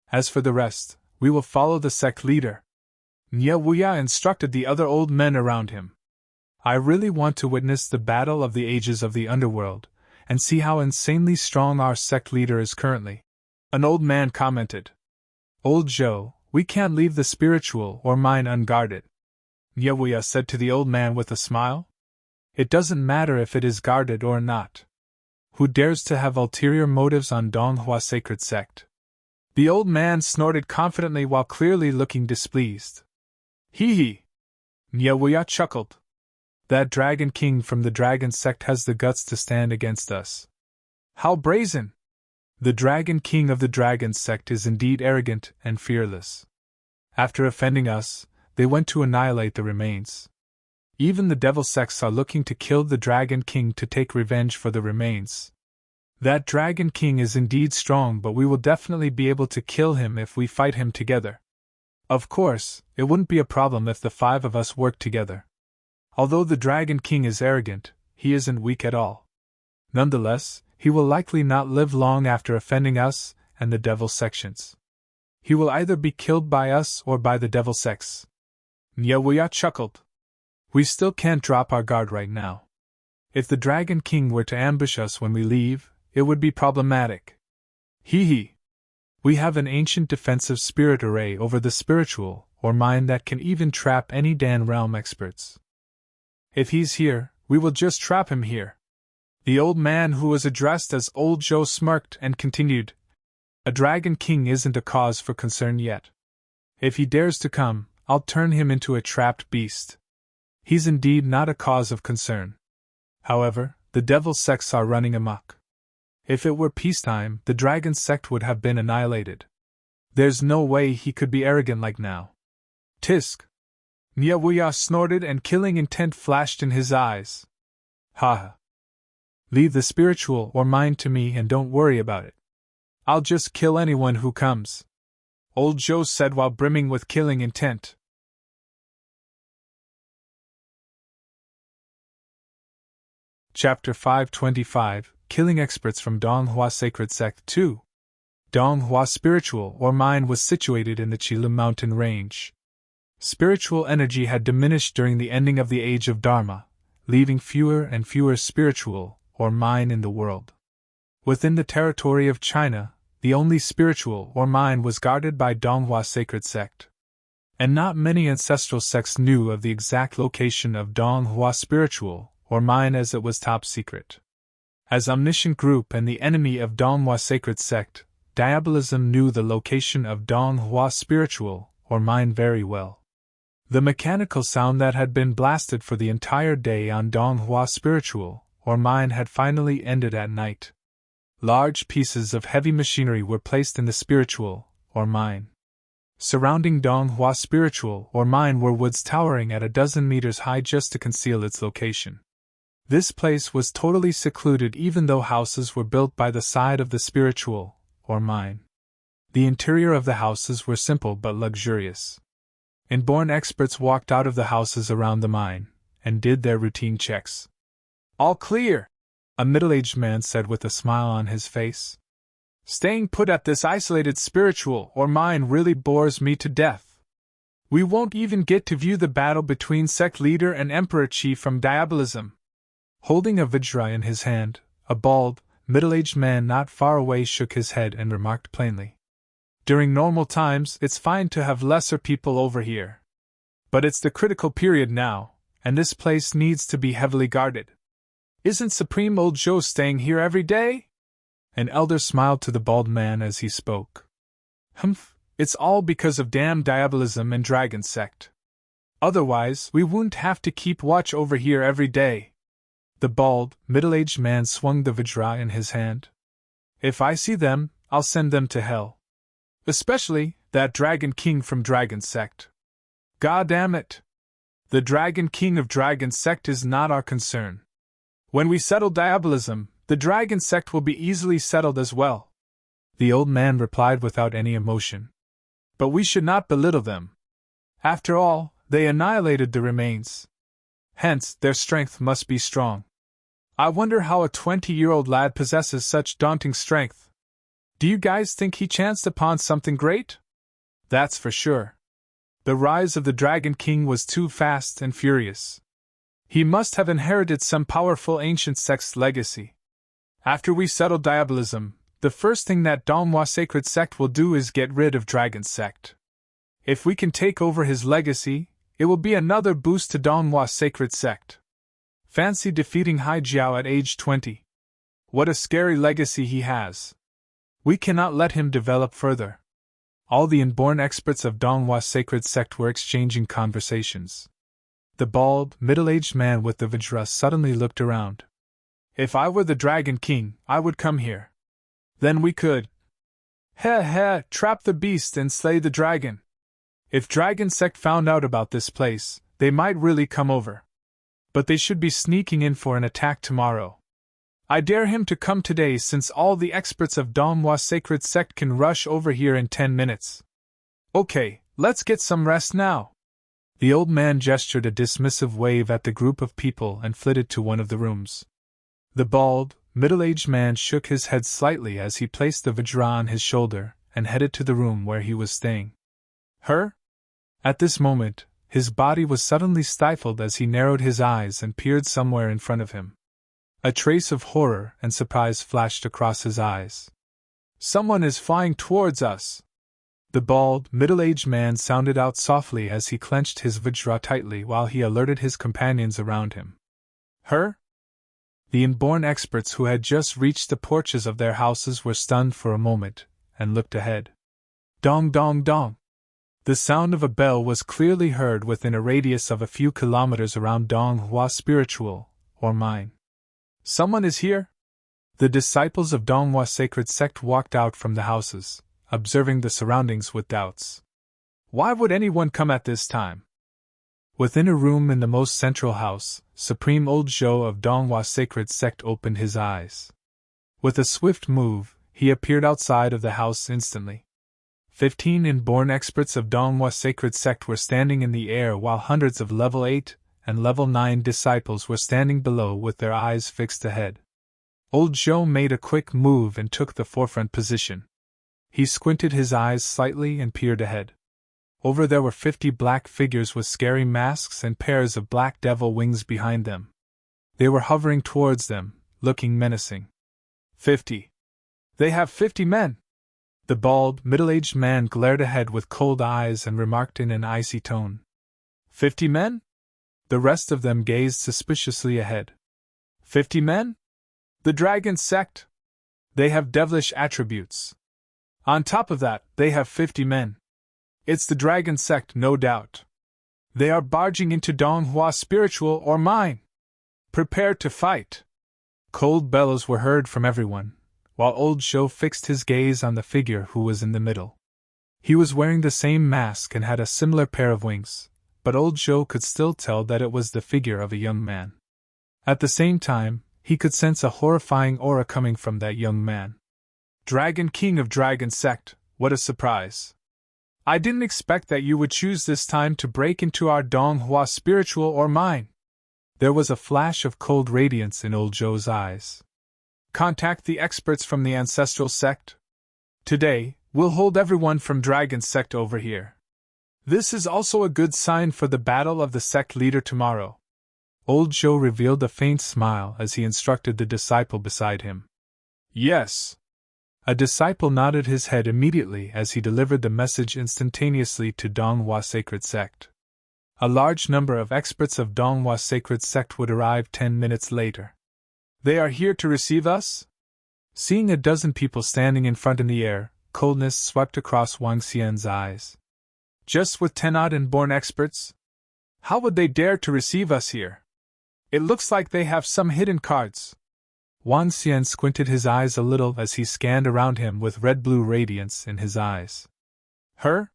Speaker 1: As for the rest, we will follow the sect leader. Nia Wuya instructed the other old men around him. I really want to witness the battle of the ages of the underworld, and see how insanely strong our sect leader is currently. An old man commented. Old Zhou, we can't leave the spiritual or mine unguarded. Nia Wuya said to the old man with a smile. It doesn't matter if it is guarded or not. Who dares to have ulterior motives on Donghua Sacred Sect? The old man snorted confidently while clearly looking displeased. Hee hee! Nia Wuya chuckled. That Dragon King from the Dragon Sect has the guts to stand against us. How brazen! The Dragon King of the Dragon Sect is indeed arrogant and fearless. After offending us, they went to annihilate the remains. Even the devil sects are looking to kill the Dragon King to take revenge for the remains. That Dragon King is indeed strong, but we will definitely be able to kill him if we fight him together. Of course, it wouldn't be a problem if the 5 of us worked together. Although the Dragon King is arrogant, he isn't weak at all. Nonetheless, he will likely not live long after offending us and the devil sections. He will either be killed by us or by the devil sects. Nia Wuya chuckled. We still can't drop our guard right now. If the Dragon King were to ambush us when we leave, it would be problematic. Hee hee. We have an ancient defensive spirit array over the spiritual or mine that can even trap any Dan Realm experts. If he's here, we will just trap him here. The old man who was addressed as Old Zhou smirked and continued. A Dragon King isn't a cause for concern yet. If he dares to come, I'll turn him into a trapped beast. He's indeed not a cause of concern. However, the devil sects are running amok. If it were peacetime, the Dragon Sect would have been annihilated. There's no way he could be arrogant like now. Tisk! Nia Wuya snorted and killing intent flashed in his eyes. Ha! Leave the spiritual or mine to me and don't worry about it. I'll just kill anyone who comes. Old Zhou said while brimming with killing intent. Chapter 525, Killing Experts from Donghua Sacred Sect 2. Donghua Spiritual or Mine was situated in the Qilin mountain range. Spiritual energy had diminished during the ending of the Age of Dharma, leaving fewer and fewer spiritual or mine in the world. Within the territory of China, the only spiritual or mine was guarded by Donghua Sacred Sect. And not many ancestral sects knew of the exact location of Donghua Spiritual or mine, as it was top secret. As omniscient group and the enemy of Donghua Sacred Sect, Diabolism knew the location of Donghua Spiritual or mine very well. The mechanical sound that had been blasted for the entire day on Donghua Spiritual or mine had finally ended at night. Large pieces of heavy machinery were placed in the spiritual or mine. Surrounding Donghua Spiritual or mine were woods towering at 12 meters high just to conceal its location. This place was totally secluded, even though houses were built by the side of the spiritual or mine. The interior of the houses were simple but luxurious. Inborn experts walked out of the houses around the mine and did their routine checks. All clear, a middle-aged man said with a smile on his face. Staying put at this isolated spiritual or mine really bores me to death. We won't even get to view the battle between Sect leader and Emperor Chief from Diabolism. Holding a Vajra in his hand, a bald, middle-aged man not far away shook his head and remarked plainly. During normal times, it's fine to have lesser people over here. But it's the critical period now, and this place needs to be heavily guarded. Isn't Supreme Old Joe staying here every day? An elder smiled to the bald man as he spoke. Humph, it's all because of damn Diabolism and Dragon Sect. Otherwise, we wouldn't have to keep watch over here every day. The bald, middle-aged man swung the Vajra in his hand. If I see them, I'll send them to hell. Especially that Dragon King from Dragon Sect. God damn it! The Dragon King of Dragon Sect is not our concern. When we settle Diabolism, the Dragon Sect will be easily settled as well. The old man replied without any emotion. But we should not belittle them. After all, they annihilated the remains. Hence, their strength must be strong. I wonder how a 20-year-old lad possesses such daunting strength. Do you guys think he chanced upon something great? That's for sure. The rise of the Dragon King was too fast and furious. He must have inherited some powerful ancient sect's legacy. After we settle Diabolism, the first thing that Donghua Sacred Sect will do is get rid of Dragon Sect. If we can take over his legacy, it will be another boost to Donghua Sacred Sect. Fancy defeating Hai Jiao at age 20. What a scary legacy he has. We cannot let him develop further. All the inborn experts of Donghua Sacred Sect were exchanging conversations. The bald, middle-aged man with the Vajra suddenly looked around. If I were the Dragon King, I would come here. Then we could trap the beast and slay the dragon. If Dragon Sect found out about this place, they might really come over. But they should be sneaking in for an attack tomorrow. I dare him to come today since all the experts of Donghua Sacred Sect can rush over here in 10 minutes. Okay, let's get some rest now. The old man gestured a dismissive wave at the group of people and flitted to one of the rooms. The bald, middle-aged man shook his head slightly as he placed the Vajra on his shoulder and headed to the room where he was staying. Her? At this moment, his body was suddenly stifled as he narrowed his eyes and peered somewhere in front of him. A trace of horror and surprise flashed across his eyes. Someone is flying towards us! The bald, middle-aged man sounded out softly as he clenched his Vajra tightly while he alerted his companions around him. Her? The inborn experts who had just reached the porches of their houses were stunned for a moment, and looked ahead. Dong dong dong! The sound of a bell was clearly heard within a radius of a few kilometers around Donghua Spiritual, or Mine. Someone is here? The disciples of Donghua Sacred Sect walked out from the houses, observing the surroundings with doubts. Why would anyone come at this time? Within a room in the most central house, Supreme Old Zhou of Donghua Sacred Sect opened his eyes. With a swift move, he appeared outside of the house instantly. 15 inborn experts of Donghua Sacred Sect were standing in the air while hundreds of level 8 and level 9 disciples were standing below with their eyes fixed ahead. Old Zhou made a quick move and took the forefront position. He squinted his eyes slightly and peered ahead. Over there were 50 black figures with scary masks and pairs of black devil wings behind them. They were hovering towards them, looking menacing. 50. They have 50 men! The bald, middle-aged man glared ahead with cold eyes and remarked in an icy tone. 50 men? The rest of them gazed suspiciously ahead. 50 men? The Dragon Sect? They have devilish attributes. On top of that, they have 50 men. It's the Dragon Sect, no doubt. They are barging into Donghua Spiritual or Mine. Prepare to fight. Cold bellows were heard from everyone, while Old Zhou fixed his gaze on the figure who was in the middle. He was wearing the same mask and had a similar pair of wings, but Old Zhou could still tell that it was the figure of a young man. At the same time, he could sense a horrifying aura coming from that young man. Dragon King of Dragon Sect, what a surprise! I didn't expect that you would choose this time to break into our Donghua spiritual or mine. There was a flash of cold radiance in old Zhou's eyes. Contact the experts from the ancestral sect. Today, we'll hold everyone from Dragon Sect over here. This is also a good sign for the battle of the sect leader tomorrow. Old Zhou revealed a faint smile as he instructed the disciple beside him. Yes. A disciple nodded his head immediately as he delivered the message instantaneously to Donghua Sacred Sect. A large number of experts of Donghua Sacred Sect would arrive 10 minutes later. They are here to receive us? Seeing a dozen people standing in front in the air, coldness swept across Wang Xian's eyes. Just with 10 odd inborn experts? How would they dare to receive us here? It looks like they have some hidden cards. Wang Xian squinted his eyes a little as he scanned around him with red-blue radiance in his eyes. Her?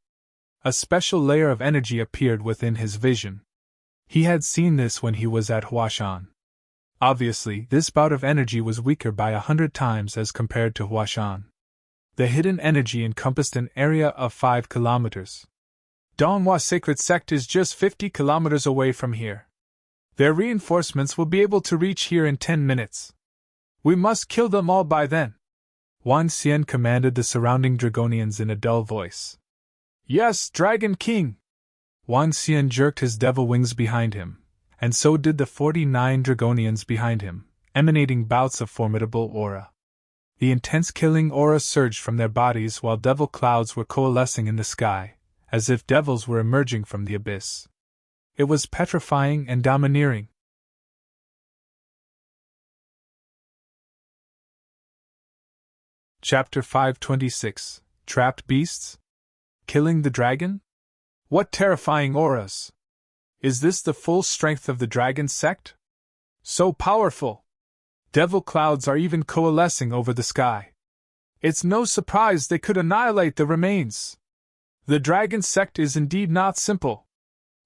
Speaker 1: A special layer of energy appeared within his vision. He had seen this when he was at Huashan. Obviously, this bout of energy was weaker by 100 times as compared to Huashan. The hidden energy encompassed an area of 5 kilometers. Donghua Sacred Sect is just 50 kilometers away from here. Their reinforcements will be able to reach here in 10 minutes. We must kill them all by then. Wang Xian commanded the surrounding Dragonians in a dull voice. Yes, Dragon King! Wang Xian jerked his devil wings behind him, and so did the 49 Dragonians behind him, emanating bouts of formidable aura. The intense killing aura surged from their bodies while devil clouds were coalescing in the sky, as if devils were emerging from the abyss. It was petrifying and domineering. Chapter 526 Trapped Beasts? Killing the Dragon? What terrifying auras! Is this the full strength of the Dragon Sect? So powerful! Devil clouds are even coalescing over the sky. It's no surprise they could annihilate the remains. The Dragon Sect is indeed not simple.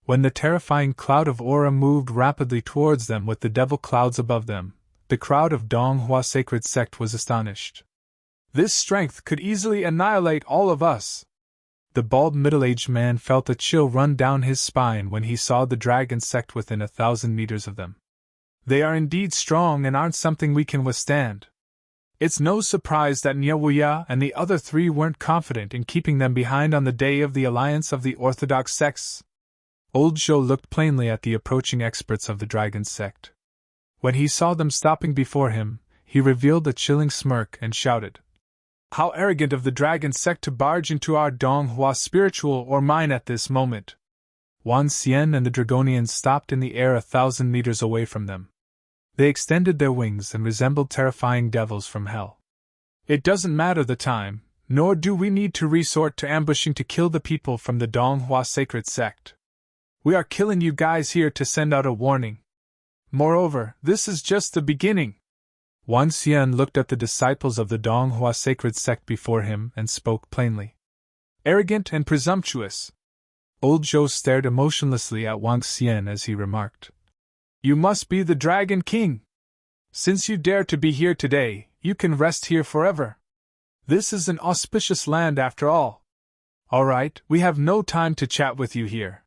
Speaker 1: When the terrifying cloud of aura moved rapidly towards them with the devil clouds above them, the crowd of Donghua Sacred Sect was astonished. This strength could easily annihilate all of us. The bald middle-aged man felt a chill run down his spine when he saw the Dragon Sect within 1,000 meters of them. They are indeed strong and aren't something we can withstand. It's no surprise that Niawuya and the other 3 weren't confident in keeping them behind on the day of the alliance of the Orthodox sects. Old Zhou looked plainly at the approaching experts of the Dragon Sect. When he saw them stopping before him, he revealed a chilling smirk and shouted, How arrogant of the Dragon Sect to barge into our Donghua spiritual or mine at this moment! Wang Xian and the Dragonians stopped in the air 1,000 meters away from them. They extended their wings and resembled terrifying devils from hell. It doesn't matter the time, nor do we need to resort to ambushing to kill the people from the Donghua Sacred Sect. We are killing you guys here to send out a warning. Moreover, this is just the beginning. Wang Xian looked at the disciples of the Donghua Sacred Sect before him and spoke plainly. Arrogant and presumptuous. Old Zhou stared emotionlessly at Wang Xian as he remarked, You must be the Dragon King. Since you dare to be here today, you can rest here forever. This is an auspicious land after all. All right, we have no time to chat with you here.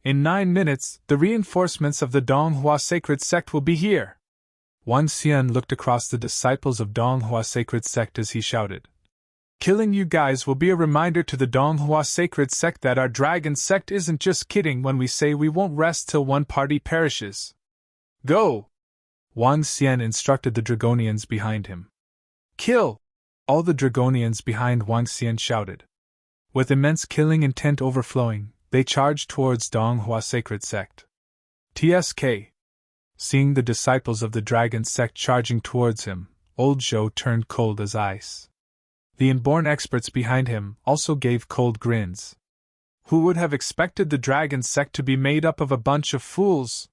Speaker 1: In 9 minutes, the reinforcements of the Donghua Sacred Sect will be here. Wang Xian looked across the disciples of Donghua Sacred Sect as he shouted, Killing you guys will be a reminder to the Donghua Sacred Sect that our Dragon Sect isn't just kidding when we say we won't rest till one party perishes. Go! Wang Xian instructed the Dragonians behind him. Kill! All the Dragonians behind Wang Xian shouted. With immense killing intent overflowing, they charged towards Donghua Sacred Sect. TSK. Seeing the disciples of the Dragon Sect charging towards him, Old Zhou turned cold as ice. The inborn experts behind him also gave cold grins. Who would have expected the Dragon Sect to be made up of a bunch of fools?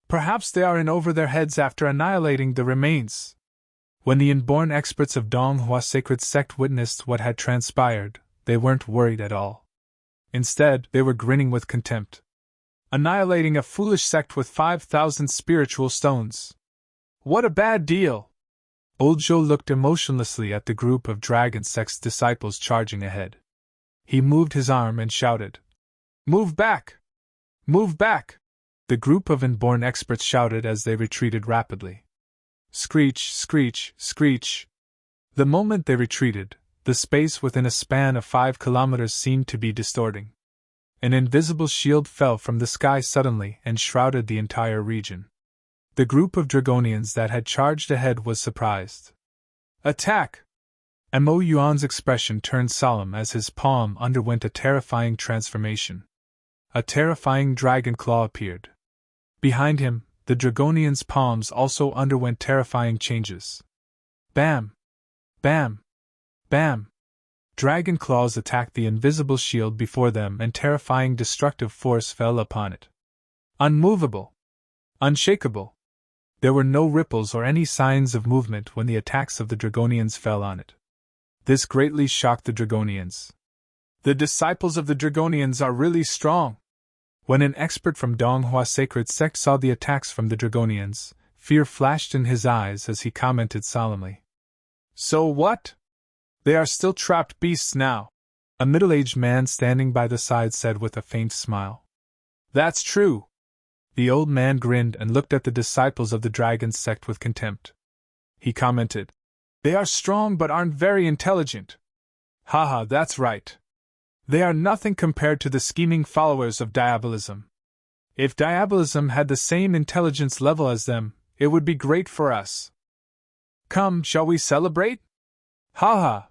Speaker 1: Perhaps they are in over their heads after annihilating the remains. When the inborn experts of Donghua Sacred Sect witnessed what had transpired, they weren't worried at all. Instead, they were grinning with contempt. Annihilating a foolish sect with 5,000 spiritual stones. What a bad deal! Old Zhou looked emotionlessly at the group of Dragon Sect's disciples charging ahead. He moved his arm and shouted, "Move back! Move back!" The group of inborn experts shouted as they retreated rapidly. Screech, screech, screech. The moment they retreated, the space within a span of 5 kilometers seemed to be distorting. An invisible shield fell from the sky suddenly and shrouded the entire region. The group of Dragonians that had charged ahead was surprised. "Attack!" Mo Yuan's expression turned solemn as his palm underwent a terrifying transformation. A terrifying dragon claw appeared. Behind him, the Dragonians' palms also underwent terrifying changes. Bam! Bam! Bam! Dragon claws attacked the invisible shield before them and terrifying destructive force fell upon it. Unmovable! Unshakable! There were no ripples or any signs of movement when the attacks of the Dragonians fell on it. This greatly shocked the Dragonians. The disciples of the Dragonians are really strong. When an expert from Donghua Sacred Sect saw the attacks from the Dragonians, fear flashed in his eyes as he commented solemnly. "So what? They are still trapped beasts now," a middle-aged man standing by the side said with a faint smile. "That's true." The old man grinned and looked at the disciples of the Dragon Sect with contempt. He commented, "They are strong but aren't very intelligent." Haha, that's right. They are nothing compared to the scheming followers of Diabolism. If Diabolism had the same intelligence level as them, it would be great for us. Come, shall we celebrate? Haha!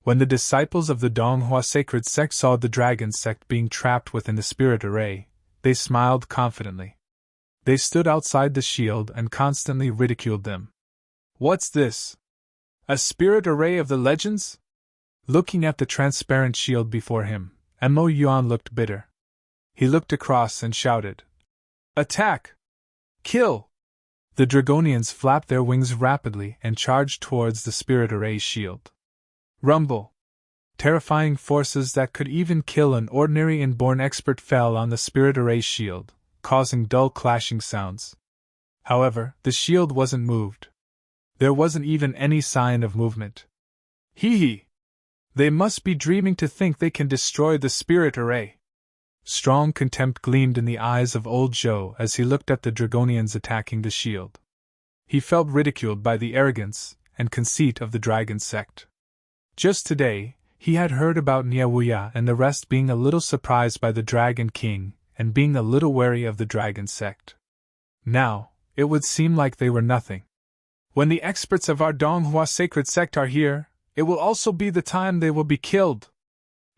Speaker 1: When the disciples of the Donghua Sacred Sect saw the Dragon Sect being trapped within the Spirit Array, they smiled confidently. They stood outside the shield and constantly ridiculed them. What's this? A Spirit Array of the Legends? Looking at the transparent shield before him, Mo Yuan looked bitter. He looked across and shouted, "Attack! Kill!" The Dragonians flapped their wings rapidly and charged towards the Spirit Array's shield. Rumble! Terrifying forces that could even kill an ordinary inborn expert fell on the Spirit Array's shield, causing dull clashing sounds. However, the shield wasn't moved. There wasn't even any sign of movement. Hee hee! They must be dreaming to think they can destroy the Spirit Array. Strong contempt gleamed in the eyes of old Zhou as he looked at the Dragonians attacking the shield. He felt ridiculed by the arrogance and conceit of the Dragon Sect. Just today, he had heard about Niawuya and the rest being a little surprised by the Dragon King and being a little wary of the Dragon Sect. Now, it would seem like they were nothing. When the experts of our Donghua Sacred Sect are here, it will also be the time they will be killed.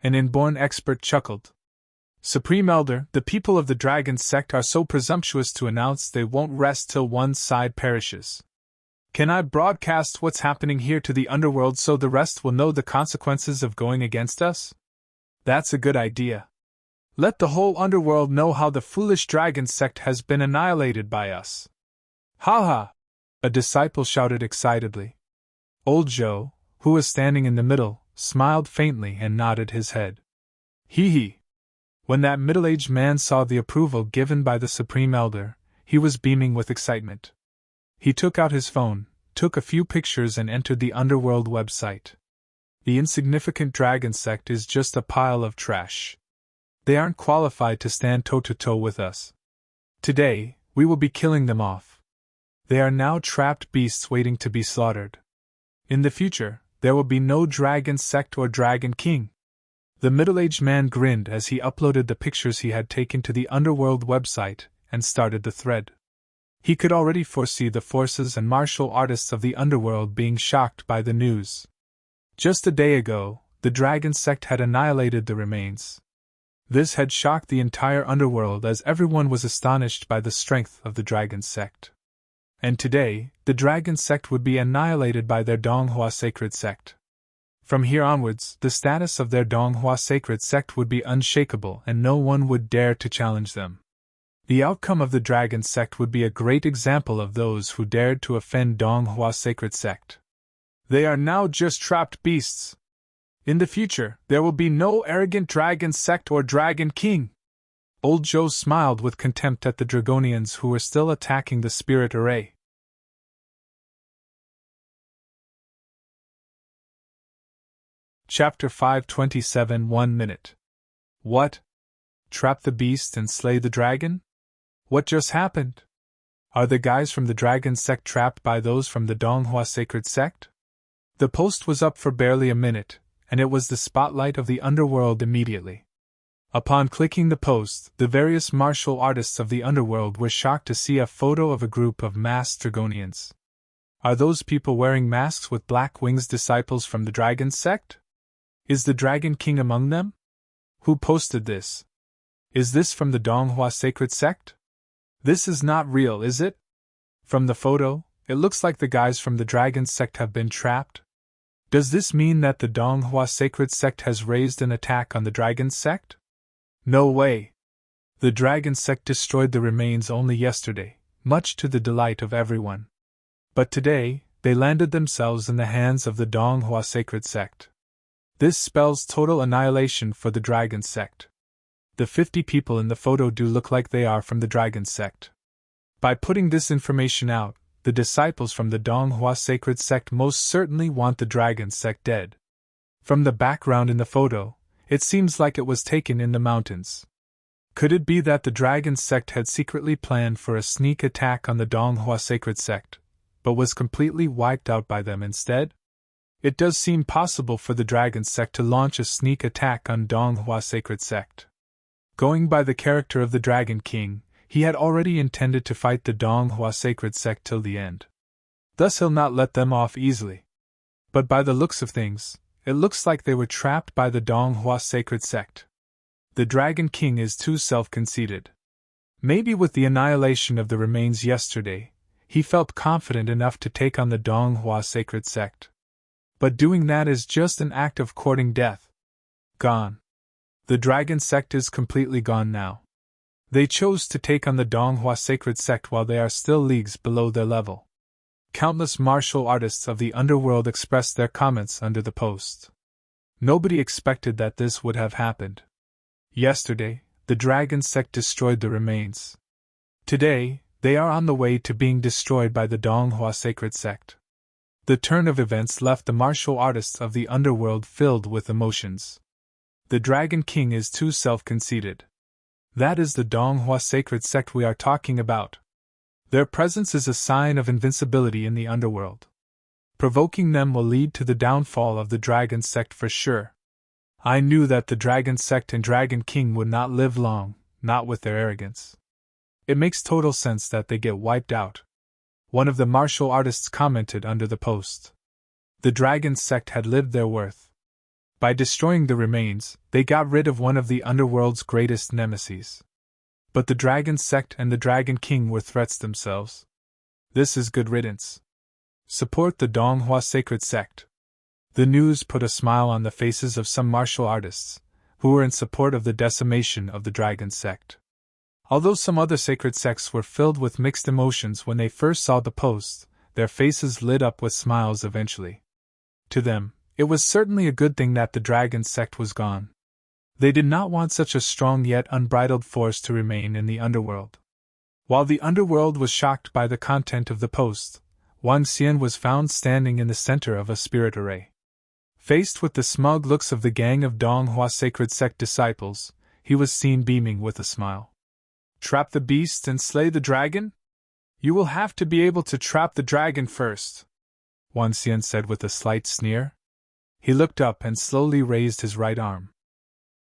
Speaker 1: An inborn expert chuckled. Supreme Elder, the people of the Dragon Sect are so presumptuous to announce they won't rest till one side perishes. Can I broadcast what's happening here to the underworld so the rest will know the consequences of going against us? That's a good idea. Let the whole underworld know how the foolish Dragon Sect has been annihilated by us. Ha ha! A disciple shouted excitedly. Old Zhou, who was standing in the middle, smiled faintly and nodded his head. Hee hee! When that middle-aged man saw the approval given by the Supreme Elder, he was beaming with excitement. He took out his phone, took a few pictures and entered the Underworld website. The insignificant Dragon Sect is just a pile of trash. They aren't qualified to stand toe-to-toe with us. Today, we will be killing them off. They are now trapped beasts waiting to be slaughtered. In the future, there will be no Dragon Sect or Dragon King. The middle-aged man grinned as he uploaded the pictures he had taken to the Underworld website and started the thread. He could already foresee the forces and martial artists of the Underworld being shocked by the news. Just a day ago, the Dragon Sect had annihilated the remains. This had shocked the entire Underworld as everyone was astonished by the strength of the Dragon Sect. And today, the Dragon Sect would be annihilated by their Donghua Sacred Sect. From here onwards, the status of their Donghua Sacred Sect would be unshakable and no one would dare to challenge them. The outcome of the Dragon Sect would be a great example of those who dared to offend Donghua Sacred Sect. They are now just trapped beasts. In the future, there will be no arrogant Dragon Sect or Dragon King. Old Zhou smiled with contempt at the Dragonians who were still attacking the Spirit Array. Chapter 527 1 minute. What? Trap the beast and slay the dragon? What just happened? Are the guys from the dragon sect trapped by those from the Donghua sacred sect? The post was up for barely a minute, and it was the spotlight of the underworld immediately. Upon clicking the post, the various martial artists of the underworld were shocked to see a photo of a group of masked Dragonians. Are those people wearing masks with black wings disciples from the dragon sect? Is the Dragon King among them? Who posted this? Is this from the Donghua sacred sect? This is not real, is it? From the photo, it looks like the guys from the dragon sect have been trapped. Does this mean that the Donghua sacred sect has raised an attack on the dragon sect? No way. The dragon sect destroyed the remains only yesterday, much to the delight of everyone. But today, they landed themselves in the hands of the Donghua sacred sect. This spells total annihilation for the dragon sect. The 50 people in the photo do look like they are from the dragon sect. By putting this information out, the disciples from the Donghua sacred sect most certainly want the dragon sect dead. From the background in the photo, it seems like it was taken in the mountains. Could it be that the dragon sect had secretly planned for a sneak attack on the Donghua sacred sect, but was completely wiped out by them instead? It does seem possible for the dragon sect to launch a sneak attack on Donghua sacred sect. Going by the character of the Dragon King, he had already intended to fight the Donghua sacred sect till the end. Thus he'll not let them off easily. But by the looks of things, it looks like they were trapped by the Donghua sacred sect. The Dragon King is too self-conceited. Maybe with the annihilation of the remains yesterday, he felt confident enough to take on the Donghua sacred sect. But doing that is just an act of courting death. Gone. The dragon sect is completely gone now. They chose to take on the Donghua sacred sect while they are still leagues below their level. Countless martial artists of the underworld expressed their comments under the post. Nobody expected that this would have happened. Yesterday, the dragon sect destroyed the remains. Today, they are on the way to being destroyed by the Donghua sacred sect. The turn of events left the martial artists of the underworld filled with emotions. The Dragon King is too self-conceited. That is the Donghua sacred sect we are talking about. Their presence is a sign of invincibility in the underworld. Provoking them will lead to the downfall of the Dragon sect for sure. I knew that the Dragon sect and Dragon King would not live long, not with their arrogance. It makes total sense that they get wiped out. One of the martial artists commented under the post. The Dragon sect had lived their worth. By destroying the remains, they got rid of one of the underworld's greatest nemeses. But the Dragon sect and the Dragon King were threats themselves. This is good riddance. Support the Donghua sacred sect. The news put a smile on the faces of some martial artists, who were in support of the decimation of the Dragon sect. Although some other sacred sects were filled with mixed emotions when they first saw the post, their faces lit up with smiles eventually. To them, it was certainly a good thing that the Dragon sect was gone. They did not want such a strong yet unbridled force to remain in the underworld. While the underworld was shocked by the content of the post, Ossein was found standing in the center of a spirit array. Faced with the smug looks of the gang of Donghua sacred sect disciples, he was seen beaming with a smile. Trap the beast and slay the dragon? You will have to be able to trap the dragon first, Ossein said with a slight sneer. He looked up and slowly raised his right arm.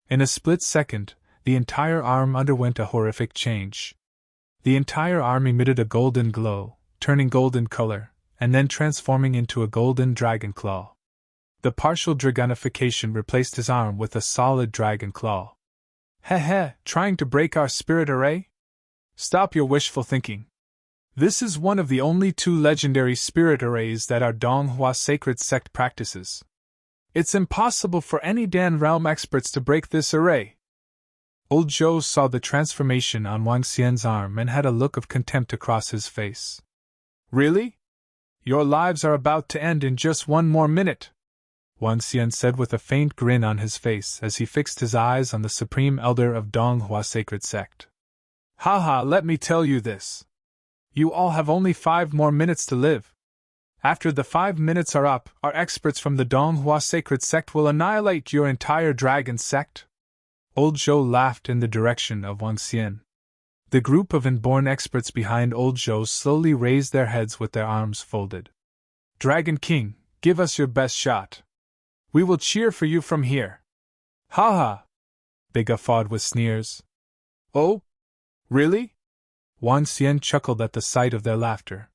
Speaker 1: In a split second, the entire arm underwent a horrific change. The entire arm emitted a golden glow, turning golden color, and then transforming into a golden dragon claw. The partial dragonification replaced his arm with a solid dragon claw. Heh, trying to break our spirit array? Stop your wishful thinking. This is one of the only 2 legendary spirit arrays that our Donghua sacred sect practices. It's impossible for any Dan realm experts to break this array. Old Joe saw the transformation on Ossein's arm and had a look of contempt across his face. Really? Your lives are about to end in just 1 more minute, Ossein said with a faint grin on his face as he fixed his eyes on the supreme elder of Donghua sacred sect. Haha, let me tell you this. You all have only 5 more minutes to live. After the 5 minutes are up, our experts from the Donghua Sacred Sect will annihilate your entire dragon sect. Old Zhou laughed in the direction of Wang Xian. The group of inborn experts behind Old Zhou slowly raised their heads with their arms folded. Dragon King, give us your best shot. We will cheer for you from here. Ha ha! They guffawed with sneers. Oh? Really? Wang Xian chuckled at the sight of their laughter.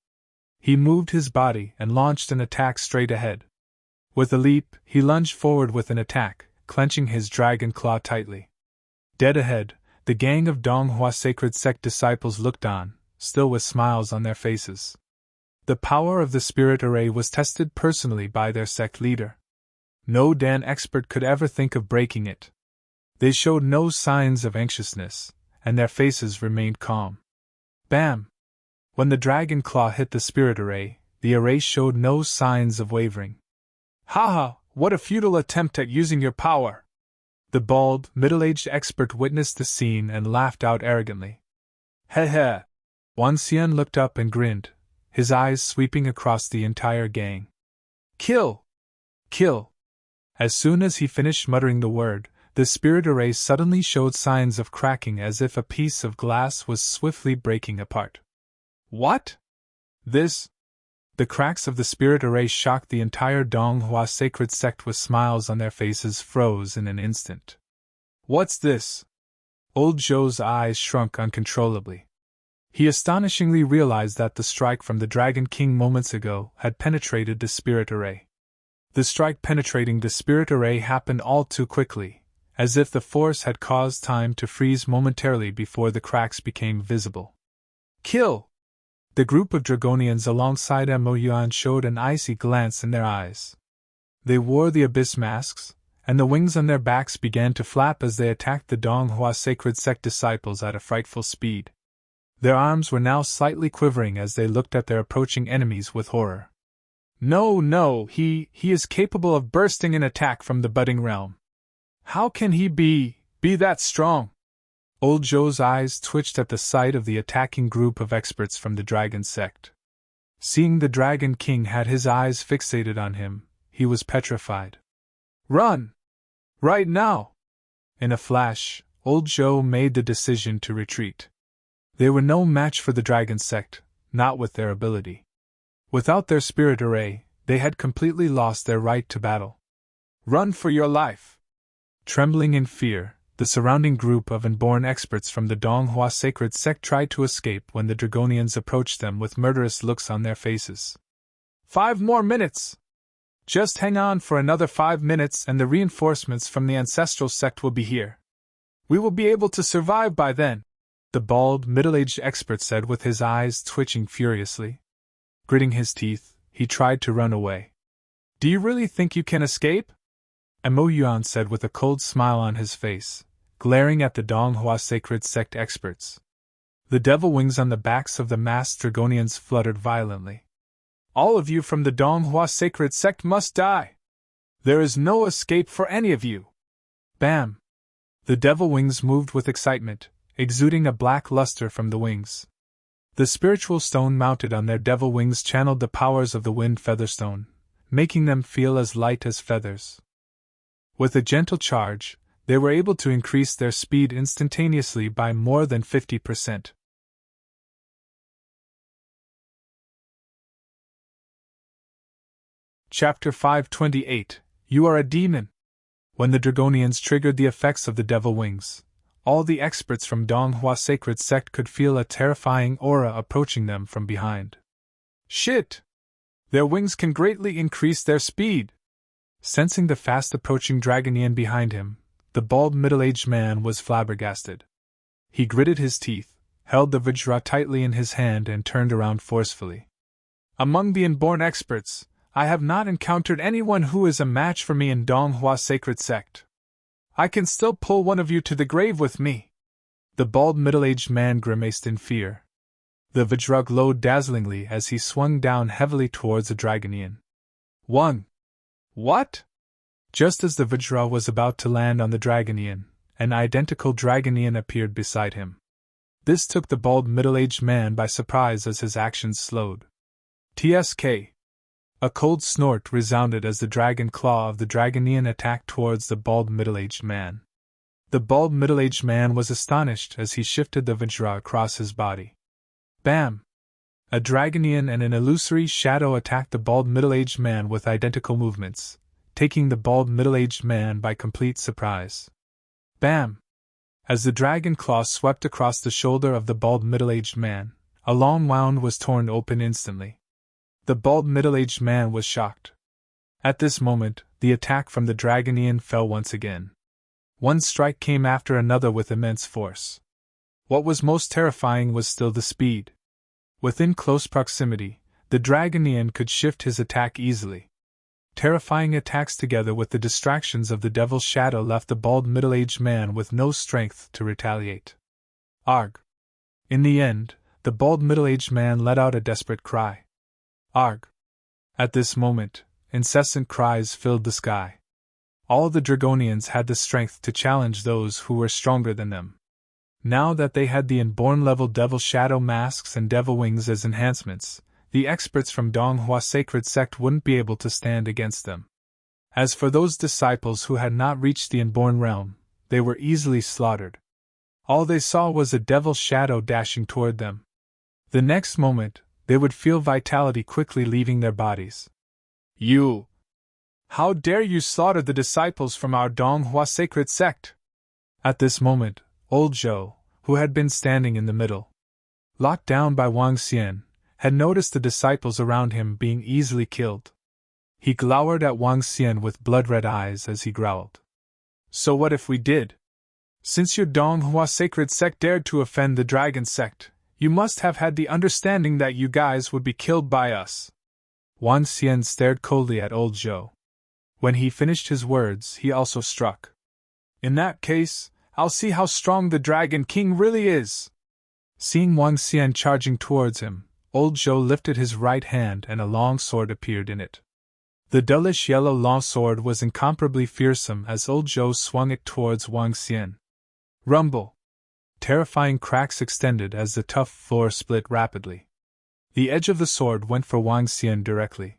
Speaker 1: He moved his body and launched an attack straight ahead. With a leap, he lunged forward with an attack, clenching his dragon claw tightly. Dead ahead, the gang of Donghua Sacred Sect disciples looked on, still with smiles on their faces. The power of the spirit array was tested personally by their sect leader. No Dan expert could ever think of breaking it. They showed no signs of anxiousness, and their faces remained calm. Bam! When the dragon claw hit the spirit array, the array showed no signs of wavering. Haha, what a futile attempt at using your power! The bald, middle-aged expert witnessed the scene and laughed out arrogantly. Heh heh! Wang Xian looked up and grinned, his eyes sweeping across the entire gang. Kill! Kill! As soon as he finished muttering the word, the spirit array suddenly showed signs of cracking as if a piece of glass was swiftly breaking apart. What? This? The cracks of the spirit array shocked the entire Donghua Sacred Sect with smiles on their faces froze in an instant. What's this? Old Zhou's eyes shrunk uncontrollably. He astonishingly realized that the strike from the Dragon King moments ago had penetrated the spirit array. The strike penetrating the spirit array happened all too quickly, as if the force had caused time to freeze momentarily before the cracks became visible. Kill! The group of Dragonians alongside Mo Yuan showed an icy glance in their eyes. They wore the abyss masks, and the wings on their backs began to flap as they attacked the Donghua Sacred Sect disciples at a frightful speed. Their arms were now slightly quivering as they looked at their approaching enemies with horror. No, he is capable of bursting an attack from the budding realm. How can he be that strong? Old Zhou's eyes twitched at the sight of the attacking group of experts from the Dragon Sect. Seeing the Dragon King had his eyes fixated on him, he was petrified. Run! Right now! In a flash, Old Zhou made the decision to retreat. They were no match for the Dragon Sect, not with their ability. Without their spirit array, they had completely lost their right to battle. Run for your life! Trembling in fear, the surrounding group of inborn experts from the Donghua Sacred Sect tried to escape when the Dragonians approached them with murderous looks on their faces. 5 more minutes! Just hang on for another 5 minutes and the reinforcements from the Ancestral Sect will be here. We will be able to survive by then, the bald, middle-aged expert said with his eyes twitching furiously. Gritting his teeth, he tried to run away. Do you really think you can escape? Mo Yuan said with a cold smile on his face, glaring at the Donghua Sacred Sect experts. The devil wings on the backs of the masked Dragonians fluttered violently. All of you from the Donghua Sacred Sect must die! There is no escape for any of you! Bam! The devil wings moved with excitement, exuding a black luster from the wings. The spiritual stone mounted on their devil wings channeled the powers of the wind featherstone, making them feel as light as feathers. With a gentle charge, they were able to increase their speed instantaneously by more than 50%. Chapter 528 You Are a Demon! When the Dragonians triggered the effects of the devil wings, all the experts from Donghua Sacred Sect could feel a terrifying aura approaching them from behind. Shit! Their wings can greatly increase their speed! Sensing the fast-approaching Dragonian behind him, the bald middle-aged man was flabbergasted. He gritted his teeth, held the Vajra tightly in his hand and turned around forcefully. Among the inborn experts, I have not encountered anyone who is a match for me in Donghua Sacred Sect. I can still pull one of you to the grave with me. The bald middle-aged man grimaced in fear. The Vajra glowed dazzlingly as he swung down heavily towards the Dragonian. One. What? Just as the Vajra was about to land on the Dragonian, an identical Dragonian appeared beside him. This took the bald middle-aged man by surprise as his actions slowed. TSK. A cold snort resounded as the dragon claw of the Dragonian attacked towards the bald middle-aged man. The bald middle-aged man was astonished as he shifted the Vajra across his body. Bam! A Dragonian and an illusory shadow attacked the bald middle-aged man with identical movements, taking the bald middle-aged man by complete surprise. Bam! As the dragon claw swept across the shoulder of the bald middle-aged man, a long wound was torn open instantly. The bald middle-aged man was shocked. At this moment, the attack from the Dragonian fell once again. One strike came after another with immense force. What was most terrifying was still the speed. Within close proximity, the Dragonian could shift his attack easily. Terrifying attacks together with the distractions of the Devil's Shadow left the bald middle-aged man with no strength to retaliate. Arg! In the end, the bald middle-aged man let out a desperate cry. Arg! At this moment, incessant cries filled the sky. All the Dragonians had the strength to challenge those who were stronger than them. Now that they had the inborn level Devil Shadow masks and Devil Wings as enhancements, the experts from Donghua Sacred Sect wouldn't be able to stand against them. As for those disciples who had not reached the inborn realm, they were easily slaughtered. All they saw was a Devil Shadow dashing toward them. The next moment, they would feel vitality quickly leaving their bodies. You! How dare you slaughter the disciples from our Donghua Sacred Sect? At this moment, old Zhou, who had been standing in the middle, locked down by Wang Xian, had noticed the disciples around him being easily killed. He glowered at Wang Xian with blood-red eyes as he growled. So what if we did? Since your Donghua Sacred Sect dared to offend the Dragon Sect, you must have had the understanding that you guys would be killed by us. Wang Xian stared coldly at old Zhou. When he finished his words, he also struck. In that case, I'll see how strong the Dragon King really is. Seeing Wang Xian charging towards him, old Zhou lifted his right hand and a long sword appeared in it. The dullish yellow long sword was incomparably fearsome as old Zhou swung it towards Wang Xian. Rumble! Terrifying cracks extended as the tough floor split rapidly. The edge of the sword went for Wang Xian directly.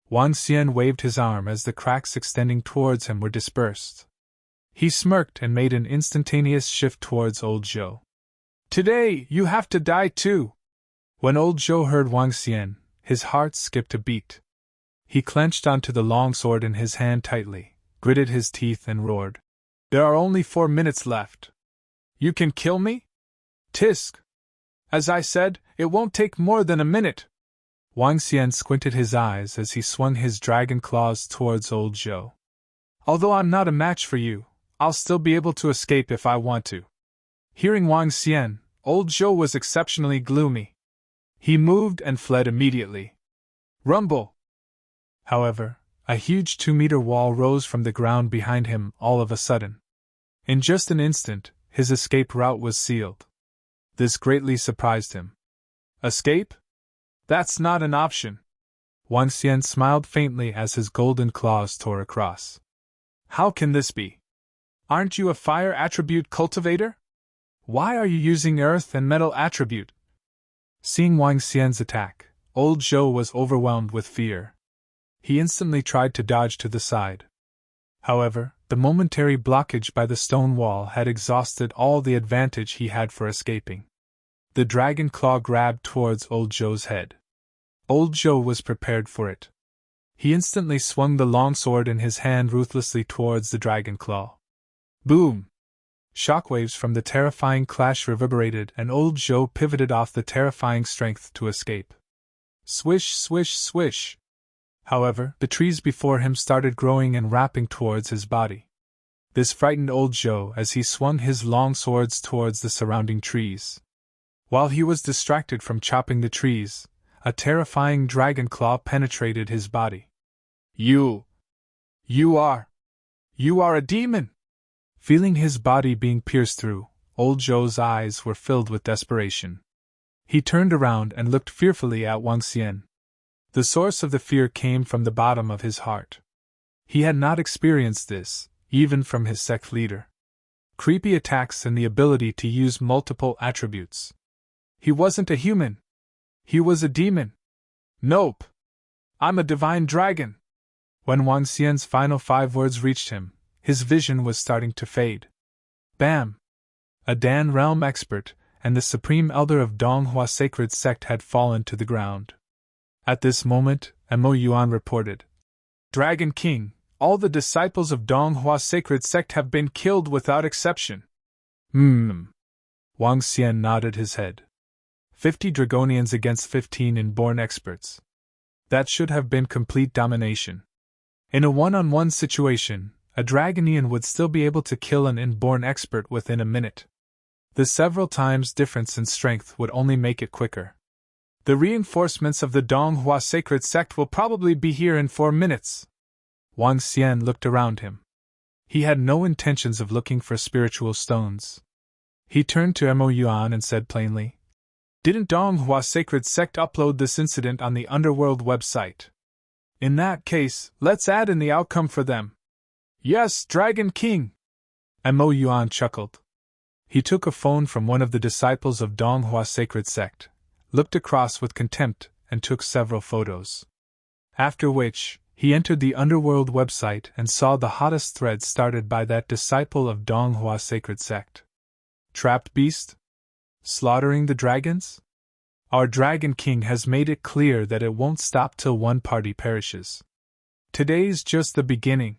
Speaker 1: Wang Xian waved his arm as the cracks extending towards him were dispersed. He smirked and made an instantaneous shift towards old Zhou. Today, you have to die too! When old Zhou heard Wang Xian, his heart skipped a beat. He clenched onto the long sword in his hand tightly, gritted his teeth and roared. There are only 4 minutes left. You can kill me? Tisk! As I said, it won't take more than a minute! Wang Xian squinted his eyes as he swung his dragon claws towards old Zhou. Although I'm not a match for you, I'll still be able to escape if I want to. Hearing Wang Xian, old Zhou was exceptionally gloomy. He moved and fled immediately. Rumble! However, a huge 2-meter wall rose from the ground behind him all of a sudden. In just an instant, his escape route was sealed. This greatly surprised him. Escape? That's not an option. Wang Xian smiled faintly as his golden claws tore across. How can this be? Aren't you a fire attribute cultivator? Why are you using earth and metal attribute? Seeing Wang Xian's attack, old Zhou was overwhelmed with fear. He instantly tried to dodge to the side. However, the momentary blockage by the stone wall had exhausted all the advantage he had for escaping. The dragon claw grabbed towards old Zhou's head. Old Zhou was prepared for it. He instantly swung the long sword in his hand ruthlessly towards the dragon claw. Boom! Shockwaves from the terrifying clash reverberated and old Zhou pivoted off the terrifying strength to escape. Swish, swish, swish! However, the trees before him started growing and wrapping towards his body. This frightened old Zhou as he swung his long swords towards the surrounding trees. While he was distracted from chopping the trees, a terrifying dragon claw penetrated his body. You are a demon! Feeling his body being pierced through, old Zhou's eyes were filled with desperation. He turned around and looked fearfully at Wang Xian. The source of the fear came from the bottom of his heart. He had not experienced this, even from his sect leader. Creepy attacks and the ability to use multiple attributes. He wasn't a human. He was a demon. Nope. I'm a divine dragon! When Wang Xian's final 5 words reached him, his vision was starting to fade. Bam! A Dan realm expert and the supreme elder of Donghua Sacred Sect had fallen to the ground. At this moment, Mo Yuan reported, Dragon King, all the disciples of Donghua Sacred Sect have been killed without exception. Wang Xian nodded his head. 50 Dragonians against 15 inborn experts. That should have been complete domination. In a one-on-one situation, a Dragonian would still be able to kill an inborn expert within a minute. The several times difference in strength would only make it quicker. The reinforcements of the Donghua Sacred Sect will probably be here in 4 minutes. Wang Xian looked around him. He had no intentions of looking for spiritual stones. He turned to Mo Yuan and said plainly, Didn't Donghua Sacred Sect upload this incident on the Underworld website? In that case, let's add in the outcome for them. Yes, Dragon King! Mo Yuan chuckled. He took a phone from one of the disciples of Donghua Sacred Sect, looked across with contempt, and took several photos. After which, he entered the Underworld website and saw the hottest thread started by that disciple of Donghua Sacred Sect. Trapped beast? Slaughtering the dragons? Our Dragon King has made it clear that it won't stop till one party perishes. Today's just the beginning.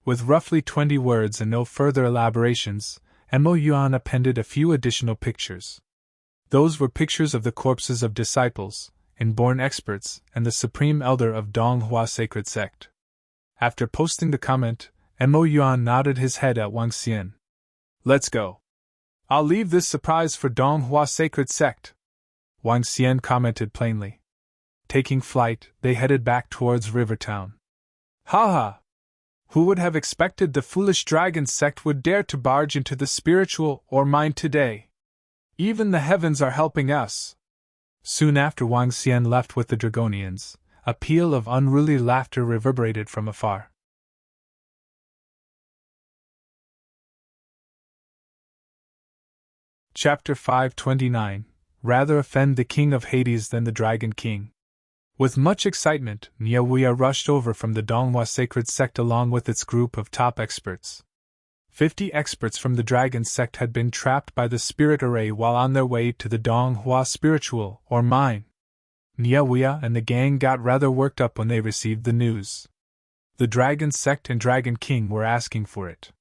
Speaker 1: With roughly 20 words and no further elaborations, Mo Yuan appended a few additional pictures. Those were pictures of the corpses of disciples, inborn experts, and the Supreme Elder of Donghua Sacred Sect. After posting the comment, Mo Yuan nodded his head at Wang Xian. Let's go. I'll leave this surprise for Donghua Sacred Sect. Wang Xian commented plainly. Taking flight, they headed back towards Rivertown. Haha! Who would have expected the foolish dragon sect would dare to barge into the spiritual or mind today? Even the heavens are helping us. Soon after Wang Xian left with the Dragonians, a peal of unruly laughter reverberated from afar. Chapter 529. Rather offend the King of Hades than the Dragon King. With much excitement, Niawuya rushed over from the Donghua Sacred Sect along with its group of top experts. 50 experts from the Dragon Sect had been trapped by the Spirit Array while on their way to the Donghua Spiritual, or Mine. Niawuya and the gang got rather worked up when they received the news. The Dragon Sect and Dragon King were asking for it.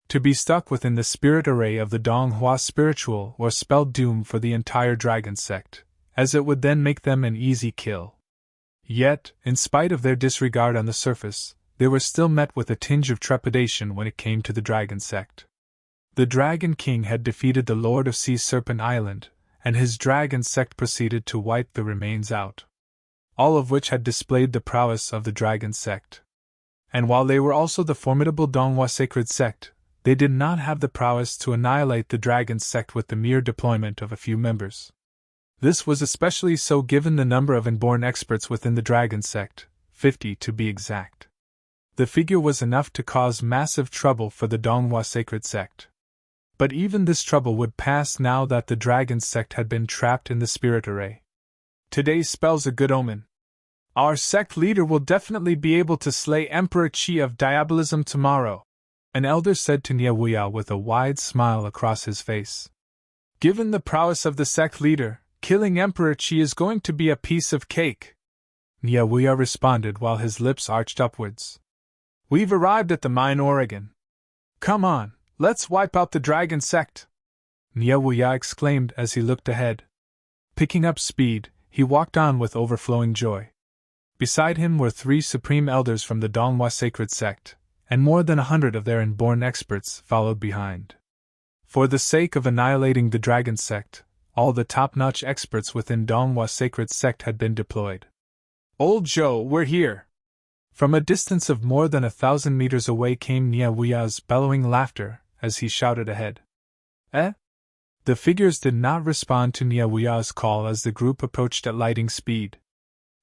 Speaker 1: To be stuck within the Spirit Array of the Donghua Spiritual or spelled doom for the entire Dragon Sect, as it would then make them an easy kill. Yet, in spite of their disregard on the surface, they were still met with a tinge of trepidation when it came to the Dragon Sect. The Dragon King had defeated the Lord of Sea Serpent Island, and his Dragon Sect proceeded to wipe the remains out. All of which had displayed the prowess of the Dragon Sect. And while they were also the formidable Donghua Sacred Sect, they did not have the prowess to annihilate the Dragon Sect with the mere deployment of a few members. This was especially so given the number of inborn experts within the Dragon Sect, 50 to be exact. The figure was enough to cause massive trouble for the Donghua Sacred Sect. But even this trouble would pass now that the Dragon Sect had been trapped in the Spirit Array. Today spells a good omen. Our sect leader will definitely be able to slay Emperor Qi of Diabolism tomorrow, an elder said to Niawuya with a wide smile across his face. Given the prowess of the sect leader, killing Emperor Qi is going to be a piece of cake. Niawuya responded while his lips arched upwards. We've arrived at the mine, Oregon. Come on, let's wipe out the Dragon Sect. Niawuya exclaimed as he looked ahead. Picking up speed, he walked on with overflowing joy. Beside him were 3 supreme elders from the Donghua Sacred Sect, and more than 100 of their inborn experts followed behind. For the sake of annihilating the Dragon Sect, all the top-notch experts within Donghua Sacred Sect had been deployed. Old Joe, we're here! From a distance of more than 1,000 meters away came Niawuya's bellowing laughter as he shouted ahead. Eh? The figures did not respond to Niawuya's call as the group approached at lightning speed.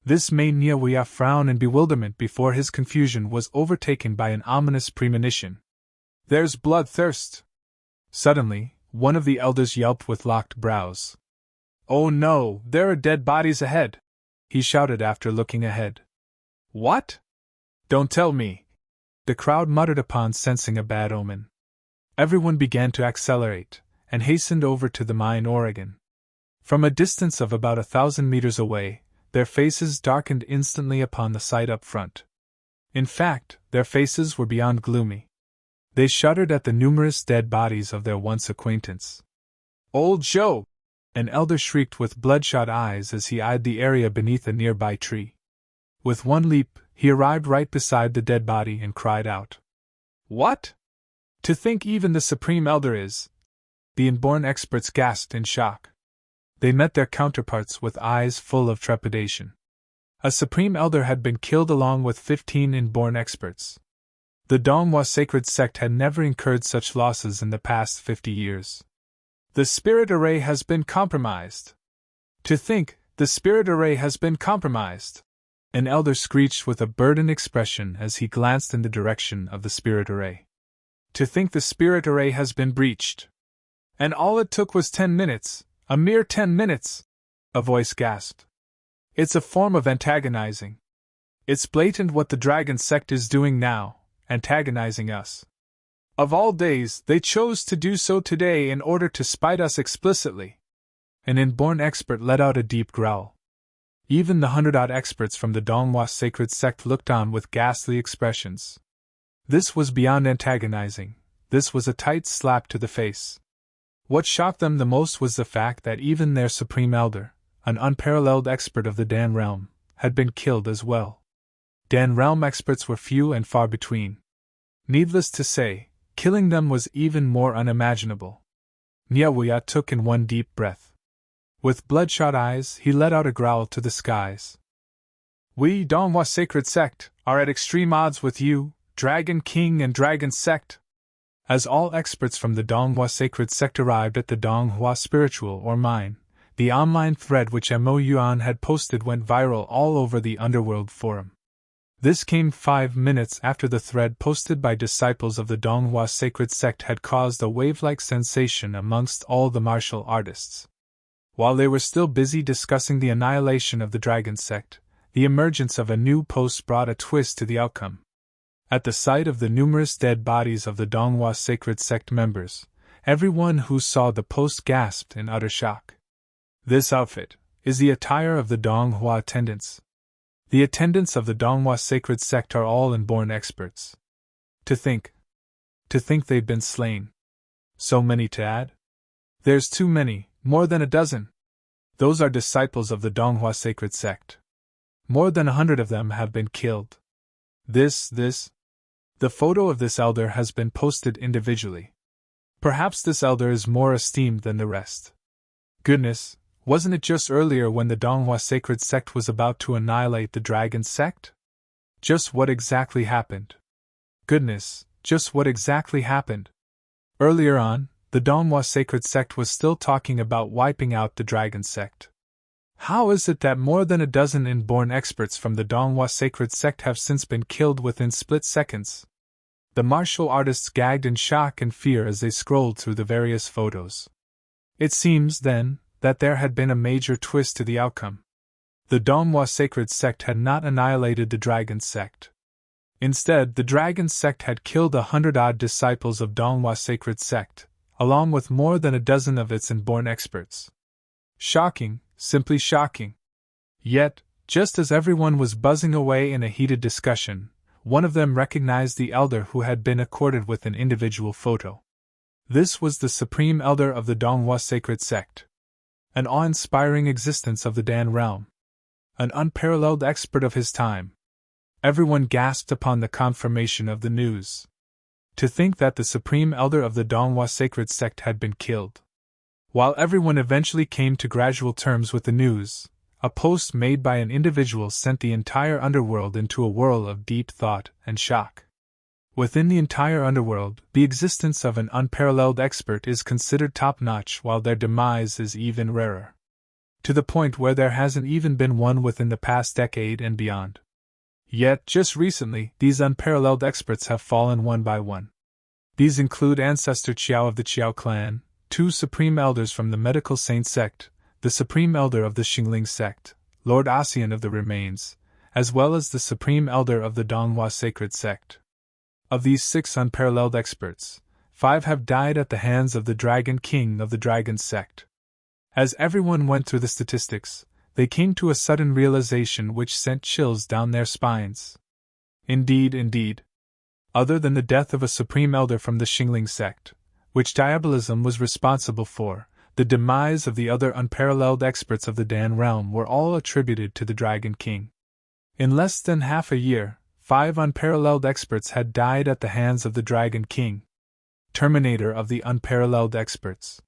Speaker 1: This made Niawuya frown in bewilderment before his confusion was overtaken by an ominous premonition. There's bloodthirst! Suddenly, one of the elders yelped with locked brows. Oh no, there are dead bodies ahead! He shouted after looking ahead. What? Don't tell me. The crowd muttered upon sensing a bad omen. Everyone began to accelerate, and hastened over to the mine Oregon. From a distance of about 1,000 meters away, their faces darkened instantly upon the sight up front. In fact, their faces were beyond gloomy. They shuddered at the numerous dead bodies of their once acquaintance. Old Joe! An elder shrieked with bloodshot eyes as he eyed the area beneath a nearby tree. With one leap, he arrived right beside the dead body and cried out. What? To think even the Supreme Elder is... The inborn experts gasped in shock. They met their counterparts with eyes full of trepidation. A Supreme Elder had been killed along with 15 inborn experts. The Donghua Sacred Sect had never incurred such losses in the past 50 years. The spirit array has been compromised. To think, the spirit array has been compromised. An elder screeched with a burdened expression as he glanced in the direction of the spirit array. To think the spirit array has been breached. And all it took was 10 minutes, a mere 10 minutes, a voice gasped. It's a form of antagonizing. It's blatant what the Dragon Sect is doing now, antagonizing us. Of all days, they chose to do so today in order to spite us explicitly. An inborn expert let out a deep growl. Even the 100-odd experts from the Donghua Sacred Sect looked on with ghastly expressions. This was beyond antagonizing. This was a tight slap to the face. What shocked them the most was the fact that even their Supreme Elder, an unparalleled expert of the Dan Realm, had been killed as well. Dan Realm experts were few and far between. Needless to say, killing them was even more unimaginable. Nyawuya took in one deep breath. With bloodshot eyes, he let out a growl to the skies. We, Donghua Sacred Sect, are at extreme odds with you, Dragon King and Dragon Sect. As all experts from the Donghua Sacred Sect arrived at the Donghua Spiritual or Mine, the online thread which Mo Yuan had posted went viral all over the Underworld forum. This came 5 minutes after the thread posted by disciples of the Donghua Sacred Sect had caused a wave-like sensation amongst all the martial artists. While they were still busy discussing the annihilation of the Dragon Sect, the emergence of a new post brought a twist to the outcome. At the sight of the numerous dead bodies of the Donghua Sacred Sect members, everyone who saw the post gasped in utter shock. This outfit is the attire of the Donghua attendants. The attendants of the Donghua Sacred Sect are all inborn experts. To think they've been slain. So many to add? There's too many, more than a dozen. Those are disciples of the Donghua Sacred Sect. More than 100 of them have been killed. The photo of this elder has been posted individually. Perhaps this elder is more esteemed than the rest. Goodness, wasn't it just earlier when the Donghua Sacred Sect was about to annihilate the Dragon Sect? Just what exactly happened? Goodness, just what exactly happened? Earlier on, the Donghua Sacred Sect was still talking about wiping out the Dragon Sect. How is it that more than a dozen inborn experts from the Donghua Sacred Sect have since been killed within split seconds? The martial artists gagged in shock and fear as they scrolled through the various photos. It seems, then, that there had been a major twist to the outcome. The Donghua Sacred Sect had not annihilated the Dragon Sect. Instead, the Dragon Sect had killed 100-odd disciples of Donghua Sacred Sect, along with more than a dozen of its inborn experts. Shocking, simply shocking. Yet, just as everyone was buzzing away in a heated discussion, one of them recognized the elder who had been accorded with an individual photo. This was the Supreme Elder of the Donghua Sacred Sect. An awe-inspiring existence of the Dan Realm. An unparalleled expert of his time. Everyone gasped upon the confirmation of the news. To think that the Supreme Elder of the Donghua Sacred Sect had been killed. While everyone eventually came to gradual terms with the news, a post made by an individual sent the entire underworld into a whirl of deep thought and shock. Within the entire underworld, the existence of an unparalleled expert is considered top-notch, while their demise is even rarer. To the point where there hasn't even been one within the past decade and beyond. Yet, just recently, these unparalleled experts have fallen one by one. These include Ancestor Qiao of the Qiao clan, 2 Supreme Elders from the Medical Saint Sect, the Supreme Elder of the Xingling Sect, Lord Ossein of the Remains, as well as the Supreme Elder of the Donghua Sacred Sect. Of these 6 unparalleled experts, 5 have died at the hands of the Dragon King of the Dragon Sect. As everyone went through the statistics, they came to a sudden realization which sent chills down their spines. Indeed. Other than the death of a Supreme Elder from the Xingling Sect, which Diabolism was responsible for, the demise of the other unparalleled experts of the Dan realm were all attributed to the Dragon King. In less than half a year, 5 unparalleled experts had died at the hands of the Dragon King, terminator of the unparalleled experts.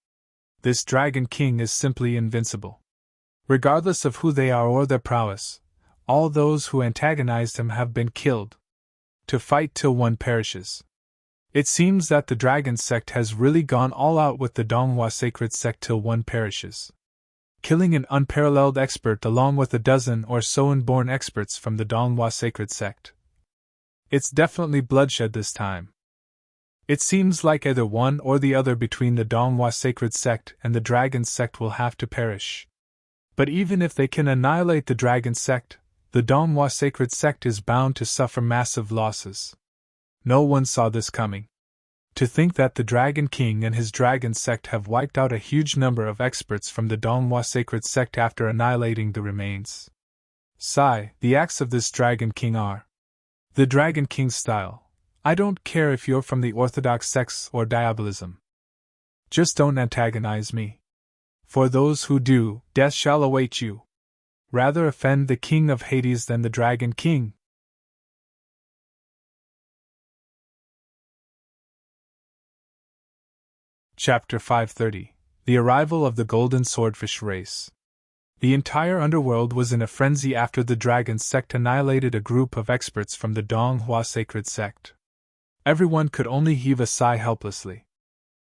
Speaker 1: This Dragon King is simply invincible. Regardless of who they are or their prowess, all those who antagonized him have been killed. To fight till one perishes. It seems that the Dragon Sect has really gone all out with the Donghua Sacred Sect till one perishes. Killing an unparalleled expert along with a dozen or so inborn experts from the Donghua Sacred Sect. It's definitely bloodshed this time. It seems like either one or the other between the Donghua Sacred Sect and the Dragon Sect will have to perish. But even if they can annihilate the Dragon Sect, the Donghua Sacred Sect is bound to suffer massive losses. No one saw this coming. To think that the Dragon King and his Dragon Sect have wiped out a huge number of experts from the Donghua Sacred Sect after annihilating the remains. Sigh, the acts of this Dragon King are the Dragon King style. I don't care if you're from the Orthodox sects or Diabolism. Just don't antagonize me. For those who do, death shall await you. Rather offend the King of Hades than the Dragon King. Chapter 530. The Arrival of the Golden Swordfish Race. The entire underworld was in a frenzy after the Dragon Sect annihilated a group of experts from the Donghua Sacred Sect. Everyone could only heave a sigh helplessly.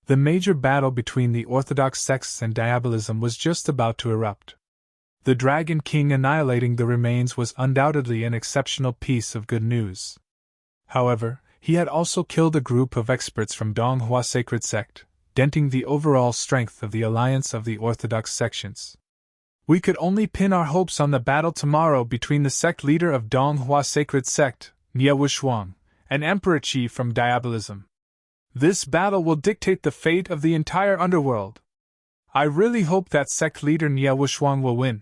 Speaker 1: The major battle between the Orthodox sects and Diabolism was just about to erupt. The Dragon King annihilating the remains was undoubtedly an exceptional piece of good news. However, he had also killed a group of experts from Donghua Sacred Sect, denting the overall strength of the alliance of the Orthodox sections. We could only pin our hopes on the battle tomorrow between the sect leader of Donghua Sacred Sect, Nie Wushuang, and Emperor Qi from Diabolism. This battle will dictate the fate of the entire underworld. I really hope that sect leader Nie Wushuang will win.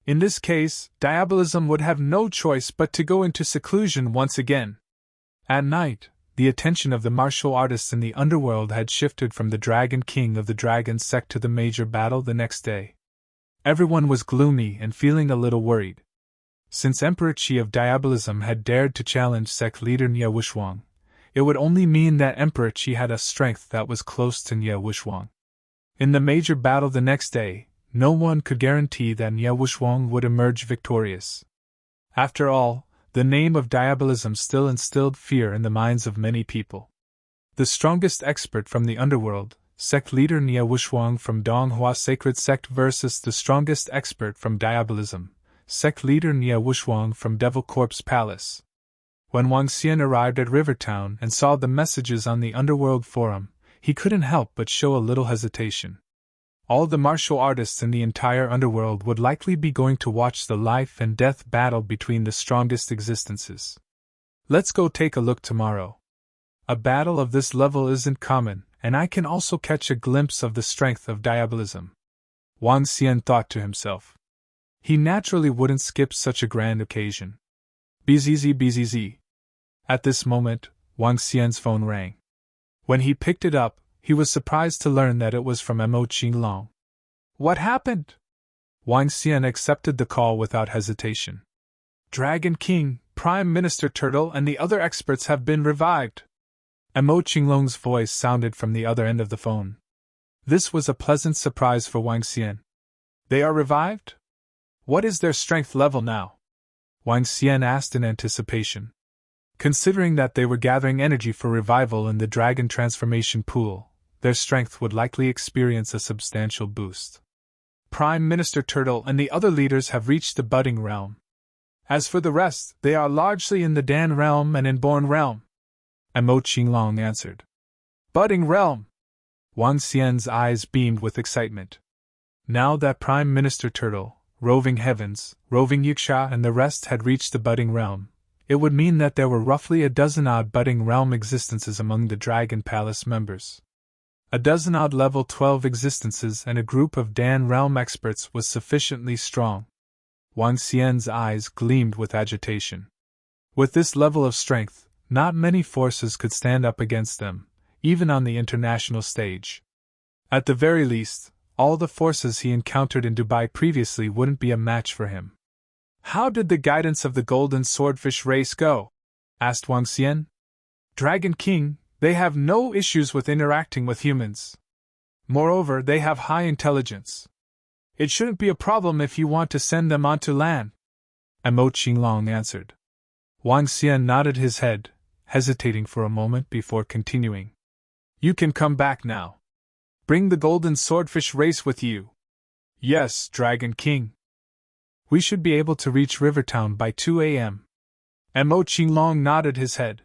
Speaker 1: In this case, Diabolism would have no choice but to go into seclusion once again. At night, the attention of the martial artists in the underworld had shifted from the Dragon King of the Dragon Sect to the major battle the next day. Everyone was gloomy and feeling a little worried. Since Emperor Qi of Diabolism had dared to challenge sect leader Nie Wushuang, it would only mean that Emperor Qi had a strength that was close to Nie Wushuang. In the major battle the next day, no one could guarantee that Nie Wushuang would emerge victorious. After all, the name of Diabolism still instilled fear in the minds of many people. The strongest expert from the underworld, sect leader Nie Wushuang from Donghua Sacred Sect versus the strongest expert from Diabolism, sect leader Nie Wushuang from Devil Corpse Palace. When Wang Xian arrived at Rivertown and saw the messages on the Underworld Forum, he couldn't help but show a little hesitation. All the martial artists in the entire underworld would likely be going to watch the life and death battle between the strongest existences. Let's go take a look tomorrow. A battle of this level isn't common, and I can also catch a glimpse of the strength of Diabolism. Wang Xian thought to himself. He naturally wouldn't skip such a grand occasion. Bzz. At this moment, Wang Xian's phone rang. When he picked it up, he was surprised to learn that it was from Mo Qinglong. What happened? Wang Xian accepted the call without hesitation. Dragon King, Prime Minister Turtle and the other experts have been revived. Mo Qinglong's voice sounded from the other end of the phone. This was a pleasant surprise for Wang Xian. They are revived? What is their strength level now? Wang Xian asked in anticipation. Considering that they were gathering energy for revival in the dragon transformation pool, their strength would likely experience a substantial boost. Prime Minister Turtle and the other leaders have reached the budding realm. As for the rest, they are largely in the Dan realm and Inborn realm. Mo Qinglong answered. Budding realm! Wang Xian's eyes beamed with excitement. Now that Prime Minister Turtle, Roving Heavens, Roving Yuksha, and the rest had reached the budding realm, it would mean that there were roughly a dozen odd budding realm existences among the Dragon Palace members. A dozen odd level 12 existences and a group of Dan realm experts was sufficiently strong. Wang Xian's eyes gleamed with agitation. With this level of strength, not many forces could stand up against them, even on the international stage. At the very least, all the forces he encountered in Dubai previously wouldn't be a match for him. How did the guidance of the Golden Swordfish race go? Asked Wang Xian. Dragon King, they have no issues with interacting with humans. Moreover, they have high intelligence. It shouldn't be a problem if you want to send them onto land, Amo Qinglong answered. Wang Xian nodded his head, hesitating for a moment before continuing. You can come back now. Bring the Golden Swordfish race with you. Yes, Dragon King. We should be able to reach Rivertown by 2 a.m. Amo Qinglong nodded his head.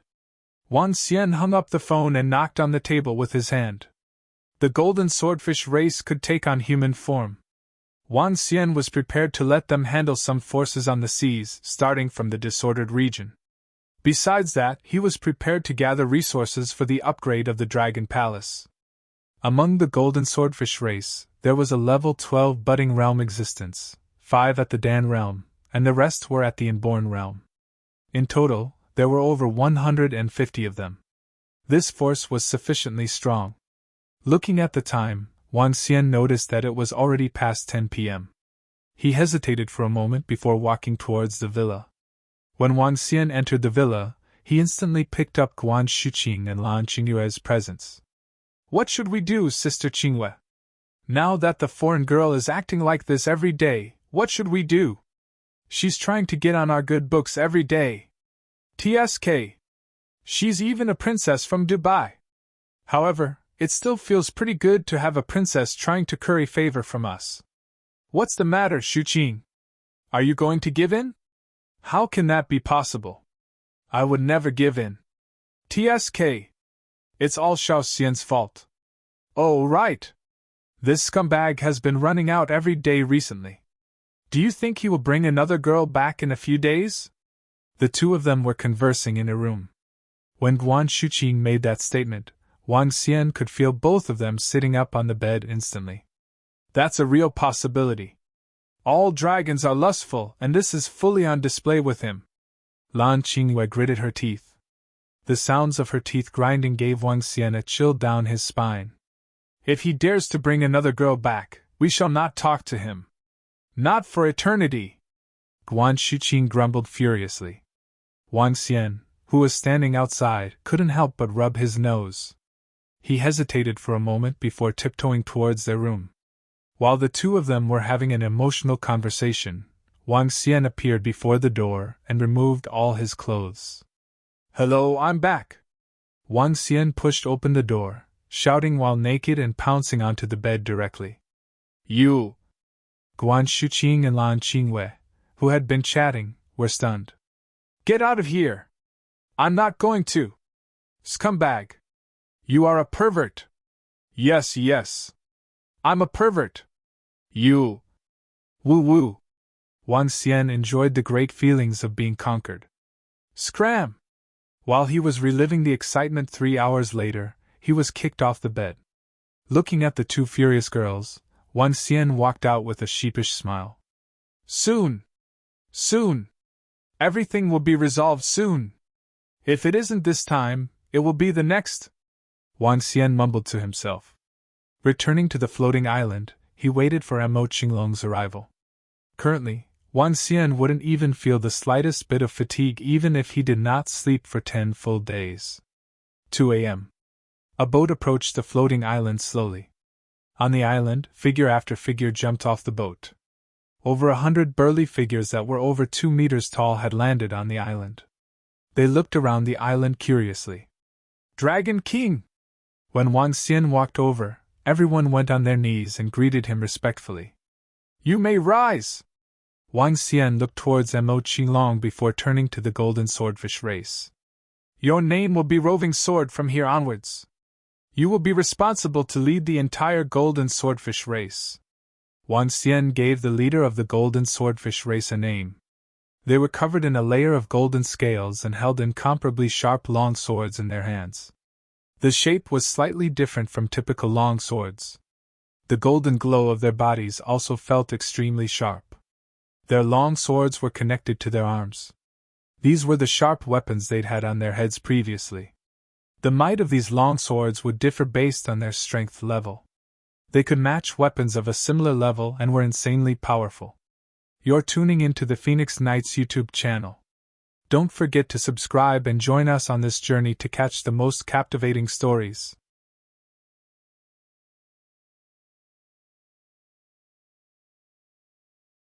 Speaker 1: Wang Xian hung up the phone and knocked on the table with his hand. The Golden Swordfish race could take on human form. Wang Xian was prepared to let them handle some forces on the seas, starting from the disordered region. Besides that, he was prepared to gather resources for the upgrade of the Dragon Palace. Among the Golden Swordfish race, there was a level 12 budding realm existence, 5 at the Dan realm, and the rest were at the Inborn realm. In total, there were over 150 of them. This force was sufficiently strong. Looking at the time, Wang Xian noticed that it was already past 10 p.m. He hesitated for a moment before walking towards the villa. When Wang Xian entered the villa, he instantly picked up Guan Shuqing and Lan Qingyue's presents. What should we do, Sister Qingyue? Now that the foreign girl is acting like this every day, what should we do? She's trying to get on our good books every day. TSK. She's even a princess from Dubai. However, it still feels pretty good to have a princess trying to curry favor from us. What's the matter, Shuqing? Are you going to give in? How can that be possible? I would never give in. TSK. It's all Xiao Xian's fault. Oh, right. This scumbag has been running out every day recently. Do you think he will bring another girl back in a few days? The two of them were conversing in a room. When Guan Shuqing made that statement, Wang Xian could feel both of them sitting up on the bed instantly. That's a real possibility. All dragons are lustful, and this is fully on display with him. Lan Qingyue gritted her teeth. The sounds of her teeth grinding gave Wang Xian a chill down his spine. If he dares to bring another girl back, we shall not talk to him. Not for eternity. Guan Shuqing grumbled furiously. Wang Xian, who was standing outside, couldn't help but rub his nose. He hesitated for a moment before tiptoeing towards their room. While the two of them were having an emotional conversation, Wang Xian appeared before the door and removed all his clothes. Hello, I'm back. Wang Xian pushed open the door, shouting while naked and pouncing onto the bed directly. You! Guan Shuqing and Lan Qingyue, who had been chatting, were stunned. Get out of here! I'm not going to! Scumbag! You are a pervert! Yes, yes! I'm a pervert! You! Woo woo! Wang Xian enjoyed the great feelings of being conquered. Scram! While he was reliving the excitement 3 hours later, he was kicked off the bed. Looking at the two furious girls, Wang Xian walked out with a sheepish smile. Soon! Soon! Everything will be resolved soon! If it isn't this time, it will be the next! Wang Xian mumbled to himself. Returning to the floating island, he waited for Amo Qinglong's arrival. Currently, Wang Xian wouldn't even feel the slightest bit of fatigue even if he did not sleep for 10 full days. 2 a.m. A boat approached the floating island slowly. On the island, figure after figure jumped off the boat. Over 100 burly figures that were over 2 meters tall had landed on the island. They looked around the island curiously. Dragon King! When Wang Xian walked over, everyone went on their knees and greeted him respectfully. You may rise! Wang Xian looked towards Amo Qinglong before turning to the Golden Swordfish race. Your name will be Roving Sword from here onwards. You will be responsible to lead the entire Golden Swordfish race. Ossein gave the leader of the golden swordfish race a name. They were covered in a layer of golden scales and held incomparably sharp long swords in their hands. The shape was slightly different from typical long swords. The golden glow of their bodies also felt extremely sharp. Their long swords were connected to their arms. These were the sharp weapons they'd had on their heads previously. The might of these long swords would differ based on their strength level. They could match weapons of a similar level and were insanely powerful. You're tuning into the Phoenix Knights YouTube channel. Don't forget to subscribe and join us on this journey to catch the most captivating stories.